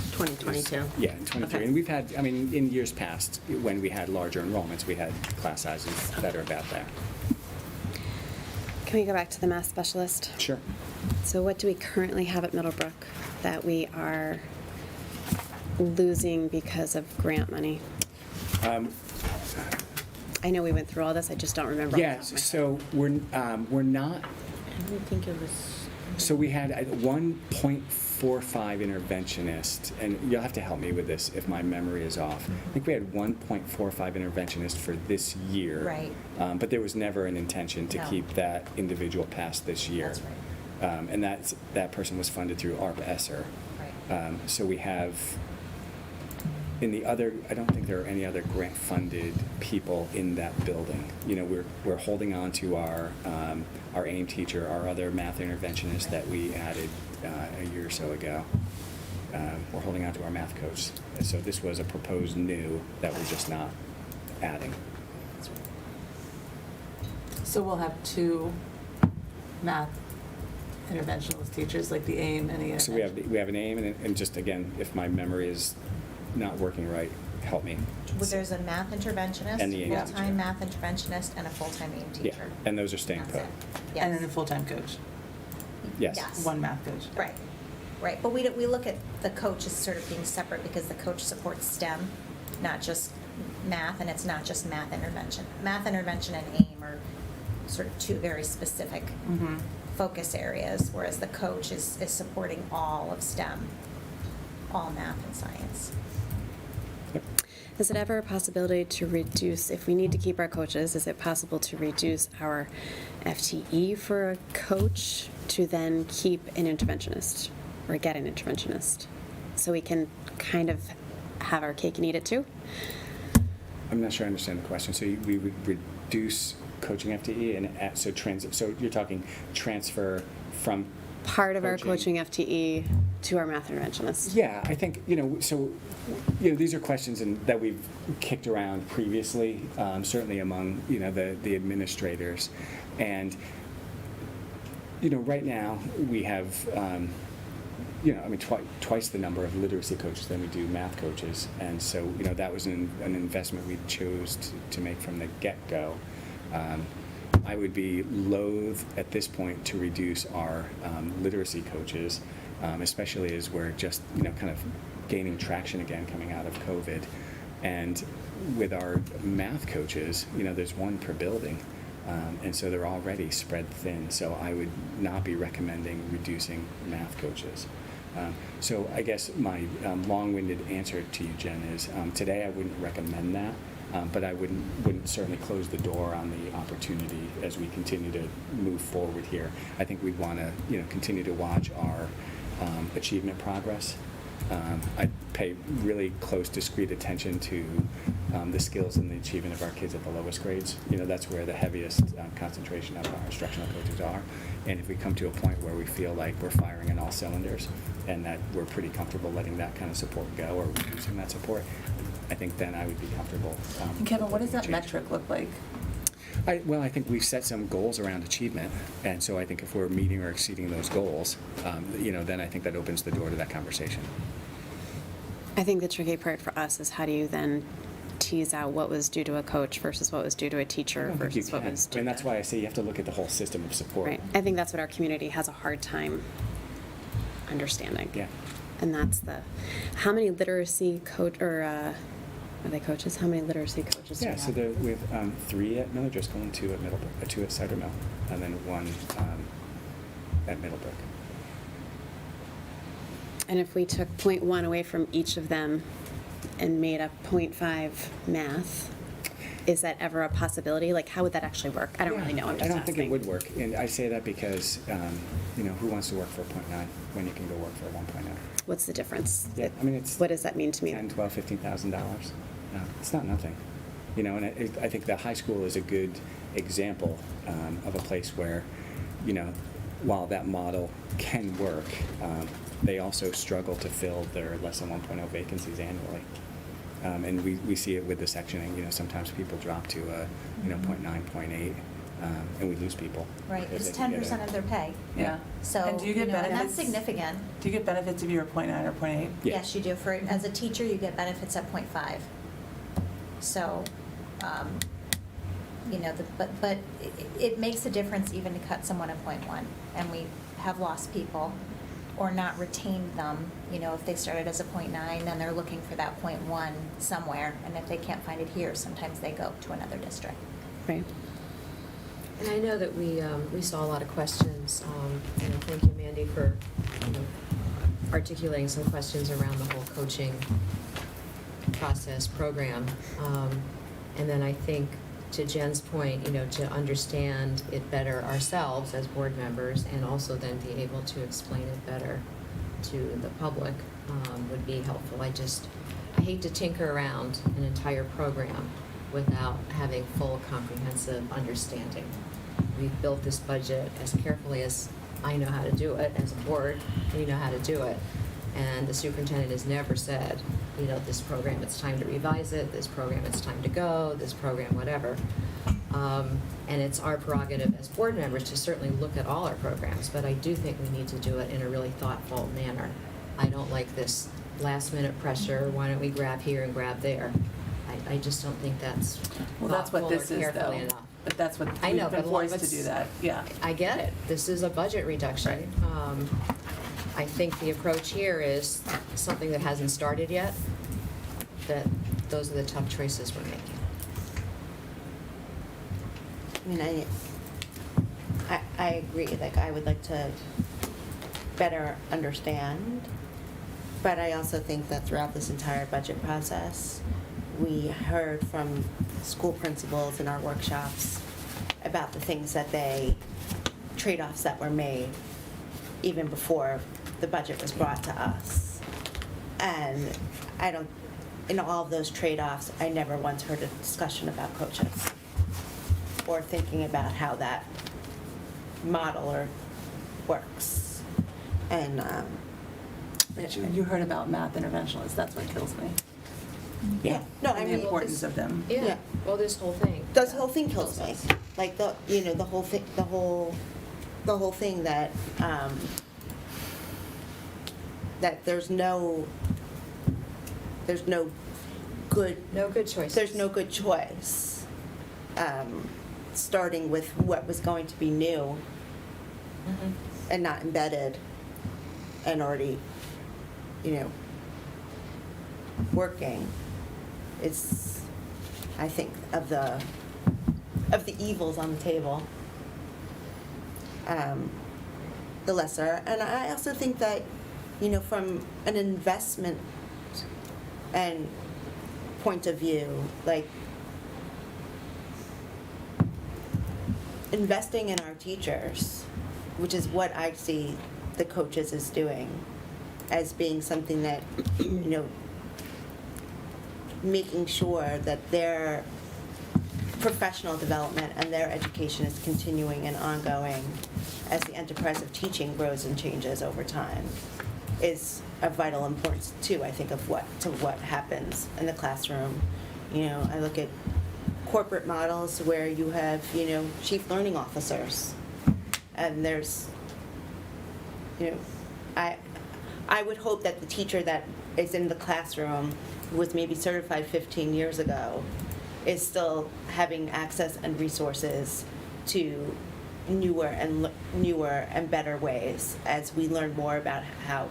Yeah, and 23. Okay. And we've had, I mean, in years past, when we had larger enrollments, we had class sizes that are about that. Can we go back to the math specialist? Sure. So what do we currently have at Middlebrook that we are losing because of grant money? I know we went through all this, I just don't remember. Yeah, so we're not. I don't think it was. So we had a 1.45 interventionist, and you'll have to help me with this if my memory is off. I think we had 1.45 interventionist for this year. Right. But there was never an intention to keep that individual past this year. That's right. And that person was funded through ARP-ESSER. Right. So we have, in the other, I don't think there are any other grant-funded people in that building. You know, we're holding on to our AIM teacher, our other math interventionist that we added a year or so ago. We're holding on to our math coach. So this was a proposed new that we're just not adding. So we'll have two math interventionalist teachers, like the AIM and the So we have an AIM, and just again, if my memory is not working right, help me. There's a math interventionist, And the English full-time math interventionist, and a full-time AIM Yeah, teacher. and those are staying That's put. it. And then Yes. a full-time coach, Yes. Yes. one math coach. Right, right. But we look at the coach as sort of being separate because the coach supports STEM, not just math, and it's not just math intervention. Math intervention and AIM are sort of two very specific Mm-hmm. focus areas, whereas the coach is supporting all of STEM, all math and science. Is it ever a possibility to reduce, if we need to keep our coaches, is it possible to reduce our FTE for a coach to then keep an interventionist or get an interventionist? So we can kind of have our cake and eat it too? I'm not sure I understand the question. So we would reduce coaching FTE and so you're talking transfer from Part of our coaching FTE to our math interventionist. Yeah, I think, these are questions that we've kicked around previously, certainly among, the administrators. And, right now, we have, twice the number of literacy coaches than we do math coaches. And so, that was an investment we chose to make from the get-go. I would be loath at this point to reduce our literacy coaches, especially as we're just kind of gaining traction again coming out of COVID. And with our math coaches, there's one per building, and so they're already spread thin. So I would not be recommending reducing math coaches. So I guess my long-winded answer to you, Jen, is today I wouldn't recommend that. But I wouldn't certainly close the door on the opportunity as we continue to move forward here. I think we'd want to, continue to watch our achievement progress. I pay really close, discrete attention to the skills and the achievement of our kids at the lowest grades. That's where the heaviest concentration of our instructional coaches are. And if we come to a point where we feel like we're firing on all cylinders and that we're pretty comfortable letting that kind of support go or reducing that support, I think then I would be comfortable. And Kevin, what does that change. metric look like? I think we've set some goals around achievement, and so I think if we're meeting or exceeding those goals, then I think that opens the door to that conversation. I think the tricky part for us is how do you then tease out what was due to a coach versus what was due to a teacher versus what was due that's why I say you have to look at the whole system of support. Right. I think that's what our community has a hard time understanding. Yeah. And that's how many literacy are they coaches? How many literacy coaches do we have? So we have 3 at Miller Driscoll and 2 at Middlebrook, 2 at Cider Mill, and then 1 at Middlebrook. And if we took 0.1 away from each of them and made up 0.5 math, is that ever a possibility? Like, how would that actually work? I don't really know. I'm just I don't asking. think it would work, and I say that because, who wants to work for a 0.9 when you can go work for a 1.0? What's the difference? Yeah, I mean, it's what does that mean to me? $10,000, $12,000, $15,000. It's not nothing, and I think the high school is a good example of a place where, while that model can work, they also struggle to fill their less than 1.0 vacancies annually. And we see it with the sectioning. Sometimes people drop to a 0.9, 0.8, and we lose people. Right, because it's they can 10% get of their pay. Yeah. So, And do you get and that's benefits? significant. Do you get benefits if you're a 0.9 or 0.8? Yeah. Yes, you do. As a teacher, you get benefits at 0.5. So, but it makes a difference even to cut someone at 0.1. And we have lost people or not retained them. If they started as a 0.9, then they're looking for that 0.1 somewhere. And if they can't find it here, sometimes they go to another district. Right. And I know that we saw a lot of questions, and thank you, Mandy, for articulating some questions around the whole coaching process program. And then I think, to Jen's point, to understand it better ourselves as board members, and also then be able to explain it better to the public would be helpful. I hate to tinker around an entire program without having full comprehensive understanding. We've built this budget as carefully as I know how to do it, as a board, we know how to do it. And the superintendent has never said, this program, it's time to revise it, this program, it's time to go, this program, whatever. And it's our prerogative as board members to certainly look at all our programs, but I do think we need to do it in a really thoughtful manner. I don't like this last minute pressure, why don't we grab here and grab there? I just don't think that's Well, that's what thoughtful or this is, carefully though. enough. But that's what, I know, we've been but forced to let's- do that, yeah. I get it. This is a budget reduction. I think the approach here is something that hasn't started yet, that those are the tough choices we're making. I mean, I agree, like, I would like to better understand, but I also think that throughout this entire budget process, we heard from school principals in our workshops about the things that trade-offs that were made even before the budget was brought to us. And in all of those trade-offs, I never once heard a discussion about coaches or thinking about how that model works. And You heard about math interventionalists, that's what kills me. yeah, no, I And mean the importance of them. Yeah, well, this whole thing. this whole thing kills me. Like the whole thing that that there's no good choice. There's no good choice. Starting with what was going to be new and not embedded and already, working. It's, I think, of the evils on the table, the lesser. And I also think that, from an investment and point of view, like, investing in our teachers, which is what I see the coaches as doing, as being something that, making sure that their professional development and their education is continuing and ongoing as the enterprise of teaching grows and changes over time, is of vital importance too, I think, of what happens in the classroom. I look at corporate models where you have, chief learning officers, and there's, I would hope that the teacher that is in the classroom, who was maybe certified 15 years ago, is still having access and resources to newer and better ways as we learn more about how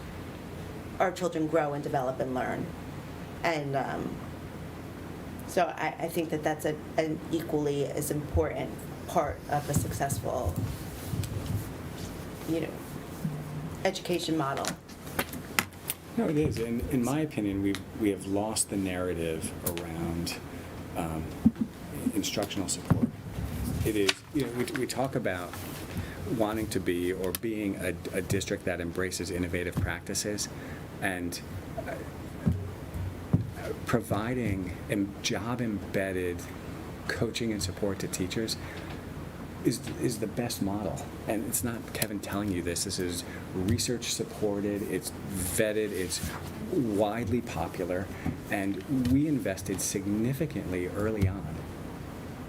our children grow and develop and learn. And so I think that that's an equally as important part of a successful, education model. No, it is. In my opinion, we have lost the narrative around instructional support. It is, we talk about wanting to be or being a district that embraces innovative practices, and providing job-embedded coaching and support to teachers is the best model. And it's not Kevin telling you this. This is research supported, it's vetted, it's widely popular, and we invested significantly early on.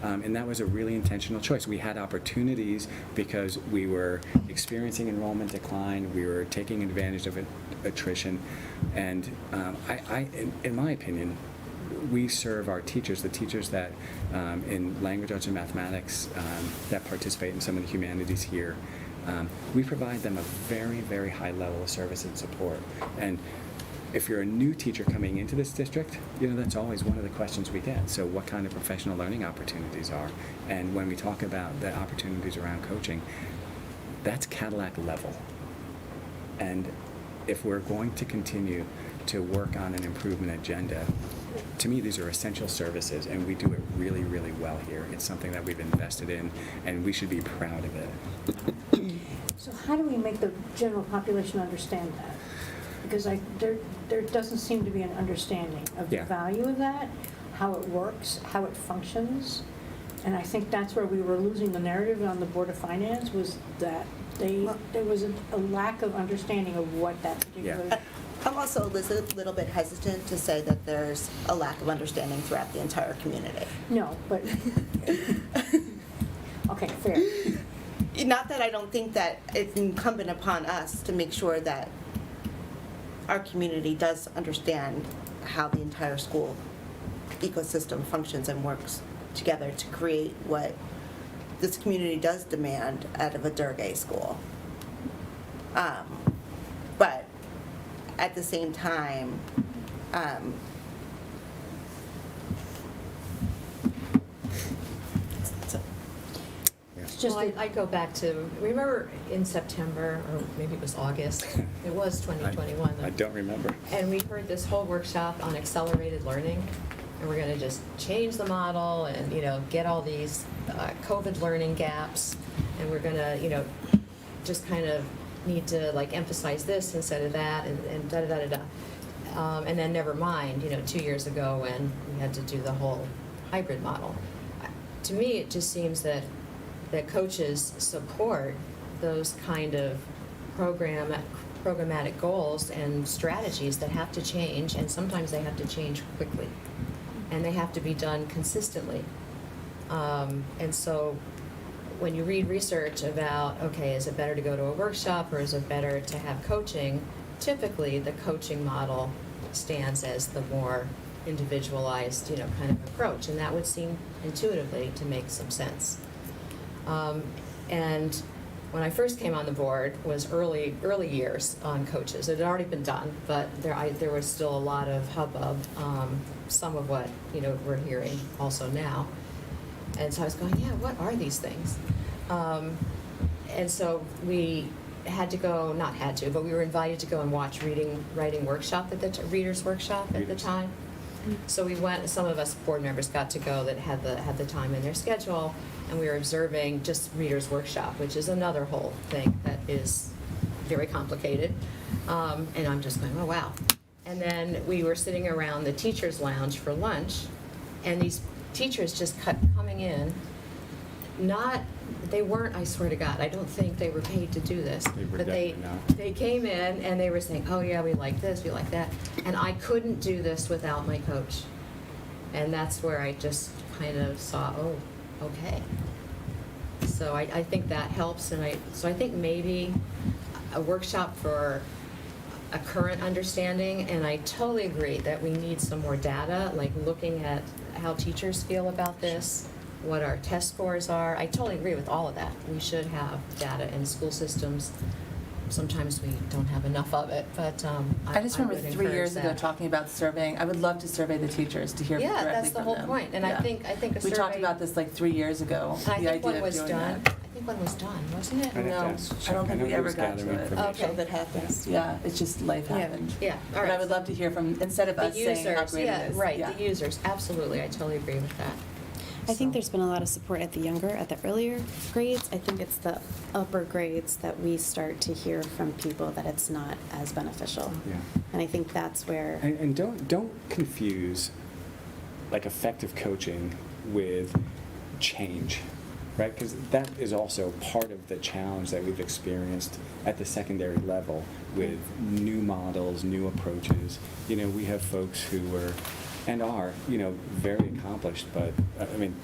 And that was a really intentional choice. We had opportunities because we were experiencing enrollment decline, we were taking advantage of attrition, and in my opinion, we serve our teachers, the teachers that in language arts and mathematics that participate in some of the humanities here. We provide them a very, very high level of service and support. And if you're a new teacher coming into this district, that's always one of the questions we get. So what kind of professional learning opportunities are? And when we talk about the opportunities around coaching, that's Cadillac level. And if we're going to continue to work on an improvement agenda, to me, these are essential services, and we do it really, really well here. It's something that we've invested in, and we should be proud of it. So how do we make the general population understand that? Because there doesn't seem to be an understanding of the value of that, how it works, how it functions. And I think that's where we were losing the narrative on the Board of Finance, was that there was a lack of understanding of what that particular... I'm also a little bit hesitant to say that there's a lack of understanding throughout the entire community. No, but... Okay, fair. Not that I don't think that it's incumbent upon us to make sure that our community does understand how the entire school ecosystem functions and works together to create what this community does demand out of a Durgay school. But at the same time, Well, I go back to, remember in September, or maybe it was August, it was 2021. I don't remember. And we heard this whole workshop on accelerated learning, and we're gonna just change the model and, get all these COVID learning gaps, and we're gonna, just kind of need to like emphasize this instead of that, and da-da-da-da-da. And then never mind, 2 years ago when we had to do the whole hybrid model. To me, it just seems that coaches support those kind of programmatic goals and strategies that have to change, and sometimes they have to change quickly, and they have to be done consistently. And so when you read research about, okay, is it better to go to a workshop or is it better to have coaching, typically the coaching model stands as the more individualized, kind of approach, and that would seem intuitively to make some sense. And when I first came on the board was early years on coaches. It had already been done, but there was still a lot of hubbub, some of what we're hearing also now. And so I was going, yeah, what are these things? And so we had to go, not had to, but we were invited to go and watch writing workshop readers workshop at the time. So we went, some of us board members got to go that had the time in their schedule, and we were observing just readers workshop, which is another whole thing that is very complicated. And I'm just going, oh wow. And then we were sitting around the teachers' lounge for lunch, and these teachers just kept coming in. They weren't, I swear to God, I don't think they were paid to do this. But they came in and they were saying, oh yeah, we like this, we like that. And I couldn't do this without my coach. And that's where I just kind of saw, oh, okay. So I think that helps, and so I think maybe a workshop for a current understanding, and I totally agree that we need some more data, like looking at how teachers feel about this, what our test scores are. I totally agree with all of that. We should have data in school systems. Sometimes we don't have enough of it, but I just remember would 3 years encourage ago that. talking about surveying. I would love to survey the teachers to hear directly from them. Yeah, that's the whole point. And Yeah. I think a survey. We talked about this like 3 years ago. And I the think one idea was of doing done. that. I think one was done, wasn't it? I'd have to No, ask I Chuck. don't think know we he ever was got gathering to it. information. Okay. that happens. Yeah, it's just life happened. Yeah, all But right. I would love to hear from, instead of The us saying how users, great yeah, it is. right, Yeah. the users, absolutely, I totally agree with that. I think there's been a lot of support at the earlier grades. I think it's the upper grades that we start to hear from people that it's not as beneficial. Yeah. And I think that's where. And don't confuse like effective coaching with change, right? Because that is also part of the challenge that we've experienced at the secondary level with new models, new approaches. We have folks who were and are, very accomplished, but I mean,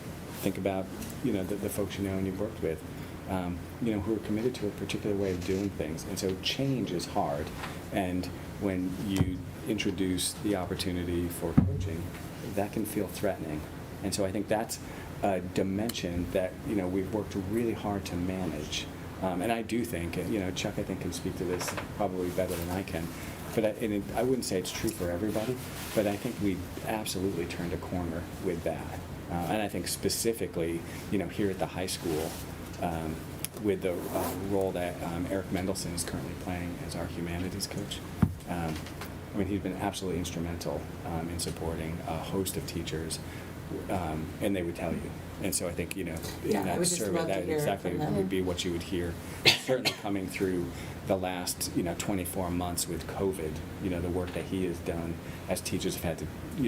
think about, the folks and you've worked with, who are committed to a particular way of doing things. And so change is hard. And when you introduce the opportunity for coaching, that can feel threatening. And so I think that's a dimension that, we've worked really hard to manage. And I do think, Chuck, I think, can speak to this probably better than I can. But I wouldn't say it's true for everybody, but I think we absolutely turned a corner with that. And I think specifically, here at the high school, with the role that Eric Mendelson is currently playing as our humanities coach. He's been absolutely instrumental in supporting a host of teachers, and they would tell you. And so I think, in I that would just survey, love to that hear exactly from them. would be what you would hear. Certainly coming through the last, 24 months with COVID, the work that he has done as teachers have had to,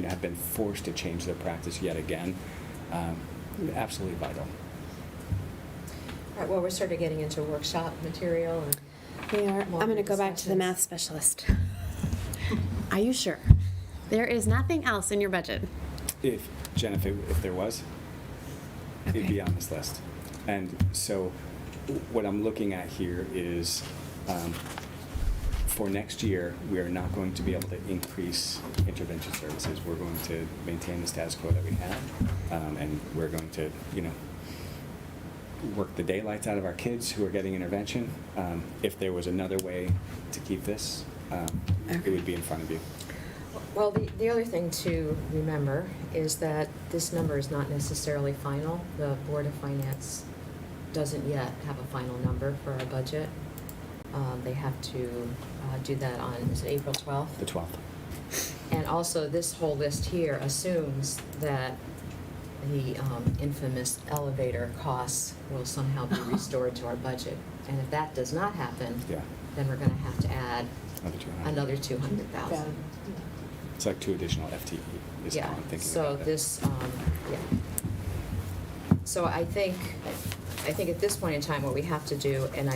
have been forced to change their practice yet again. Absolutely vital. All right, well, we're sort of getting into workshop material. We are. I'm going to go back to the math specialist. Are you sure? There is nothing else in your budget? Jennifer, if there was, it'd be on this list. And so what I'm looking at here is for next year, we are not going to be able to increase intervention services. We're going to maintain the status quo that we have, and we're going to, work the daylights out of our kids who are getting intervention. If there was another way to keep this, it would be in front of you. Well, the other thing to remember is that this number is not necessarily final. The Board of Finance doesn't yet have a final number for our budget. They have to do that on, is it April 12th? The 12th. And also, this whole list here assumes that the infamous elevator costs will somehow be restored to our budget. And if that does not happen, then we're going to have to add another 200,000. It's like 2 additional FTE is how I'm thinking so about it. this, So I think at this point in time, what we have to do, and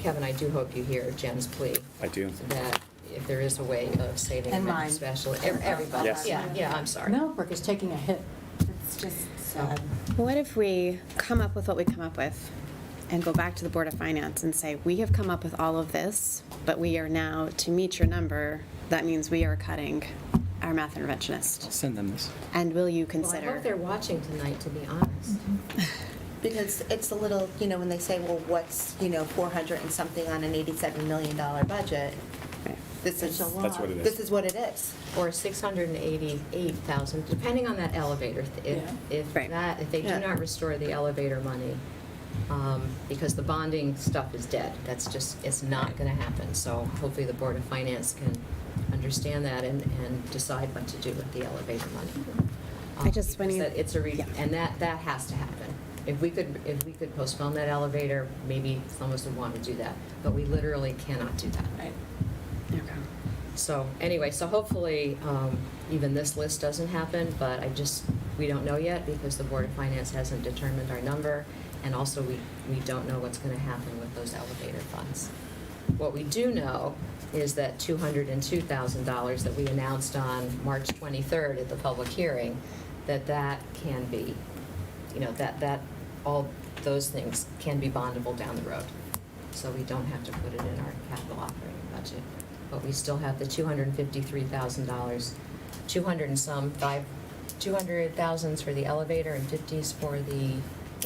Kevin, I do hope you hear Jen's plea. I do. That if there is a way of saving And them, mine. especially, everybody. Yes. Yeah, I'm sorry. Middlebrook is taking a hit. It's just sad. What if we come up with what we come up with and go back to the Board of Finance and say, we have come up with all of this, but we are now, to meet your number, that means we are cutting our math interventionist. Send them this. And will you Well, I consider? hope they're watching tonight, to be honest. Because it's a little, when they say, well, what's, 400 and something on an $87 million budget, this is, That's what it is. this is what it is. Or 688,000, depending on that elevator. If they do not restore the elevator money, because the bonding stuff is dead. That's just, it's not going to happen. So hopefully the Board of Finance can understand that and decide what to do with the elevator money. I just, when you, It's a and that has to happen. If we could postpone that elevator, maybe some of us would want to do that. But we literally cannot do that. Right. okay. So anyway, so hopefully even this list doesn't happen, but we don't know yet because the Board of Finance hasn't determined our number, and also we don't know what's going to happen with those elevator funds. What we do know is that $202,000 that we announced on March 23rd at the public hearing, that can be, that all those things can be bondable down the road. So we don't have to put it in our capital operating budget. But we still have the $253,000, 200 and some, 200,000 for the elevator and 50s for the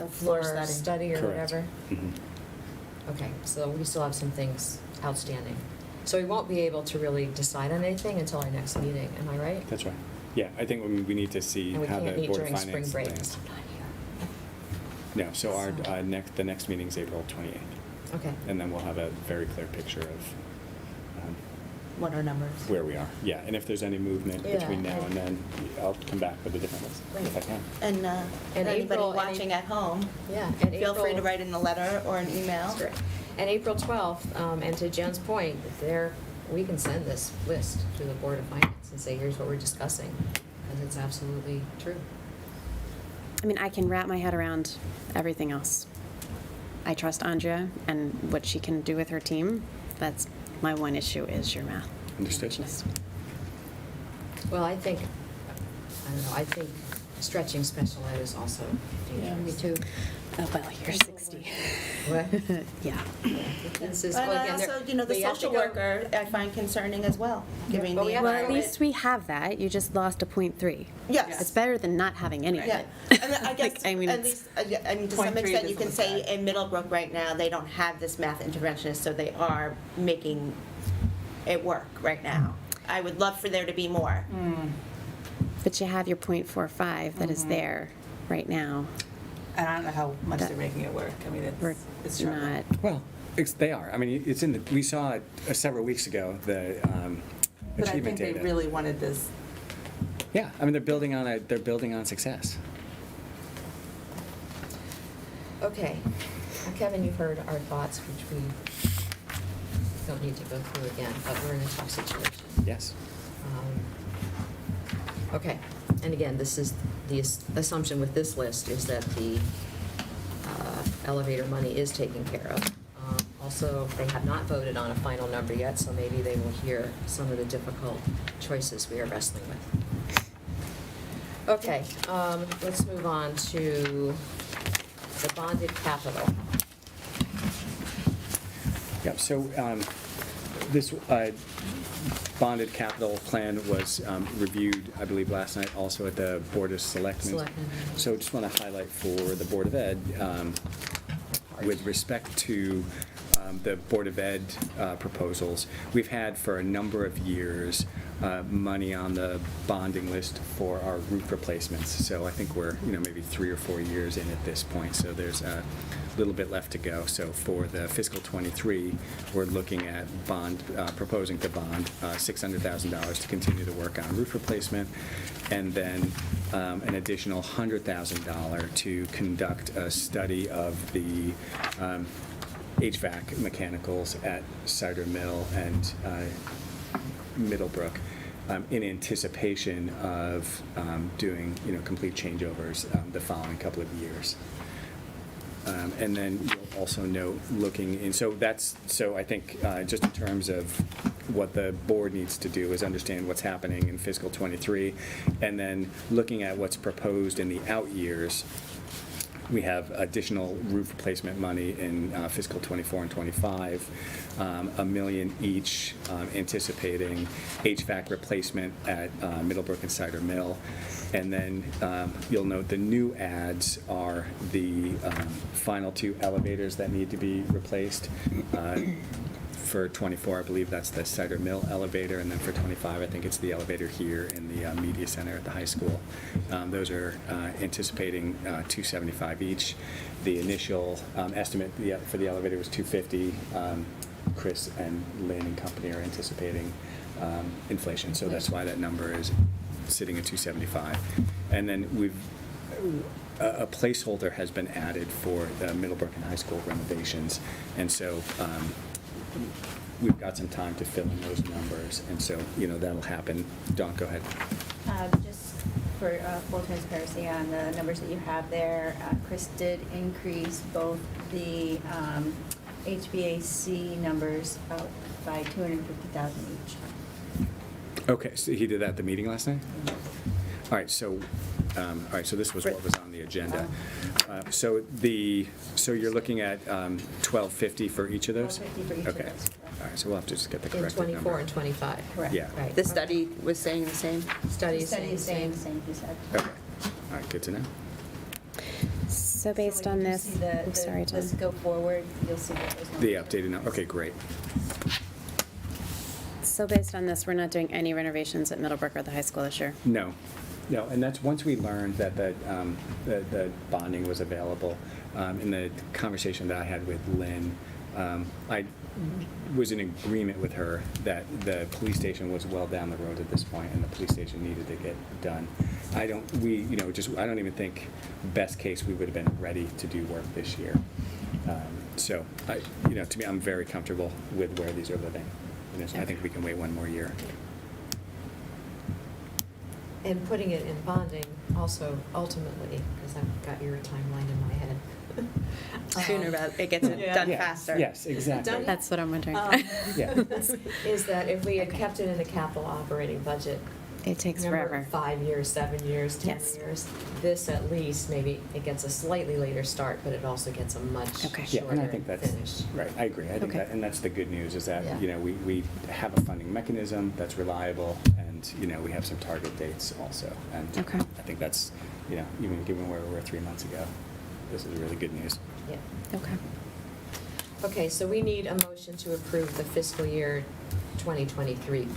floor study or Correct. whatever. Mm-hmm. Okay, so we still have some things outstanding. So we won't be able to really decide on anything until our next meeting, am I right? That's right. Yeah, I think we need to see And we how can't the meet Board of during spring Finance break. lands. No, so our the next meeting is April 28th. Okay. And then we'll have a very clear picture of What are numbers? where we are. Yeah, and if there's any movement between now and then, I'll come back with a different list if I can. And for anybody April- and watching at home, and feel free to April- write in a letter or an email. That's right. And April 12th, and to Jen's point, we can send this list to the Board of Finance and say, here's what we're discussing, because it's absolutely true. I mean, I can wrap my head around everything else. I trust Andrea and what she can do with her team. That's my one issue is your math. Understood. Just- Well, I think stretching special ed is also dangerous. Me too. Oh, well, you're 60. What? Yeah. This is, And well, I again, also, the we have to social go- worker, I find concerning as well, giving but the we have Well, at environment. least we have that. You just lost a 0.3. Yes. It's better than not having any Yeah, of and it. I guess, I mean, at it's- least, to some 0.3 extent, you doesn't can look say bad. in Middlebrook right now, they don't have this math interventionist, so they are making it work right now. I would love for there to be more. But you have your 0.45 that is there right now. And I don't know how much That- they're making it work. I mean, We're it's struggling. not. Well, they are. I mean, it's in the. We saw it several weeks ago. The But I achievement think they data. really wanted this. Yeah, I mean, they're building on success. Okay. Now, Kevin, you've heard our thoughts, which we don't need to go through again, but we're in a tough situation. Yes. Okay, and again, this is, the assumption with this list is that the elevator money is taken care of. Also, they have not voted on a final number yet, so maybe they will hear some of the difficult choices we are wrestling with. Okay, let's move on to the bonded capital. Yeah, so This bonded capital plan was reviewed, I believe, last night also at the Board of Selectmen. So just want to highlight for the Board of Ed, with respect to the Board of Ed proposals, we've had for a number of years money on the bonding list for our roof replacements. So I think we're, maybe 3 or 4 years in at this point. So there's a little bit left to go. So for the fiscal 23, we're looking at proposing to bond $600,000 to continue the work on roof replacement, and then an additional $100,000 to conduct a study of the HVAC mechanicals at Cider Mill and Middlebrook, in anticipation of doing, complete changeovers the following couple of years. And then you'll also note so I think just in terms of what the board needs to do is understand what's happening in fiscal 23, and then looking at what's proposed in the out years. We have additional roof replacement money in fiscal 24 and 25, $1 million each, anticipating HVAC replacement at Middlebrook and Cider Mill. And then you'll note the new adds are the final 2 elevators that need to be replaced. For 24, I believe that's the Cider Mill elevator, and then for 25, I think it's the elevator here in the media center at the high school. Those are anticipating $275 each. The initial estimate for the elevator was $250. Chris and Lynn and company are anticipating inflation, so that's why that number is sitting at $275. And then a placeholder has been added for the Middlebrook and high school renovations, and so we've got some time to fill in those numbers, and so that'll happen. Dawn, go ahead. Just for full transparency on the numbers that you have there, Chris did increase both the HVAC numbers out by $250,000 each. Okay, so he did that at the meeting last night? All right, so this was what was on the agenda. So you're looking at $1,250 for each of those? $1,250 for each Okay. of those. All right, so we'll have to just get the In correct number. 24 and 25. Correct. Yeah. Right. The study was saying the same? Study The is study saying is the saying same. the same, he said. Okay. All right, good to know. So based on when you this, see the- I'm sorry, Tom. Let's go forward, you'll see what those numbers The are. updated number, okay, great. So based on this, we're not doing any renovations at Middlebrook or the high school this year? No, and that's once we learned that the bonding was available. In the conversation that I had with Lynn, I was in agreement with her that the police station was well down the road at this point, and the police station needed to get done. I don't even think best case we would have been ready to do work this year. So to me, I'm very comfortable with where these are living. I think we can wait 1 more year. And putting it in bonding also ultimately, because I've got your timeline in my head. Sooner rather, it gets it done faster. Yes, exactly. Done? That's what I'm wondering. Is that if we had kept it in the capital operating budget, It takes remember, forever. 5 years, 7 years, 10 Yes. years, this at least, maybe it gets a slightly later start, but it also gets a much Yeah, and I shorter think that's finish. right. I agree. I think Okay. that, and that's the good news is that Yeah. we have a funding mechanism that's reliable, and we have some target dates also. And Okay. I think that's even given where we were 3 months ago, this is really good news. Yeah. Okay. Okay, so we need a motion to approve the fiscal year 2023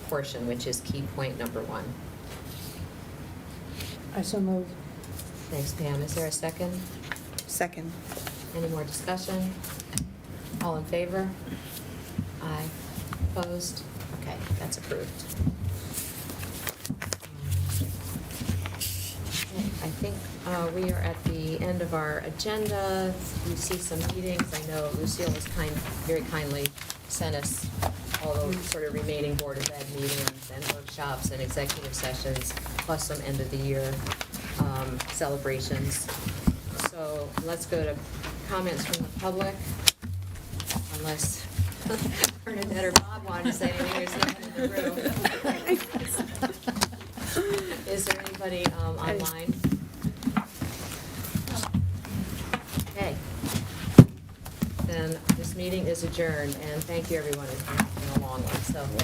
portion, which is key point number 1. I so moved. Thanks, Pam. Is there a second? Second. Any more discussion? All in favor? Aye. Opposed? Okay, that's approved. I think we are at the end of our agenda. We see some meetings. I know Lucille has very kindly sent us all those sort of remaining Board of Ed meetings and workshops and executive sessions, plus some end of the year celebrations. So let's go to comments from the public, unless Bernadette or Bob wanted to say anything. There's no one in the room. Is there anybody online? Okay. Then this meeting is adjourned, and thank you, everyone. It's been a long long one, so.